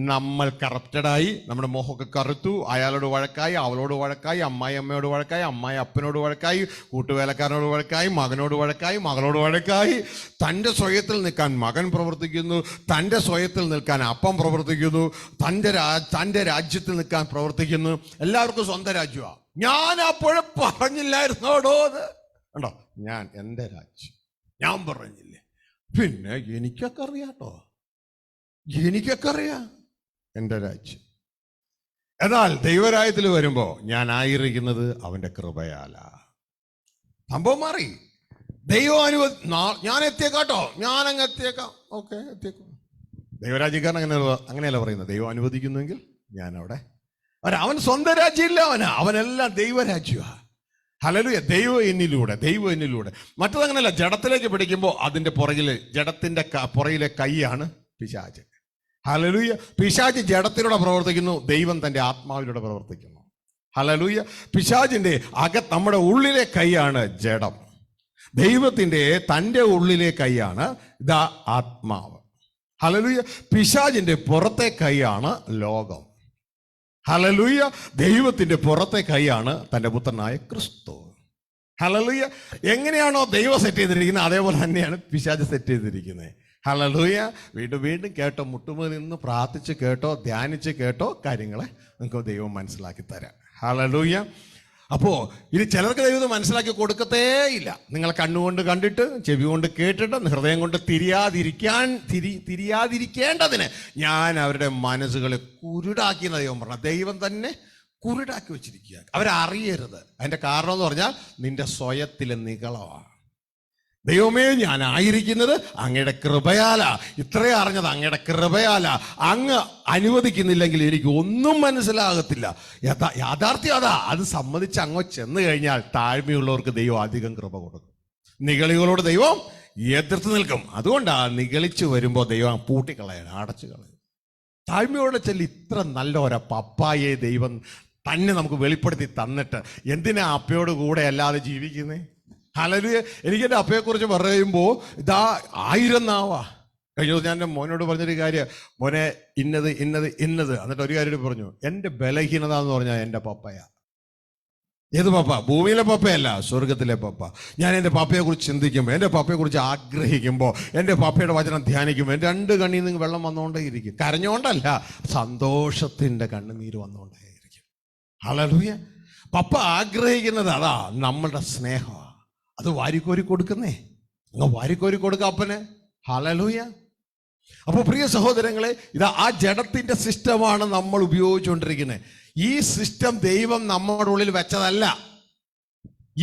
നമ്മൾ കറപ്റ്റഡായി, നമ്മുടെ മോഹമൊക്കെ കറുത്തു. അയാളോട് വഴക്കായി, അവളോട് വഴക്കായി, അമ്മായി അമ്മയോട് വഴക്കായി, അമ്മായി അപ്പനോട് വഴക്കായി, കൂട്ടുവേലക്കാരനോട് വഴക്കായി, മകനോട് വഴക്കായി, മകളോട് വഴക്കായി. തൻ്റെ സ്വയത്തിൽ നിൽക്കാൻ മകൻ പ്രവർത്തിക്കുന്നു, തൻ്റെ സ്വയത്തിൽ നിൽക്കാൻ അപ്പം പ്രവർത്തിക്കുന്നു, തൻ്റെ രാജ്യത്തിൽ നിൽക്കാൻ പ്രവർത്തിക്കുന്നു. എല്ലാവർക്കും സ്വന്തം രാജ്യമാണ്. ഞാൻ അപ്പോഴും പറഞ്ഞില്ലായിരുന്നോടോ അത് കണ്ടോ, ഞാൻ എൻ്റെ രാജ്യം ഞാൻ പറഞ്ഞില്ലേ. പിന്നെ എനിക്കൊക്കെ അറിയാട്ടോ, എനിക്കൊക്കെ അറിയാം എൻ്റെ രാജ്യം. എന്നാൽ ദൈവരാജ്യത്തിൽ വരുമ്പോ ഞാൻ ആയിരിക്കുന്നത് അവന്റെ കൃപയാല. സംഭവം മാറി. ദൈവം ഞാൻ എത്തിയേക്കാട്ടോ, ഞാൻ അങ്ങ് എത്തിയേക്കാം, ഓക്കെ എത്തിയേക്കാം. ദൈവരാജ്യക്കാരൻ അങ്ങനെയല്ല പറയുന്നത്. ദൈവം അനുവദിക്കുന്നുവെങ്കിൽ ഞാൻ അവിടെ. അവൻ സ്വന്തം രാജ്യമില്ല, അവനെല്ലാം ദൈവരാജ്യമാണ്. ഹല്ലേലൂയ. ദൈവം എന്നിലൂടെ. മറ്റതങ്ങനെയല്ല. ജഡത്തിലേക്ക് പിടിക്കുമ്പോൾ അതിന്റെ പുറകില്, ജഡത്തിന്റെ പുറകിലെ കൈയാണ് പിശാച്. ഹല്ലേലൂയ. പിശാച് ജഡത്തിലൂടെ പ്രവർത്തിക്കുന്നു, ദൈവം തന്റെ ആത്മാവിലൂടെ പ്രവർത്തിക്കുന്നു. ഹല്ലേലൂയ. പിശാചിന്റെ നമ്മുടെ ഉള്ളിലെ കൈയാണ് ജഡം, ദൈവത്തിന്റെ തൻ്റെ ഉള്ളിലെ കൈയാണ് ഇതാ ആത്മാവ്. ഹല്ലേലൂയ. പിശാചിന്റെ പുറത്തെ കൈയാണ് ലോകം. ഹല്ലേലൂയ. ദൈവത്തിന്റെ പുറത്തെ കൈയാണ് തൻ്റെ പുത്രനായ ക്രിസ്തു. ഹല്ലേലൂയ. എങ്ങനെയാണോ ദൈവം സെറ്റ് ചെയ്തിരിക്കുന്നത് അതേപോലെ തന്നെയാണ് പിശാച് സെറ്റ് ചെയ്തിരിക്കുന്നത്. ഹല്ലേലൂയ. വീണ്ടും കേട്ടോ, മുട്ടുമ്പോൾ നിന്ന് പ്രാർത്ഥിച്ച് കേട്ടോ, ധ്യാനിച്ച് കേട്ടോ, കാര്യങ്ങളെ നിങ്ങൾക്ക് ദൈവം മനസ്സിലാക്കി തരാം. ഹല്ലേലൂയ. അപ്പോൾ ഇത് ചിലർക്ക് ദൈവം മനസ്സിലാക്കി കൊടുക്കത്തേ ഇല്ല. നിങ്ങൾ കണ്ണുകൊണ്ട് കണ്ടിട്ട്, ചെവി കൊണ്ട് കേട്ടിട്ട്, ഹൃദയം കൊണ്ട് തിരിയാതിരിക്കേണ്ടതിന് ഞാൻ അവരുടെ മനസ്സുകളെ കുരുടാക്കിയെന്ന് ദൈവം പറഞ്ഞ. ദൈവം തന്നെ കുരുടാക്കി വെച്ചിരിക്കുക, അവരറിയരുത്. അതിന്റെ കാരണം എന്ന് പറഞ്ഞാൽ നിന്റെ സ്വയത്തിലെ നികളമാണ്. ദൈവമേ, ഞാൻ ആയിരിക്കുന്നത് അങ്ങയുടെ കൃപയാല, ഇത്രയും അറിഞ്ഞത് അങ്ങയുടെ കൃപയാല. അങ്ങ് അനുവദിക്കുന്നില്ലെങ്കിൽ എനിക്ക് ഒന്നും മനസ്സിലാകത്തില്ല. യാഥാർത്ഥ്യം അതാ. അത് സമ്മതിച്ച് അങ്ങ് ചെന്ന് കഴിഞ്ഞാൽ താഴ്മയുള്ളവർക്ക് ദൈവം അധികം കൃപ കൊടുക്കും. നിഗളികളോട് ദൈവം എതിർത്ത് നിൽക്കും. അതുകൊണ്ടാണ് നിഗളിച്ചു വരുമ്പോൾ ദൈവം പൂട്ടിക്കളയണം, അടച്ചു കളയും. താഴ്മയോടെ ചെല്ലി ഇത്ര നല്ല ഒരു പപ്പായെ ദൈവം തന്നെ നമുക്ക് വെളിപ്പെടുത്തി തന്നിട്ട് എന്തിനാ അപ്പയോട് കൂടെ അല്ലാതെ ജീവിക്കുന്നേ? ഹല്ലേലൂയ. എനിക്ക് എൻ്റെ അപ്പയെക്കുറിച്ച് പറയുമ്പോൾ ഇതാ 1000 നാവാ. കഴിഞ്ഞ ദിവസം ഞാൻ എൻ്റെ മോനോട് പറഞ്ഞൊരു കാര്യം, മോനെ ഇന്നത്. എന്നിട്ട് ഒരു കാര്യം പറഞ്ഞു, എൻ്റെ ബലഹീനത എന്ന് പറഞ്ഞാൽ എൻ്റെ പപ്പയാ. ഏത് പപ്പ? ഭൂമിയിലെ പപ്പയല്ല, സ്വർഗത്തിലെ പപ്പ. ഞാൻ എൻ്റെ പപ്പയെക്കുറിച്ച് ചിന്തിക്കുമ്പോൾ, എൻ്റെ പപ്പയെക്കുറിച്ച് ആഗ്രഹിക്കുമ്പോൾ, എൻ്റെ പപ്പയുടെ വചനം ധ്യാനിക്കുമ്പോൾ എൻ്റെ 2 കണ്ണിൽ നിന്ന് വെള്ളം വന്നുകൊണ്ടേയിരിക്കും. കരഞ്ഞോണ്ടല്ല, സന്തോഷത്തിൻ്റെ കണ്ണുനീര് വന്നുകൊണ്ടേയിരിക്കും. ഹല്ലേലൂയ. പപ്പ ആഗ്രഹിക്കുന്നത് അതാ, നമ്മളുടെ സ്നേഹമാണ്. അത് വാരിക്കോരി കൊടുക്കുന്നേ, വാരിക്കോരി കൊടുക്ക അപ്പന്. ഹല്ലേലൂയ. അപ്പോൾ പ്രിയ സഹോദരങ്ങളെ, ഇതാ ആ ജഡത്തിന്റെ സിസ്റ്റമാണ് നമ്മൾ ഉപയോഗിച്ചുകൊണ്ടിരിക്കുന്നത്. ഈ സിസ്റ്റം ദൈവം നമ്മുടെ ഉള്ളിൽ വെച്ചതല്ല.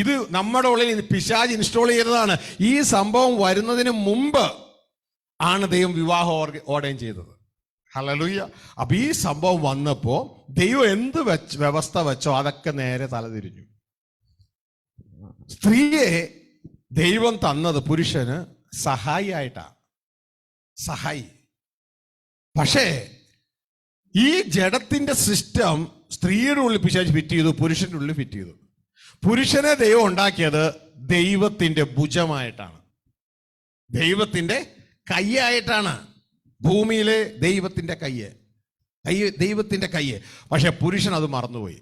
ഇത് നമ്മുടെ ഉള്ളിൽ പിശാച് ഇൻസ്റ്റാൾ ചെയ്തതാണ്. ഈ സംഭവം വരുന്നതിന് മുമ്പ് ആണ് ദൈവം വിവാഹം ഓർഡർ ചെയ്തത്. ഹല്ലേലൂയ. അപ്പൊ ഈ സംഭവം വന്നപ്പോ ദൈവം എന്ത് വ്യവസ്ഥ വെച്ചോ അതൊക്കെ നേരെ തലതിരിഞ്ഞു. സ്ത്രീയെ ദൈവം തന്നത് പുരുഷന് സഹായിയായിട്ടാണ്, സഹായി. പക്ഷേ ഈ ജഡത്തിന്റെ സിസ്റ്റം സ്ത്രീയുടെ ഉള്ളിൽ പിശാച് ഫിറ്റ് ചെയ്തു, പുരുഷന്റെ ഉള്ളിൽ ഫിറ്റ് ചെയ്തു. പുരുഷനെ ദൈവം ഉണ്ടാക്കിയത് ദൈവത്തിന്റെ ഭുജമായിട്ടാണ്, ദൈവത്തിന്റെ കയ്യായിട്ടാണ്. ഭൂമിയിലെ ദൈവത്തിന്റെ കയ്യ്. പക്ഷെ പുരുഷൻ അത് മറന്നുപോയി.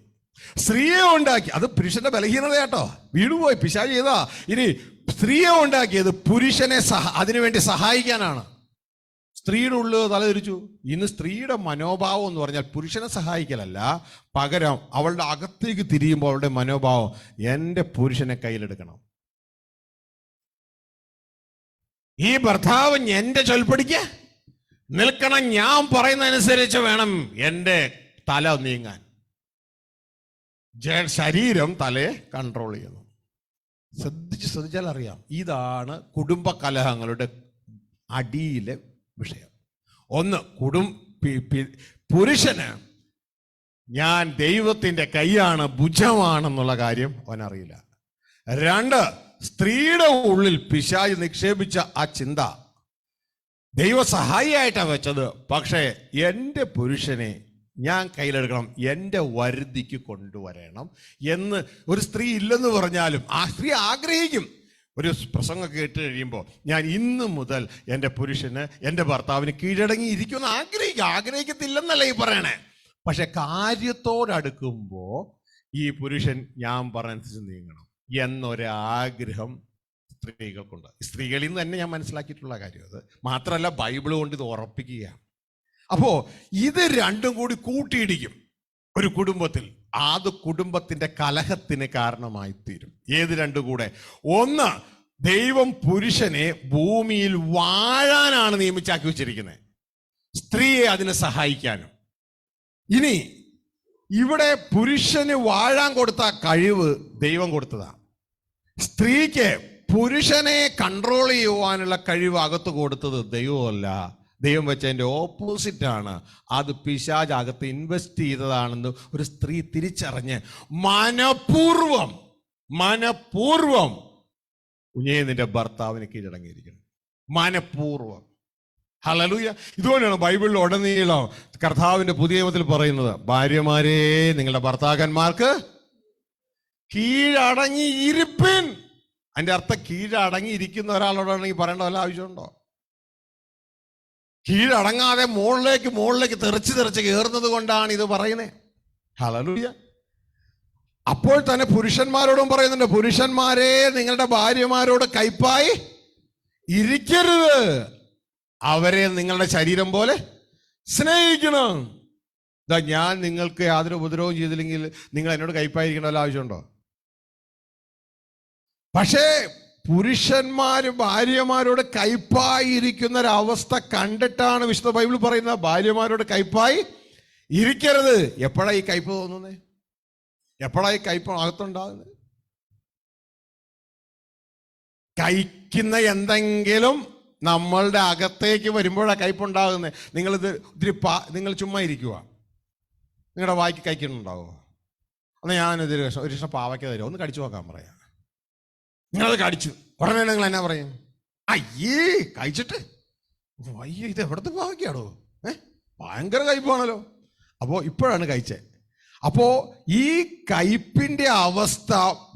സ്ത്രീയെ ഉണ്ടാക്കി, അത് പുരുഷന്റെ ബലഹീനതയാട്ടോ, വീണുപോയി, പിശാച് ചെയ്താ. ഇനി സ്ത്രീയെ ഉണ്ടാക്കിയത് പുരുഷനെ അതിനുവേണ്ടി സഹായിക്കാനാണ്. സ്ത്രീയുടെ ഉള്ളിൽ തലതിരിച്ചു. ഇന്ന് സ്ത്രീയുടെ മനോഭാവം എന്ന് പറഞ്ഞാൽ പുരുഷനെ സഹായിക്കലല്ല, പകരം അവളുടെ അകത്തേക്ക് തിരിയുമ്പോൾ അവളുടെ മനോഭാവം എൻ്റെ പുരുഷനെ കയ്യിലെടുക്കണം. ഈ ഭർത്താവ് എൻ്റെ ചൊൽപ്പടിക്ക് നിൽക്കണം, ഞാൻ പറയുന്നതനുസരിച്ച് വേണം എൻ്റെ തല നീങ്ങാൻ. ശരീരം തലയെ കൺട്രോൾ ചെയ്യുന്നു. ശ്രദ്ധിച്ചാൽ അറിയാം. ഇതാണ് കുടുംബ കലഹങ്ങളുടെ അടിയിലെ വിഷയം. ഒന്ന്, പുരുഷന് ഞാൻ ദൈവത്തിന്റെ കൈയാണ്, ഭുജമാണെന്നുള്ള കാര്യം അവനറിയില്ല. 2, സ്ത്രീയുടെ ഉള്ളിൽ പിശാച് നിക്ഷേപിച്ച ആ ചിന്ത ദൈവ സഹായിയായിട്ടാണ് വെച്ചത്. പക്ഷേ എൻ്റെ പുരുഷനെ ഞാൻ കയ്യിലെടുക്കണം, എൻ്റെ വരുതിക്ക് കൊണ്ടുവരണം എന്ന് ഒരു സ്ത്രീ ഇല്ലെന്ന് പറഞ്ഞാലും ആ സ്ത്രീ ആഗ്രഹിക്കും. ഒരു പ്രസംഗം കേട്ട് കഴിയുമ്പോൾ ഞാൻ ഇന്ന് മുതൽ എൻ്റെ പുരുഷന്, എൻ്റെ ഭർത്താവിന് കീഴടങ്ങി ഇരിക്കുമെന്ന് ആഗ്രഹിക്കത്തില്ലെന്നല്ല ഈ പറയണേ. പക്ഷെ കാര്യത്തോടടുക്കുമ്പോൾ ഈ പുരുഷൻ ഞാൻ പറഞ്ഞനുസരിച്ച് നീങ്ങണം എന്നൊരാഗ്രഹം സ്ത്രീകൾക്കുണ്ട്. സ്ത്രീകളിൽ നിന്ന് തന്നെ ഞാൻ മനസ്സിലാക്കിയിട്ടുള്ള കാര്യം അത് മാത്രമല്ല, ബൈബിൾ കൊണ്ട് ഇത് ഉറപ്പിക്കുകയാണ്. അപ്പോ ഇത് രണ്ടും കൂടി കൂട്ടിയിടിക്കും ഒരു കുടുംബത്തിൽ. അത് കുടുംബത്തിന്റെ കലഹത്തിന് കാരണമായി തീരും. ഏത് രണ്ടും കൂടെ? ഒന്ന്, ദൈവം പുരുഷനെ ഭൂമിയിൽ വാഴാനാണ് നിയമിച്ചാക്കി വെച്ചിരിക്കുന്നത്, സ്ത്രീയെ അതിനെ സഹായിക്കാനും. ഇനി ഇവിടെ പുരുഷന് വാഴാൻ കൊടുത്ത കഴിവ് ദൈവം കൊടുത്തതാണ്. സ്ത്രീക്ക് പുരുഷനെ കൺട്രോൾ ചെയ്യുവാനുള്ള കഴിവ് അകത്ത് കൊടുത്തത് ദൈവമല്ല, ദൈവം വെച്ചതിൻ്റെ ഓപ്പോസിറ്റാണ്. അത് പിശാച് അകത്ത് ഇൻവെസ്റ്റ് ചെയ്തതാണെന്ന് ഒരു സ്ത്രീ തിരിച്ചറിഞ്ഞ് മനപൂർവം കുഞ്ഞേ നിന്റെ ഭർത്താവിന് കീഴടങ്ങിയിരിക്കണം. മനപൂർവം. ഹല്ലേലൂയ. ഇതുകൊണ്ടാണ് ബൈബിളിൽ ഉടനീളം കർത്താവിന്റെ പുതിയ നിയമത്തിൽ പറയുന്നത്, ഭാര്യമാരെ നിങ്ങളുടെ ഭർത്താക്കന്മാർക്ക് കീഴടങ്ങി ഇരിപ്പിൻ. അതിന്റെ അർത്ഥം കീഴടങ്ങി ഇരിക്കുന്ന ഒരാളോടാണെങ്കിൽ പറയേണ്ട വല്ല ആവശ്യമുണ്ടോ? കീഴടങ്ങാതെ മുകളിലേക്ക് തെറിച്ച് കയറുന്നത് കൊണ്ടാണ് ഇത് പറയുന്നത്. ഹല്ലേലൂയ. അപ്പോൾ തന്നെ പുരുഷന്മാരോടും പറയുന്നുണ്ട്, പുരുഷന്മാരെ നിങ്ങളുടെ ഭാര്യമാരോട് കയ്പായി ഇരിക്കരുത്, അവരെ നിങ്ങളുടെ ശരീരം പോലെ സ്നേഹിക്കണം. ഞാൻ നിങ്ങൾക്ക് യാതൊരു ഉപദ്രവവും ചെയ്തില്ലെങ്കിൽ നിങ്ങൾ എന്നോട് കയ്പായിരിക്കേണ്ട വല്ല ആവശ്യമുണ്ടോ? പക്ഷേ പുരുഷന്മാര് ഭാര്യമാരോട് കയ്പായി ഇരിക്കുന്ന ഒരവസ്ഥ കണ്ടിട്ടാണ് വിശുദ്ധ ബൈബിൾ പറയുന്നത്, ഭാര്യമാരോട് കയ്പായി ഇരിക്കരുത്. എപ്പോഴാ ഈ കയ്പ് തോന്നുന്നേ? എപ്പോഴാ ഈ കയ്പ് അകത്തുണ്ടാകുന്നത്? കഴിക്കുന്ന എന്തെങ്കിലും നമ്മളുടെ അകത്തേക്ക് വരുമ്പോഴാണ് കയ്പുണ്ടാകുന്നത്. നിങ്ങൾ ചുമ്മാ ഇരിക്കുക, നിങ്ങളുടെ വായിക്ക് കഴിക്കുന്നുണ്ടാവുമോ? എന്നാൽ ഞാനൊരു ഒരു പാവയ്ക്ക തരുമോ, ഒന്ന് കടിച്ചു നോക്കാൻ പറയാം. നിങ്ങളത് കടിച്ചു ഉടനെ നിങ്ങൾ എന്നാ പറയും? അയ്യേ കഴിച്ചിട്ട് അയ്യോ ഇത് എവിടത്തെ പാവയ്ക്കാടോ, ഭയങ്കര കയ്പാണല്ലോ. അപ്പോൾ ഇപ്പോഴാണ് കഴിച്ചത്. അപ്പോൾ ഈ കയ്പിന്റെ അവസ്ഥ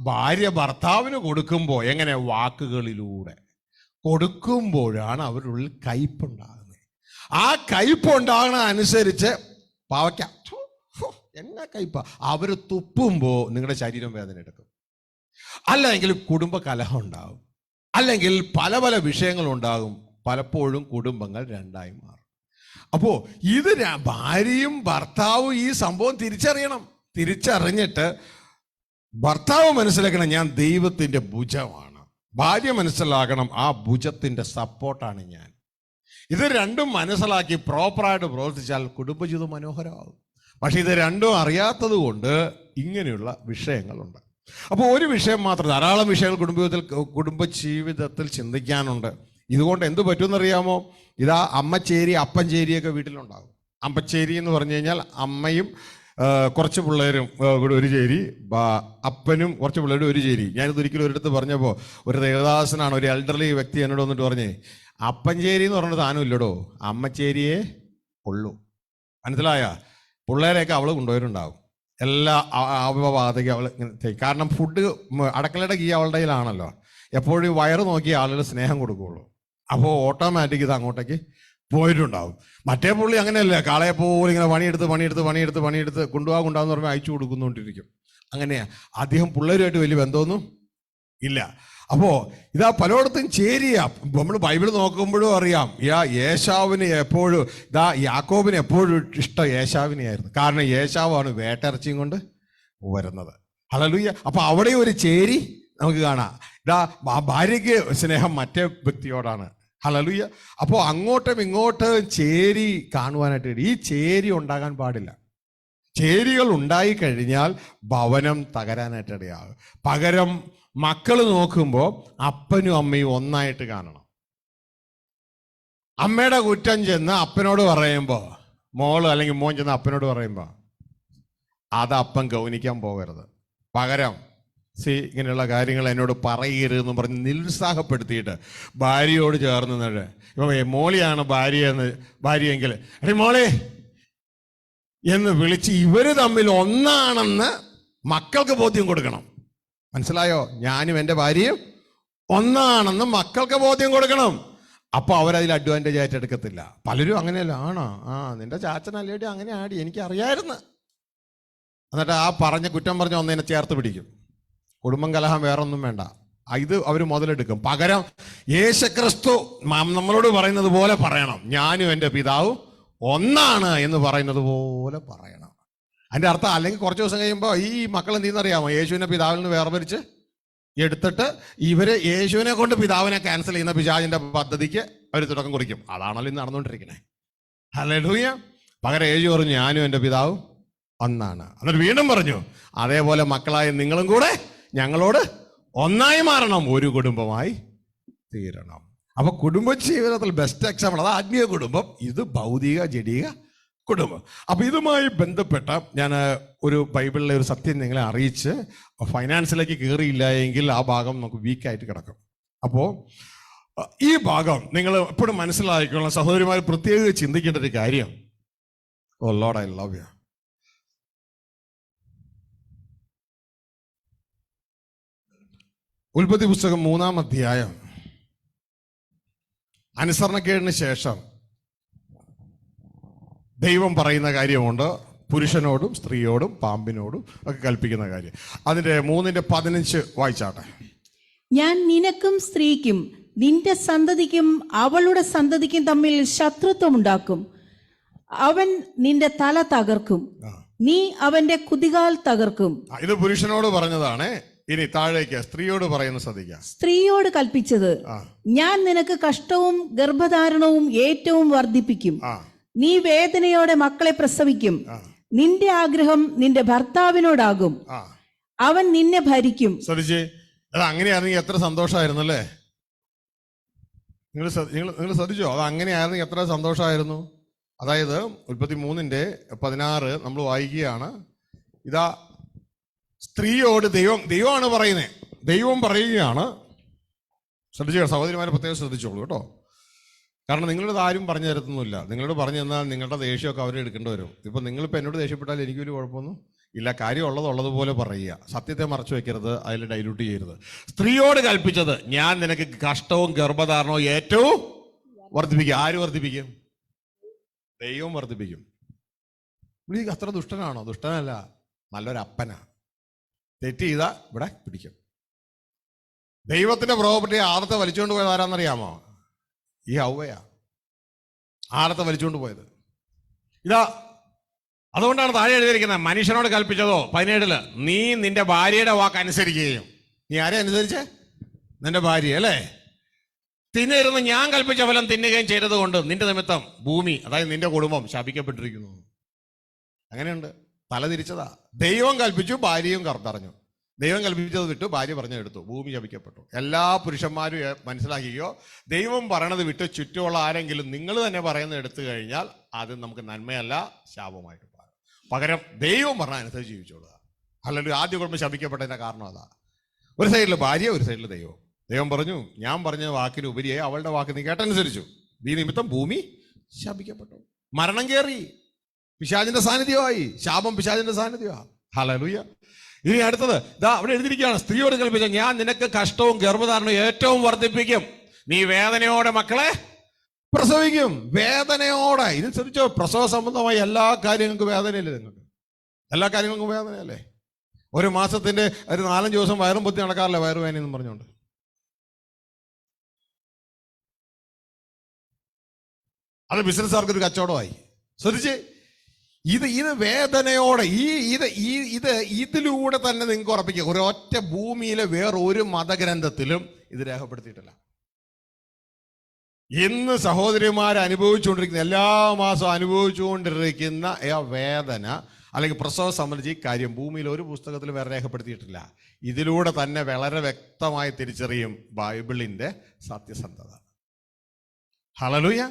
ഭാര്യ ഭർത്താവിന് കൊടുക്കുമ്പോൾ എങ്ങനെ? വാക്കുകളിലൂടെ കൊടുക്കുമ്പോഴാണ് അവരുടെ ഉള്ളിൽ കയ്പുണ്ടാകുന്നത്. ആ കയ്പുണ്ടാകണ അനുസരിച്ച് പാവയ്ക്ക എന്നാ കയ്പ, അവർ തുപ്പുമ്പോൾ നിങ്ങളുടെ ശരീരം വേദന എടുക്കും, അല്ലെങ്കിൽ കുടുംബ കലഹം ഉണ്ടാകും, അല്ലെങ്കിൽ പല പല വിഷയങ്ങളുണ്ടാകും. പലപ്പോഴും കുടുംബങ്ങൾ രണ്ടായി മാറും. അപ്പോൾ ഇത് ഭാര്യയും ഭർത്താവും ഈ സംഭവം തിരിച്ചറിയണം. തിരിച്ചറിഞ്ഞിട്ട് ഭർത്താവ് മനസ്സിലാക്കണം, ഞാൻ ദൈവത്തിൻ്റെ ഭുജമാണ്. ഭാര്യ മനസ്സിലാക്കണം, ആ ഭുജത്തിൻ്റെ സപ്പോർട്ടാണ് ഞാൻ. ഇത് രണ്ടും മനസ്സിലാക്കി പ്രോപ്പറായിട്ട് പ്രവർത്തിച്ചാൽ കുടുംബജീവിതം മനോഹരമാകും. പക്ഷെ ഇത് രണ്ടും അറിയാത്തത് കൊണ്ട് ഇങ്ങനെയുള്ള വിഷയങ്ങളുണ്ട്. അപ്പോൾ ഒരു വിഷയം മാത്രം, ധാരാളം വിഷയങ്ങൾ കുടുംബജീവിതത്തിൽ ചിന്തിക്കാനുണ്ട്. ഇതുകൊണ്ട് എന്ത് പറ്റുമെന്നറിയാമോ? ഇതാ അമ്മച്ചേരി അപ്പഞ്ചേരിയൊക്കെ വീട്ടിലുണ്ടാകും. അമ്മച്ചേരി എന്ന് പറഞ്ഞു കഴിഞ്ഞാൽ അമ്മയും കുറച്ച് പിള്ളേരും കൂടെ ഒരു ചേരി, അപ്പനും കുറച്ച് പിള്ളേരും ഒരു ചേരി. ഞാനിത് ഒരിക്കലും ഒരിടത്ത് പറഞ്ഞപ്പോൾ ഒരു ദേവദാസനാണ്, ഒരു എൽഡർലി വ്യക്തി എന്നോട് വന്നിട്ട് പറഞ്ഞേ, അപ്പഞ്ചേരി എന്ന് പറഞ്ഞ സാധനം ഇല്ലടോ, അമ്മച്ചേരിയെ ഉള്ളൂ. മനസ്സിലായ? പിള്ളേരെയൊക്കെ അവൾ കൊണ്ടുപോയിട്ടുണ്ടാകും. എല്ലാ അവബാധയ്ക്കും അവൾ ഇങ്ങനെ ചെയ്യും. കാരണം ഫുഡ് അടുക്കളയുടെ കീ അവളുടെ കയ്യിലാണല്ലോ. എപ്പോഴും വയറ് നോക്കി ആളുകൾ സ്നേഹം കൊടുക്കുകയുള്ളൂ. അപ്പോൾ ഓട്ടോമാറ്റിക് ഇത് അങ്ങോട്ടേക്ക് പോയിട്ടുണ്ടാവും. മറ്റേ പുള്ളി അങ്ങനെയല്ല, കാളയെ പോലെ ഇങ്ങനെ പണിയെടുത്ത് കൊണ്ടുപോകാന്ന് പറയുമ്പോൾ അയച്ചു കൊടുക്കുന്നുകൊണ്ടിരിക്കും. അങ്ങനെയാ. അദ്ദേഹം പിള്ളേരുമായിട്ട് വലിയ ബന്ധമൊന്നും ഇല്ല. അപ്പോൾ ഇതാ പലയിടത്തും ചേരിയാ. നമ്മൾ ബൈബിൾ നോക്കുമ്പോഴും അറിയാം, യേശാവിന് എപ്പോഴും യാക്കോബിന് എപ്പോഴും ഇഷ്ടം യേശാവിനെയായിരുന്നു. കാരണം യേശാവാണ് വേട്ടയിറച്ചിയും കൊണ്ട് വരുന്നത്. ഹല്ലേലൂയ. അപ്പോൾ അവിടെ ഒരു ചേരി നമുക്ക് കാണാം. ഭാര്യയ്ക്ക് സ്നേഹം മറ്റേ വ്യക്തിയോടാണ്. ഹല്ലേലൂയ. അപ്പോൾ അങ്ങോട്ടും ഇങ്ങോട്ടും ചേരി കാണുവാനായിട്ട് ഈ ചേരി ഉണ്ടാകാൻ പാടില്ല. ചേരികൾ ഉണ്ടായിക്കഴിഞ്ഞാൽ ഭവനം തകരാനായിട്ട് ഇടയാകും. പകരം മക്കൾ നോക്കുമ്പോൾ അപ്പനും അമ്മയും ഒന്നായിട്ട് കാണണം. അമ്മയുടെ കുറ്റം ചെന്ന് അപ്പനോട് പറയുമ്പോൾ, മോള് അല്ലെങ്കിൽ മോൻ ചെന്ന് അപ്പനോട് പറയുമ്പോൾ അത് അപ്പൻ ഗൗനിക്കാൻ പോകരുത്. പകരം ഇങ്ങനെയുള്ള കാര്യങ്ങൾ എന്നോട് പറയരുതെന്ന് പറഞ്ഞ് നിരുത്സാഹപ്പെടുത്തിയിട്ട് ഭാര്യയോട് ചേർന്ന് നിന്നിട്ട്, ഇപ്പം മോളിയാണ് ഭാര്യയെങ്കിൽ എടി മോളെ എന്ന് വിളിച്ച് ഇവര് തമ്മിൽ ഒന്നാണെന്ന് മക്കൾക്ക് ബോധ്യം കൊടുക്കണം. മനസ്സിലായോ? ഞാനും എൻ്റെ ഭാര്യയും ഒന്നാണെന്ന് മക്കൾക്ക് ബോധ്യം കൊടുക്കണം. അപ്പോൾ അവരതിൽ അഡ്വാൻറ്റേജ് ആയിട്ട് എടുക്കത്തില്ല. പലരും അങ്ങനെയല്ല, ആണോ നിന്റെ ചാച്ചനല്ലേടി അങ്ങനെ ആടി, എനിക്ക് അറിയായിരുന്നു. എന്നിട്ട് ആ പറഞ്ഞ കുറ്റം പറഞ്ഞ ഒന്നിനെ ചേർത്ത് പിടിക്കും. കുടുംബം കലഹം വേറൊന്നും വേണ്ട, ഇത് അവർ മുതലെടുക്കും. പകരം യേശുക്രിസ്തു നമ്മളോട് പറയുന്നത് പോലെ പറയണം, ഞാനും എൻ്റെ പിതാവും ഒന്നാണ് എന്ന് പറയുന്നത് പോലെ പറയണം. അതിൻ്റെ അർത്ഥം, അല്ലെങ്കിൽ കുറച്ച് ദിവസം കഴിയുമ്പോൾ ഈ മക്കൾ എന്ത് ചെയ്യുന്നറിയാമോ? യേശുവിനെ പിതാവിൽ നിന്ന് വേർതിരിച്ച് എടുത്തിട്ട് ഇവര് യേശുവിനെ കൊണ്ട് പിതാവിനെ ക്യാൻസൽ ചെയ്യുന്ന പിശാചിന്റെ പദ്ധതിക്ക് അവർ തുടക്കം കുറിക്കും. അതാണല്ലോ ഇന്ന് നടന്നുകൊണ്ടിരിക്കണേ. ഹല്ലേലൂയ. പകരം യേശു പറഞ്ഞു, ഞാനും എൻ്റെ പിതാവും ഒന്നാണ്. എന്നിട്ട് വീണ്ടും പറഞ്ഞു, അതേപോലെ മക്കളായ നിങ്ങളും കൂടെ ഞങ്ങളോട് ഒന്നായി മാറണം, ഒരു കുടുംബമായി തീരണം. അപ്പൊ കുടുംബജീവിതത്തിൽ ബെസ്റ്റ് എക്സാമ്പിൾ അത് ആത്മീയ കുടുംബം, ഇത് ഭൗതിക ജഡിക കുടുംബം. അപ്പൊ ഇതുമായി ബന്ധപ്പെട്ട ഞാൻ ഒരു ബൈബിളിലെ ഒരു സത്യം നിങ്ങളെ അറിയിച്ച് ഫൈനാൻസിലേക്ക് കയറിയില്ല എങ്കിൽ ആ ഭാഗം നമുക്ക് വീക്കായിട്ട് കിടക്കും. അപ്പോൾ ഈ ഭാഗം നിങ്ങൾ എപ്പോഴും മനസ്സിലാക്കിക്കൊള്ളാം. സഹോദരിമാർ പ്രത്യേകം ചിന്തിക്കേണ്ട ഒരു കാര്യം, ഓ ലോർഡ് ഐ ലവ് യു. ഉൽപ്പത്തി പുസ്തകം 3-ാം അധ്യായം അനുസരണക്കേടിന് ശേഷം ദൈവം പറയുന്ന കാര്യമുണ്ട്. പുരുഷനോടും സ്ത്രീയോടും പാമ്പിനോടും ഒക്കെ കൽപ്പിക്കുന്ന കാര്യം. അതിന്റെ 3:15 വായിച്ചാട്ടെ. ഞാൻ നിനക്കും സ്ത്രീക്കും നിന്റെ സന്തതിക്കും അവളുടെ സന്തതിക്കും തമ്മിൽ ശത്രുത്വം ഉണ്ടാക്കും. അവൻ നിന്റെ തല തകർക്കും, നീ അവന്റെ കുതികാൽ തകർക്കും. ഇത് പുരുഷനോട് പറഞ്ഞതാണ്. ഇനി താഴേക്ക് സ്ത്രീയോട് പറയുന്ന ശ്രദ്ധിക്കാം. സ്ത്രീയോട് കൽപ്പിച്ചത്, ഞാൻ നിനക്ക് കഷ്ടവും ഗർഭധാരണവും ഏറ്റവും വർദ്ധിപ്പിക്കും. നീ വേദനയോടെ മക്കളെ പ്രസവിക്കും. നിന്റെ ആഗ്രഹം നിന്റെ ഭർത്താവിനോടാകും, അവൻ നിന്നെ ഭരിക്കും. ശ്രദ്ധിച്ചേ, അത് അങ്ങനെയായിരുന്നെങ്കിൽ എത്ര സന്തോഷമായിരുന്നു അല്ലേ? നിങ്ങൾ ശ്രദ്ധിച്ചോ? അത് അങ്ങനെയായിരുന്നെങ്കിൽ എത്ര സന്തോഷമായിരുന്നു. അതായത് ഉൽപ്പത്തി 3:16 നമ്മൾ വായിക്കുകയാണ്. ഇതാ സ്ത്രീയോട് ദൈവമാണ് പറയുന്നത്. ദൈവം പറയുകയാണ്. ശ്രദ്ധിച്ചോ സഹോദരിമാരെ, പ്രത്യേകം ശ്രദ്ധിച്ചോളൂ കേട്ടോ. കാരണം നിങ്ങളത് ആരും പറഞ്ഞു തരത്തൊന്നുമില്ല. നിങ്ങളോട് പറഞ്ഞു തന്നാൽ നിങ്ങളുടെ ദേഷ്യമൊക്കെ അവരെ എടുക്കേണ്ടി വരും. ഇപ്പം നിങ്ങളിപ്പോൾ എന്നോട് ദേഷ്യപ്പെട്ടാൽ എനിക്കൊരു കുഴപ്പമൊന്നും ഇല്ല. കാര്യം ഉള്ളതുപോലെ പറയുക, സത്യത്തെ മറച്ചു വെക്കരുത്, അതിൽ ഡൈല്യൂട്ട് ചെയ്യരുത്. സ്ത്രീയോട് കൽപ്പിച്ചത്, ഞാൻ നിനക്ക് കഷ്ടവും ഗർഭധാരണവും ഏറ്റവും വർദ്ധിപ്പിക്കും. ആര് വർദ്ധിപ്പിക്കും? ദൈവം വർദ്ധിപ്പിക്കും. നീ അത്ര ദുഷ്ടനാണോ? ദുഷ്ടനല്ല, നല്ലൊരപ്പനാ. തെറ്റ് ചെയ്താ ഇവിടെ പിടിക്കും. ദൈവത്തിന്റെ പ്രോപ്പർട്ടി ആദത്തെ വലിച്ചുകൊണ്ട് പോയത് ആരാന്നറിയാമോ? ഈ ഹവ്വയാ ആദത്തെ വലിച്ചുകൊണ്ട് പോയത്. ഇതാ അതുകൊണ്ടാണ് താഴെ എഴുതിയിരിക്കുന്നത്, മനുഷ്യനോട് കൽപ്പിച്ചതോ 17 നീ നിന്റെ ഭാര്യയുടെ വാക്ക് അനുസരിക്കുകയും. നീ ആരെ അനുസരിച്ച്? നിന്റെ ഭാര്യ അല്ലേ? തിന്നരുന്ന് ഞാൻ കൽപ്പിച്ച ഫലം തിന്നുകയും ചെയ്തത് കൊണ്ട് നിന്റെ നിമിത്തം ഭൂമി, അതായത് നിന്റെ കുടുംബം ശപിക്കപ്പെട്ടിരിക്കുന്നു. അങ്ങനെയുണ്ട്. തല തിരിച്ചതാ. ദൈവം കൽപ്പിച്ചു, ഭാര്യയും കറഞ്ഞു. ദൈവം കൽപ്പിച്ചത് വിട്ടു, ഭാര്യ പറഞ്ഞെടുത്തു, ഭൂമി ശപിക്കപ്പെട്ടു. എല്ലാ പുരുഷന്മാരും മനസ്സിലാക്കിയോ, ദൈവം പറയണത് വിട്ട് ചുറ്റുമുള്ള ആരെങ്കിലും നിങ്ങൾ തന്നെ പറയുന്നത് എടുത്തു കഴിഞ്ഞാൽ അത് നമുക്ക് നന്മയല്ല, ശാപമായിട്ട് മാറും. പകരം ദൈവം പറഞ്ഞ അനുസരിച്ച് ജീവിച്ചോളുക. അല്ലെങ്കിൽ ആദ്യ കുടുംബം ശപിക്കപ്പെട്ടതിന്റെ കാരണം അതാ. ഒരു സൈഡിൽ ഭാര്യ, ഒരു സൈഡിൽ ദൈവം. ദൈവം പറഞ്ഞു, ഞാൻ പറഞ്ഞ വാക്കിന് ഉപരിയായി അവളുടെ വാക്ക് നീ കേട്ടനുസരിച്ചു, ഈ നിമിത്തം ഭൂമി ശപിക്കപ്പെട്ടു. മരണം കയറി, പിശാചിന്റെ സാന്നിധ്യമായി. ശാപം പിശാചിന്റെ സാന്നിധ്യമാണ്. ഹല്ലേലൂയ. ഇനി അടുത്തത് ഇതാ അവിടെ എഴുതിയിരിക്കുകയാണ്, സ്ത്രീയോട് കൽപ്പിച്ച, ഞാൻ നിനക്ക് കഷ്ടവും ഗർഭധാരണവും ഏറ്റവും വർദ്ധിപ്പിക്കും. നീ വേദനയോടെ മക്കളെ പ്രസവിക്കും. വേദനയോടെ. ഇത് ശ്രദ്ധിച്ചോ, പ്രസവ സംബന്ധമായ എല്ലാ കാര്യങ്ങൾക്കും വേദനയില്ലേ? നിങ്ങൾക്ക് എല്ലാ കാര്യങ്ങൾക്കും വേദനയല്ലേ? ഒരു മാസത്തിന്റെ ഒരു 4-5 ദിവസം വയറും പൊത്തി നടക്കാറില്ല, വയറുവേദനയെന്നും പറഞ്ഞുകൊണ്ട്. അത് ബിസിനസ്സുകാർക്ക് ഒരു കച്ചവടമായി. ശ്രദ്ധിച്ച്, ഇത് വേദനയോടെ ഇതിലൂടെ തന്നെ നിങ്ങൾക്ക് ഉറപ്പിക്കുക, ഒരൊറ്റ ഭൂമിയിലെ വേറൊരു മതഗ്രന്ഥത്തിലും ഇത് രേഖപ്പെടുത്തിയിട്ടില്ല. ഇന്ന് സഹോദരിമാർ അനുഭവിച്ചുകൊണ്ടിരിക്കുന്ന, എല്ലാ മാസവും അനുഭവിച്ചുകൊണ്ടിരിക്കുന്ന വേദന അല്ലെങ്കിൽ പ്രസവം സംബന്ധിച്ച് ഈ കാര്യം ഭൂമിയിൽ ഒരു പുസ്തകത്തിലും വേറെ രേഖപ്പെടുത്തിയിട്ടില്ല. ഇതിലൂടെ തന്നെ വളരെ വ്യക്തമായി തിരിച്ചറിയും ബൈബിളിന്റെ സത്യസന്ധത. ഹല്ലേലൂയ.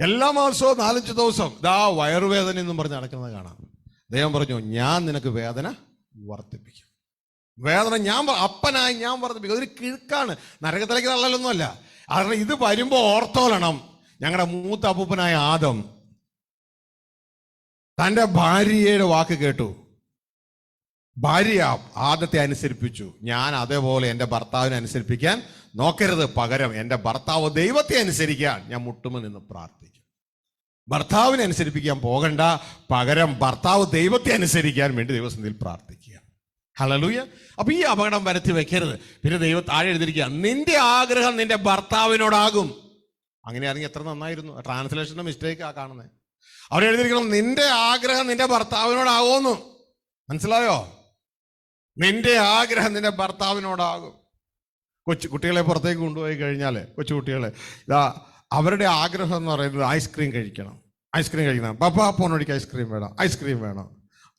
എല്ലാ മാസവും 4-5 ദിവസം ഇതാ വയറുവേദന എന്നും പറഞ്ഞ് നടക്കുന്നത് കാണാം. ദൈവം പറഞ്ഞു, ഞാൻ നിനക്ക് വേദന വർദ്ധിപ്പിക്കും. വേദന അപ്പനായി ഞാൻ വർദ്ധിപ്പിക്കും. അതൊരു കിഴക്കാണ്, നരകത്തിലേക്ക് തള്ളലൊന്നുമല്ല. കാരണം ഇത് വരുമ്പോൾ ഓർത്തോളണം, ഞങ്ങളുടെ മൂത്ത അപ്പൂപ്പനായ ആദം തൻ്റെ ഭാര്യയുടെ വാക്ക് കേട്ടു. ഭാര്യ ആദത്തെ അനുസരിപ്പിച്ചു. ഞാൻ അതേപോലെ എൻ്റെ ഭർത്താവിനെ അനുസരിപ്പിക്കാൻ നോക്കരുത്. പകരം എൻ്റെ ഭർത്താവ് ദൈവത്തെ അനുസരിക്കാൻ ഞാൻ മുട്ടുമെന്ന് നിന്ന് പ്രാർത്ഥിക്കും. ഭർത്താവിനെ അനുസരിപ്പിക്കാൻ പോകണ്ട, പകരം ഭർത്താവ് ദൈവത്തെ അനുസരിക്കാൻ വേണ്ടി ദൈവസന്നിധിയിൽ പ്രാർത്ഥിക്കുക. ഹല്ലേലൂയ. അപ്പൊ ഈ അപകടം വരുത്തി വെക്കരുത്. പിന്നെ ദൈവം താഴെ എഴുതിയിരിക്കുക, നിന്റെ ആഗ്രഹം നിന്റെ ഭർത്താവിനോടാകും. അങ്ങനെയാണെങ്കിൽ എത്ര നന്നായിരുന്നു. ട്രാൻസ്ലേഷന്റെ മിസ്റ്റേക്ക് ആ കാണുന്നത്. അവിടെ എഴുതിയിരിക്കണം, നിന്റെ ആഗ്രഹം നിന്റെ ഭർത്താവിനോടാകുമെന്ന്. മനസ്സിലായോ? നിന്റെ ആഗ്രഹം നിന്റെ ഭർത്താവിനോടാകും. കുട്ടികളെ പുറത്തേക്ക് കൊണ്ടുപോയി കഴിഞ്ഞാൽ, കൊച്ചുകുട്ടികളെ ഇതാ അവരുടെ ആഗ്രഹം എന്ന് പറയുന്നത് ഐസ്ക്രീം കഴിക്കണം. പപ്പാ പോണോടിക്ക് ഐസ്ക്രീം വേണം,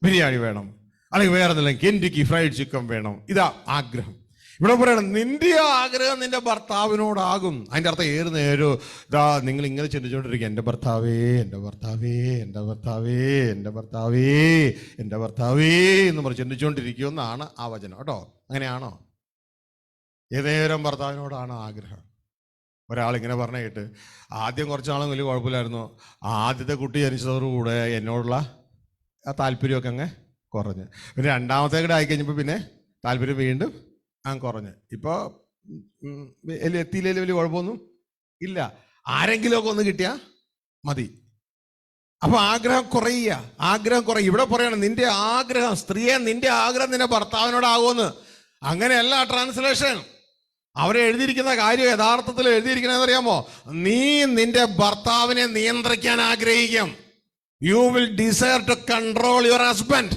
ബിരിയാണി വേണം, അല്ലെങ്കിൽ വേറെ എന്തെങ്കിലും കെൻറ്റക്കി ഫ്രൈഡ് ചിക്കൻ വേണം. ഇതാ ആഗ്രഹം. ഇവിടെ പറയണം നിന്റെ ആഗ്രഹം നിന്റെ ഭർത്താവിനോടാകും. അതിന്റെ അർത്ഥം ഏത് നേരവും ഇതാ നിങ്ങൾ ഇങ്ങനെ ചിന്തിച്ചുകൊണ്ടിരിക്കുക, എൻ്റെ ഭർത്താവേ, എൻ്റെ ഭർത്താവേ, എൻ്റെ ഭർത്താവേ, എൻ്റെ ഭർത്താവേ, എൻ്റെ ഭർത്താവേ എന്ന് പറഞ്ഞ് ചിന്തിച്ചുകൊണ്ടിരിക്കുമെന്നാണ് ആ വചനം കേട്ടോ. അങ്ങനെയാണോ? ഏതേരം ഭർത്താവിനോടാണ് ആഗ്രഹം. ഒരാളിങ്ങനെ പറഞ്ഞ കേട്ട്, ആദ്യം കുറച്ച് നാളും വലിയ കുഴപ്പമില്ലായിരുന്നു, ആദ്യത്തെ കുട്ടി ജനിച്ചതോടുകൂടെ എന്നോടുള്ള ആ താല്പര്യമൊക്കെ അങ്ങ് കുറഞ്ഞ്, പിന്നെ രണ്ടാമത്തെ കൂടെ ആയിക്കഴിഞ്ഞപ്പോൾ പിന്നെ താല്പര്യം വീണ്ടും കുറഞ്ഞ്, ഇപ്പോൾ എത്തിയില്ലെങ്കിൽ വലിയ കുഴപ്പമൊന്നും ഇല്ല, ആരെങ്കിലുമൊക്കെ ഒന്ന് കിട്ടിയാൽ മതി. അപ്പൊ ആഗ്രഹം കുറയുക, ആഗ്രഹം കുറയും. ഇവിടെ പറയണം നിന്റെ ആഗ്രഹം, സ്ത്രീയെ നിന്റെ ആഗ്രഹം നിന്റെ ഭർത്താവിനോടാകുമെന്ന്. അങ്ങനെയല്ല ട്രാൻസ്ലേഷൻ. അവരെ എഴുതിയിരിക്കുന്ന കാര്യം യഥാർത്ഥത്തിൽ എഴുതിയിരിക്കുന്നത് അറിയാമോ? നീ നിന്റെ ഭർത്താവിനെ നിയന്ത്രിക്കാൻ ആഗ്രഹിക്കും. You will desire to control your husband.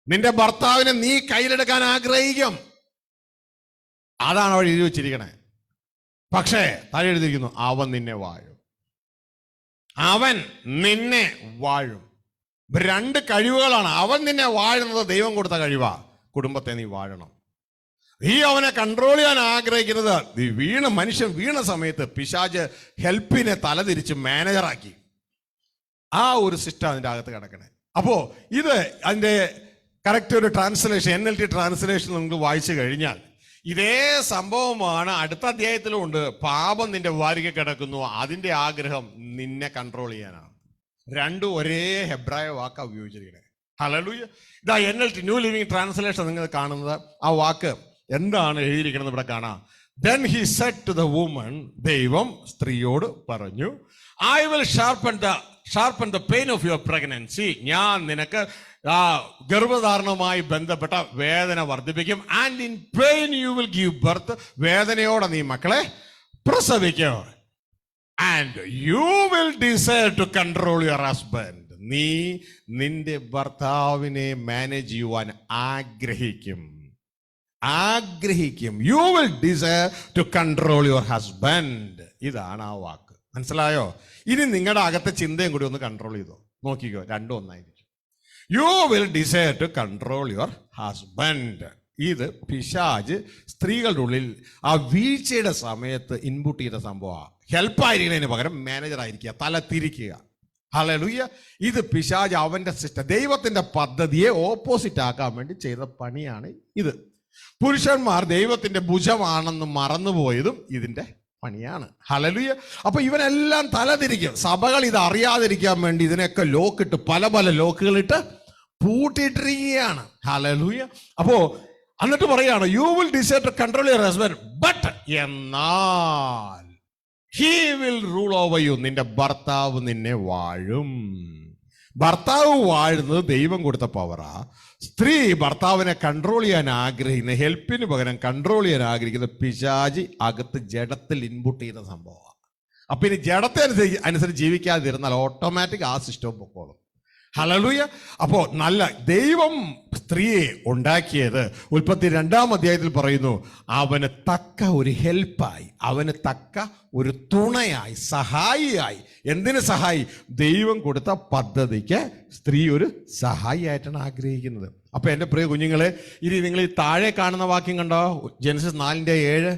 നിന്റെ ഭർത്താവിനെ നീ കയ്യിലെടുക്കാൻ ആഗ്രഹിക്കും. അതാണ് അവൾ എഴുതി വെച്ചിരിക്കണേ. പക്ഷേ താഴെ എഴുതിയിരിക്കുന്നു, അവൻ നിന്നെ വാഴും. അവൻ നിന്നെ വാഴും. രണ്ട് കഴിവുകളാണ്. അവൻ നിന്നെ വാഴുന്നത് ദൈവം കൊടുത്ത കഴിവാ. കുടുംബത്തെ നീ വാഴണം. ഈ അവനെ കൺട്രോൾ ചെയ്യാൻ ആഗ്രഹിക്കുന്നത് മനുഷ്യൻ വീണ സമയത്ത് പിശാച് ഹെൽപ്പിനെ തലതിരിച്ച് മാനേജറാക്കി. ആ ഒരു സിസ്റ്റം അതിൻ്റെ അകത്ത് കിടക്കണേ. അപ്പോ ഇത് അതിൻ്റെ കറക്റ്റ് ഒരു ട്രാൻസ്ലേഷൻ, NLT ട്രാൻസ്ലേഷൻ നമുക്ക് വായിച്ചു കഴിഞ്ഞാൽ ഇതേ സംഭവമാണ് അടുത്ത അധ്യായത്തിലും ഉണ്ട്. പാപം നിന്റെ വാരിക കിടക്കുന്നു, അതിന്റെ ആഗ്രഹം നിന്നെ കൺട്രോൾ ചെയ്യാനാണ്. രണ്ടും ഒരേ ഹെബ്രായ വാക്കാ ഉപയോഗിച്ചിരിക്കണേ. ഹല്ലേലൂയ. ഇതാ NLT ന്യൂ ലിവിംഗ് ട്രാൻസ്ലേഷൻ നിങ്ങൾ കാണുന്നത്. ആ വാക്ക് എന്താണ് എഴുതിയിരിക്കുന്നത് ഇവിടെ കാണാം. Then he said to the woman, ദൈവം സ്ത്രീയോട് പറഞ്ഞു, I will sharpen the pain of your pregnancy. ഞാൻ നിനക്ക് ഗർഭധാരണവുമായി ബന്ധപ്പെട്ട വേദന വർദ്ധിപ്പിക്കും. And in pain you will give birth. വേദനയോടെ നീ മക്കളെ പ്രസവിക്കും. And you will desire to control your husband. നീ നിന്റെ ഭർത്താവിനെ മാനേജ് ചെയ്യുവാൻ ആഗ്രഹിക്കും. You will desire to control your husband. ഇതാണ് ആ വാക്ക്. മനസ്സിലായോ? ഇനി നിങ്ങളുടെ അകത്തെ ചിന്തയും കൂടി ഒന്ന് കൺട്രോൾ ചെയ്തോ. നോക്കിക്കോ, രണ്ടും ഒന്നായിരിക്കും. You will desire to control your husband. ഇത് പിശാച് സ്ത്രീകളുടെ ഉള്ളിൽ ആ വീഴ്ചയുടെ സമയത്ത് ഇൻപുട്ട് ചെയ്ത സംഭവമാണ്. ഹെൽപ്പായിരിക്കുന്നതിന് പകരം മാനേജർ ആയിരിക്കുക, തല തിരിക്കുക. ഹല്ലേലൂയ. ഇത് പിശാച് അവന്റെ സിസ്റ്റം, ദൈവത്തിന്റെ പദ്ധതിയെ ഓപ്പോസിറ്റ് ആക്കാൻ വേണ്ടി ചെയ്ത പണിയാണ് ഇത്. പുരുഷന്മാർ ദൈവത്തിന്റെ ഭുജമാണെന്ന് മറന്നുപോയതും ഇതിന്റെ പണിയാണ്. ഹല്ലേലൂയ. അപ്പൊ ഇവനെല്ലാം തലതിരിക്കും. സഭകൾ ഇത് അറിയാതിരിക്കാൻ വേണ്ടി ഇതിനൊക്കെ ലോക്കിട്ട് പല പല ലോക്കുകളിട്ട് പൂട്ടിയിട്ടിരിക്കുകയാണ്. ഹല്ലേലൂയ. അപ്പോ എന്നിട്ട് പറയാണ്, you will decide to control your husband but എന്നാൽ he will rule over you. നിന്റെ ഭർത്താവ് നിന്നെ വാഴും. ഭർത്താവ് വാഴുന്നത് ദൈവം കൊടുത്ത പവറാ. സ്ത്രീ ഭർത്താവിനെ കൺട്രോൾ ചെയ്യാൻ ആഗ്രഹിക്കുന്ന, ഹെൽപ്പിന് പകരം കൺട്രോൾ ചെയ്യാൻ ആഗ്രഹിക്കുന്ന പിശാചി അകത്ത് ജഡത്തിൽ ഇൻപുട്ട് ചെയ്യുന്ന സംഭവമാണ്. അപ്പൊ ഇനി ജഡത്തെ അനുസരിച്ച് ജീവിക്കാതിരുന്നാൽ ഓട്ടോമാറ്റിക് ആ സിസ്റ്റം പൊക്കോളും. ഹല്ലേലൂയ. അപ്പോ നല്ല ദൈവം സ്ത്രീയെ ഉണ്ടാക്കിയത് ഉൽപ്പത്തി 2-ാം അധ്യായത്തിൽ പറയുന്നു, അവന് തക്ക ഒരു ഹെൽപ്പായി, അവന് തക്ക ഒരു തുണയായി, സഹായിയായി. എന്തിന് സഹായി? ദൈവം കൊടുത്ത പദ്ധതിക്ക് സ്ത്രീ ഒരു സഹായി ആയിട്ടാണ് ആഗ്രഹിക്കുന്നത്. അപ്പൊ എൻ്റെ പ്രിയ കുഞ്ഞുങ്ങളെ, ഇനി നിങ്ങൾ ഈ താഴെ കാണുന്ന വാക്യം കണ്ടോ, ജെനസിസ് 4:7.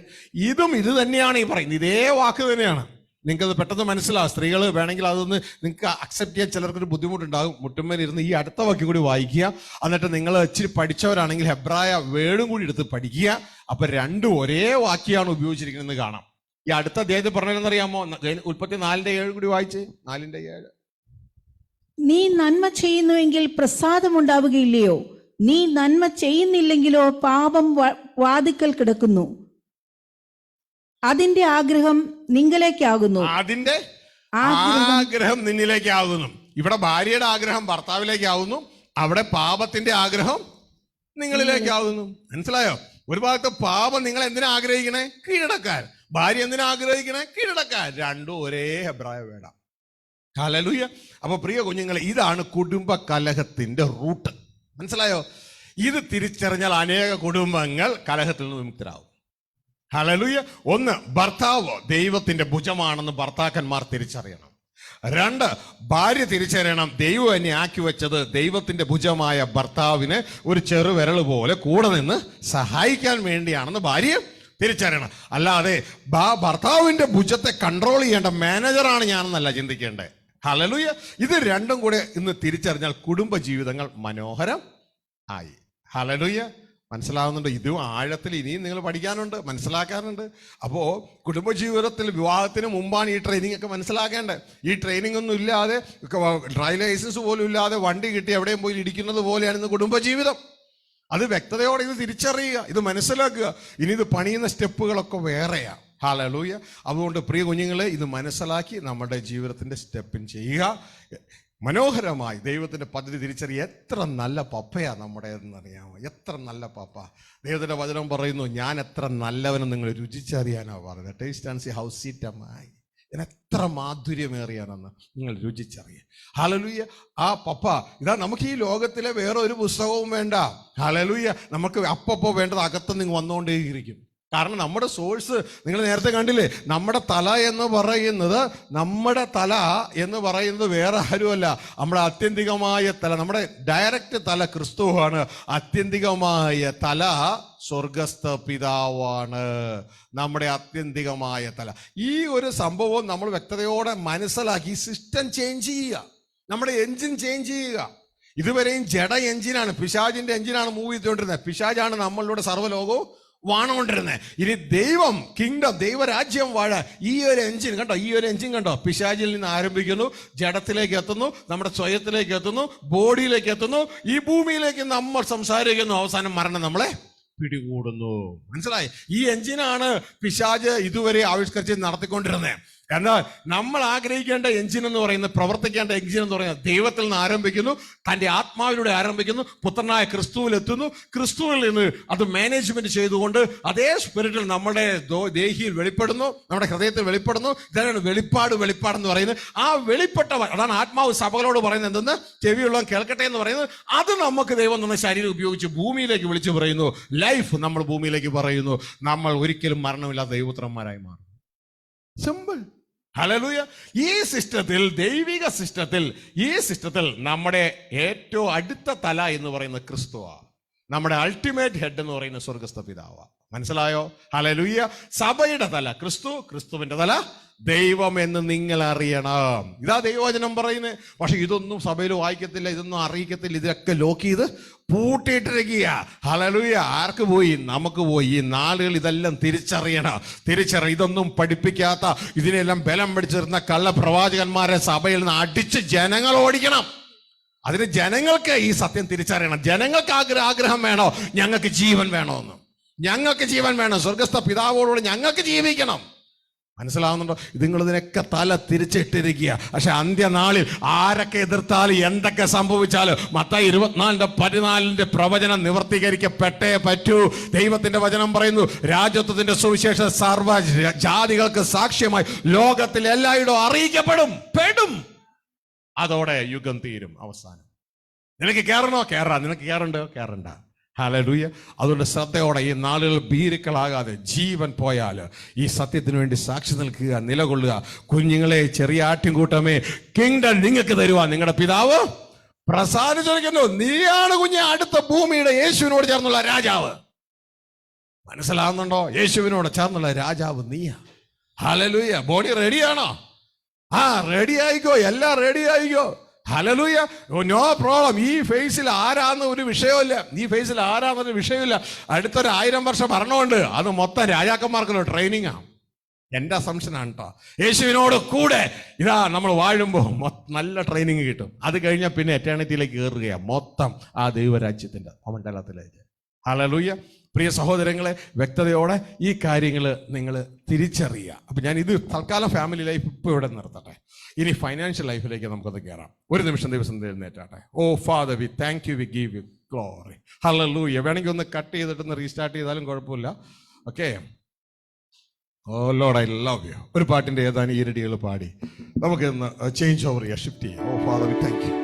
ഇതും ഇത് തന്നെയാണ് ഈ പറയുന്നത്, ഇതേ വാക്ക് തന്നെയാണ്. നിങ്ങൾക്കത് പെട്ടെന്ന് മനസ്സിലാവും. സ്ത്രീകൾ വേണമെങ്കിൽ അതൊന്ന് നിങ്ങൾക്ക് അക്സെപ്റ്റ് ചെയ്യാൻ ചിലർക്കൊരു ബുദ്ധിമുട്ടുണ്ടാകും. മുട്ടുമ്മേലിരുന്ന് ഈ അടുത്ത വാക്യം കൂടി വായിക്കുക. എന്നിട്ട് നിങ്ങൾ ഇച്ചിരി പഠിച്ചവരാണെങ്കിൽ ഹെബ്രായ വേർഡും കൂടി എടുത്ത് പഠിക്കുക. അപ്പൊ രണ്ടും ഒരേ വാക്യമാണ് ഉപയോഗിച്ചിരിക്കുന്നത് കാണാം. ഈ അടുത്ത അദ്ദേഹത്തെ പറഞ്ഞതെന്നറിയാമോ? ഉൽപ്പത്തി 4:7 കൂടി വായിച്ച്. 4:7. നീ നന്മ ചെയ്യുന്നുവെങ്കിൽ പ്രസാദമുണ്ടാവുകയില്ലയോ? നീ നന്മ ചെയ്യുന്നില്ലെങ്കിലോ പാപം വാതിക്കൽ കിടക്കുന്നു. അതിന്റെ ആഗ്രഹം നിങ്ങളിലേക്കാകുന്നു. അതിന്റെ ആഗ്രഹം നിന്നിലേക്കാകുന്നു. ഇവിടെ ഭാര്യയുടെ ആഗ്രഹം ഭർത്താവിലേക്കാവുന്നു, അവിടെ പാപത്തിന്റെ ആഗ്രഹം നിങ്ങളിലേക്കാവുന്നു. മനസ്സിലായോ? ഒരു ഭാഗത്ത് പാപം നിങ്ങൾ എന്തിനാ ആഗ്രഹിക്കണേ? കീഴടക്കാൻ. ഭാര്യ എന്തിനാ ആഗ്രഹിക്കണേ? കീഴടക്കാൻ. രണ്ടും ഒരേ ഹെബ്രായ വേടാ. ഹല്ലേലൂയ. അപ്പൊ പ്രിയ കുഞ്ഞുങ്ങളെ, ഇതാണ് കുടുംബ കലഹത്തിന്റെ റൂട്ട്. മനസ്സിലായോ? ഇത് തിരിച്ചറിഞ്ഞാൽ അനേക കുടുംബങ്ങൾ കലഹത്തിൽ നിന്ന് വിമുക്തരാകും. ഹല്ലേലൂയ. ഒന്ന്, ഭർത്താവ് ദൈവത്തിന്റെ ഭുജമാണെന്ന് ഭർത്താക്കന്മാർ തിരിച്ചറിയണം. 2, ഭാര്യ തിരിച്ചറിയണം ദൈവം എന്നെ ആക്കി വെച്ചത് ദൈവത്തിന്റെ ഭുജമായ ഭർത്താവിന് ഒരു ചെറുവിരൽ പോലെ കൂടെ നിന്ന് സഹായിക്കാൻ വേണ്ടിയാണെന്ന് ഭാര്യ തിരിച്ചറിയണം. അല്ലാതെ ഭർത്താവിന്റെ ഭുജത്തെ കൺട്രോൾ ചെയ്യേണ്ട മാനേജറാണ് ഞാനെന്നല്ല ചിന്തിക്കേണ്ടത്. ഹല്ലേലൂയ. ഇത് രണ്ടും കൂടെ ഇന്ന് തിരിച്ചറിഞ്ഞാൽ കുടുംബ ജീവിതങ്ങൾ മനോഹരം ആയി. ഹല്ലേലൂയ. മനസ്സിലാവുന്നുണ്ട്? ഇതും ആഴത്തിൽ ഇനിയും നിങ്ങൾ പഠിക്കാനുണ്ട്, മനസ്സിലാക്കാനുണ്ട്. അപ്പോൾ കുടുംബജീവിതത്തിൽ വിവാഹത്തിന് മുമ്പാണ് ഈ ട്രെയിനിങ് ഒക്കെ മനസ്സിലാക്കേണ്ടത്. ഈ ട്രെയിനിങ് ഒന്നും ഇല്ലാതെ, ഡ്രൈവ് ലൈസൻസ് പോലും ഇല്ലാതെ വണ്ടി കിട്ടി എവിടെയും പോയി ഇടിക്കുന്നത് പോലെയാണ് ഇന്ന് കുടുംബജീവിതം. അത് വ്യക്തതയോടെ ഇത് തിരിച്ചറിയുക, ഇത് മനസ്സിലാക്കുക. ഇനി ഇത് പണിയുന്ന സ്റ്റെപ്പുകളൊക്കെ വേറെയാണ്. ഹല്ലേലൂയ. അതുകൊണ്ട് പ്രിയ കുഞ്ഞുങ്ങളെ, ഇത് മനസ്സിലാക്കി നമ്മുടെ ജീവിതത്തിന്റെ സ്റ്റെപ്പിൻ ചെയ്യുക. മനോഹരമായി ദൈവത്തിന്റെ പദ്ധതി തിരിച്ചറിയുക. എത്ര നല്ല പപ്പയാ നമ്മുടേതെന്നറിയാമോ? എത്ര നല്ല പപ്പ. ദൈവത്തിന്റെ വചനം പറയുന്നു, ഞാൻ എത്ര നല്ലവനും നിങ്ങൾ രുചിച്ചറിയാനാ പറയുന്നത്. Taste and see how sweet am I. ഞാൻ എത്ര മാധുര്യമേറിയാണെന്ന് നിങ്ങൾ രുചിച്ചറിയുക. ഹല്ലേലൂയ. ആ പപ്പ ഇതാ നമുക്ക് ഈ ലോകത്തിലെ വേറെ ഒരു പുസ്തകവും വേണ്ട. ഹല്ലേലൂയ. നമുക്ക് അപ്പപ്പോ വേണ്ടത് അകത്തുനിന്ന് വന്നുകൊണ്ടേയിരിക്കും. കാരണം നമ്മുടെ സോഴ്സ് നിങ്ങൾ നേരത്തെ കണ്ടില്ലേ, നമ്മുടെ തല എന്ന് പറയുന്നത് വേറെ ആരുമല്ല, നമ്മുടെ ആത്യന്തികമായ തല, നമ്മുടെ ഡയറക്റ്റ് തല ക്രിസ്തുവാണ്. ആത്യന്തികമായ തല സ്വർഗസ്ഥ പിതാവാണ്. നമ്മുടെ ആത്യന്തികമായ തല. ഈ ഒരു സംഭവം നമ്മൾ വ്യക്തതയോടെ മനസ്സിലാക്കി സിസ്റ്റം ചേഞ്ച് ചെയ്യുക, നമ്മുടെ എൻജിൻ ചേഞ്ച് ചെയ്യുക. ഇതുവരെയും ജഡ എൻജിനാണ്, പിശാചിന്റെ എൻജിനാണ് മൂവ് ചെയ്തുകൊണ്ടിരുന്നത്. പിശാചാണ് നമ്മളിലൂടെ സർവ്വലോകവും വാണുകൊണ്ടിരുന്നത്. ഇനി ദൈവം കിങ്ഡം, ദൈവരാജ്യം വാഴ ഈ ഒരു എൻജിൻ കണ്ടോ, ഈ ഒരു എൻജിൻ കണ്ടോ, പിശാചിൽ നിന്ന് ആരംഭിക്കുന്നു, ജഡത്തിലേക്ക് എത്തുന്നു, നമ്മുടെ സ്വയത്തിലേക്ക് എത്തുന്നു, ബോഡിയിലേക്ക് എത്തുന്നു, ഈ ഭൂമിയിലേക്ക് നമ്മൾ സംസാരിക്കുന്നു, അവസാനം മരണം നമ്മളെ പിടികൂടുന്നു. മനസ്സിലായി? ഈ എൻജിനാണ് പിശാച് ഇതുവരെ ആവിഷ്കരിച്ച് നടത്തിക്കൊണ്ടിരുന്നത്. എന്നാൽ നമ്മൾ ആഗ്രഹിക്കേണ്ട എൻജിൻ എന്ന് പറയുന്നത്, പ്രവർത്തിക്കേണ്ട എൻജിൻ എന്ന് പറയുന്നത് ദൈവത്തിൽ നിന്ന് ആരംഭിക്കുന്നു, തൻ്റെ ആത്മാവിലൂടെ ആരംഭിക്കുന്നു, പുത്രനായ ക്രിസ്തുവിൽ എത്തുന്നു, ക്രിസ്തുവിൽ നിന്ന് അത് മാനേജ്മെന്റ് ചെയ്തുകൊണ്ട് അതേ സ്പിരിറ്റിൽ നമ്മുടെ ദേഹിയിൽ വെളിപ്പെടുന്നു, നമ്മുടെ ഹൃദയത്തിൽ വെളിപ്പെടുന്നു. ഇതാണ് വെളിപ്പാടെന്ന് പറയുന്നത്. ആ വെളിപ്പെട്ടവർ, അതാണ് ആത്മാവ് സഭകളോട് പറയുന്നത്. എന്തെന്ന്? ചെവിയുള്ളവൻ കേൾക്കട്ടെ എന്ന് പറയുന്നത്. അത് നമുക്ക് ദൈവം നമ്മുടെ ശരീരം ഉപയോഗിച്ച് ഭൂമിയിലേക്ക് വിളിച്ചു പറയുന്നു. ലൈഫ് നമ്മൾ ഭൂമിയിലേക്ക് പറയുന്നു. നമ്മൾ ഒരിക്കലും മരണമില്ലാത്ത ദൈവപുത്രന്മാരായി മാറും. സിമ്പിൾ. ഹല്ലേലൂയ. ഈ സിസ്റ്റത്തിൽ, ദൈവിക സിസ്റ്റത്തിൽ, ഈ സിസ്റ്റത്തിൽ നമ്മുടെ ഏറ്റവും അടുത്ത തല എന്ന് പറയുന്നത് ക്രിസ്തുവാണ്. നമ്മുടെ അൾട്ടിമേറ്റ് ഹെഡ് എന്ന് പറയുന്നത് സ്വർഗസ്ഥ പിതാവാണ്. മനസ്സിലായോ? ഹല്ലേലൂയ. സഭയുടെ തല ക്രിസ്തു, ക്രിസ്തുവിന്റെ തല ദൈവം എന്ന് നിങ്ങൾ അറിയണം. ഇതാ ദൈവവചനം പറയുന്നത്. പക്ഷെ ഇതൊന്നും സഭയിൽ വായിക്കത്തില്ല, ഇതൊന്നും അറിയിക്കത്തില്ല. ഇതൊക്കെ ലോക്ക് ചെയ്ത് പൂട്ടിയിട്ടിരിക്കുക. ഹല്ലേലൂയ. ആർക്ക് പോയി? നമുക്ക് പോയി. ഈ നാളുകൾ ഇതെല്ലാം തിരിച്ചറിയണം. ഇതൊന്നും പഠിപ്പിക്കാത്ത, ഇതിനെല്ലാം ബലം പിടിച്ചിരുന്ന കള്ളപ്രവാചകന്മാരെ സഭയിൽ നിന്ന് അടിച്ച് ജനങ്ങൾ ഓടിക്കണം. അതിന് ജനങ്ങൾക്ക് ഈ സത്യം തിരിച്ചറിയണം. ജനങ്ങൾക്ക് ആഗ്രഹം വേണോ? ഞങ്ങൾക്ക് ജീവൻ വേണോന്ന്. ഞങ്ങൾക്ക് ജീവൻ വേണം. സ്വർഗസ്ഥ പിതാവോടുകൂടി ഞങ്ങൾക്ക് ജീവിക്കണം. മനസ്സിലാവുന്നുണ്ടോ? ഇതിനൊക്കെ തല തിരിച്ചിട്ടിരിക്കുക. പക്ഷെ അന്ത്യനാളിൽ ആരൊക്കെ എതിർത്താലും എന്തൊക്കെ സംഭവിച്ചാലും മത്തായി 24:14 പ്രവചനം നിവർത്തീകരിക്കപ്പെട്ടേ പറ്റൂ. ദൈവത്തിന്റെ വചനം പറയുന്നു, രാജത്വത്തിന്റെ സുവിശേഷം സർവ്വ ജാതികൾക്ക് സാക്ഷ്യമായി ലോകത്തിൽ എല്ലായിടവും അറിയിക്കപ്പെടും. അതോടെ യുഗം തീരും, അവസാനം. നിനക്ക് കയറണോ? കയറാം. നിനക്ക് കയറണ്ട. ഹല്ലേലൂയ. അതുകൊണ്ട് ശ്രദ്ധയോടെ ഈ നാളുകൾ ഭീരുക്കളാകാതെ, ജീവൻ പോയാൽ ഈ സത്യത്തിന് വേണ്ടി സാക്ഷി നിൽക്കുക, നിലകൊള്ളുക. കുഞ്ഞുങ്ങളെ, ചെറിയ ആട്ടിൻകൂട്ടമേ, കിങ്ഡം നിങ്ങൾക്ക് തരുവാൻ നിങ്ങളുടെ പിതാവ് പ്രസാദിച്ചിരിക്കുന്നു. നീയാണ് കുഞ്ഞ് അടുത്ത ഭൂമിയുടെ യേശുവിനോട് ചേർന്നുള്ള രാജാവ്. മനസ്സിലാവുന്നുണ്ടോ? യേശുവിനോട് ചേർന്നുള്ള രാജാവ് നീയാ. ഹല്ലേലൂയ. ബോഡി റെഡിയാണോ? റെഡി ആയിക്കോ, എല്ലാം റെഡി ആയിക്കോ. ഹല്ലേലൂയ. No problem. ഈ ഫേസിൽ ആരാന്ന് ഒരു വിഷയമില്ല. അടുത്തൊരു 1000 വർഷം ഭരണമുണ്ട്. അത് മൊത്തം രാജാക്കന്മാർക്കുള്ള ട്രെയിനിങ്ങാണ്. എൻ്റെ അസംഷനാണ് കേട്ടോ. യേശുവിനോട് കൂടെ ഇതാ നമ്മൾ വാഴുമ്പോൾ നല്ല ട്രെയിനിങ് കിട്ടും. അത് കഴിഞ്ഞാൽ പിന്നെ എറ്റേണിറ്റിയിലേക്ക് കയറുകയാണ് മൊത്തം ആ ദൈവരാജ്യത്തിൻ്റെ മണ്ഡലത്തിലേക്ക്. ഹല്ലേലൂയ. പ്രിയ സഹോദരങ്ങളെ, വ്യക്തതയോടെ ഈ കാര്യങ്ങൾ നിങ്ങൾ തിരിച്ചറിയുക. അപ്പം ഞാൻ ഇത് തൽക്കാലം ഫാമിലി ലൈഫ് ഇപ്പോൾ ഇവിടെ നിർത്തട്ടെ. ഇനി ഫൈനാൻഷ്യൽ ലൈഫിലേക്ക് നമുക്കത് കയറാം. ഒരു നിമിഷം ദിവസം എഴുന്നേറ്റാട്ടെ. Oh father, we thank you, we give you glory. Hallelujah. വേണമെങ്കിൽ ഒന്ന് കട്ട് ചെയ്തിട്ടൊന്ന് റീസ്റ്റാർട്ട് ചെയ്താലും കുഴപ്പമില്ല. Okay. Oh lord, I love you. ഒരു പാട്ടിൻ്റെ ഏതാനും ഈരടികൾ പാടി നമുക്ക് ഇന്ന് ചേഞ്ച് ഓവർ ചെയ്യാം, ഷിഫ്റ്റ് ചെയ്യാം. ഓ ഫാദർ, വി താങ്ക് യു.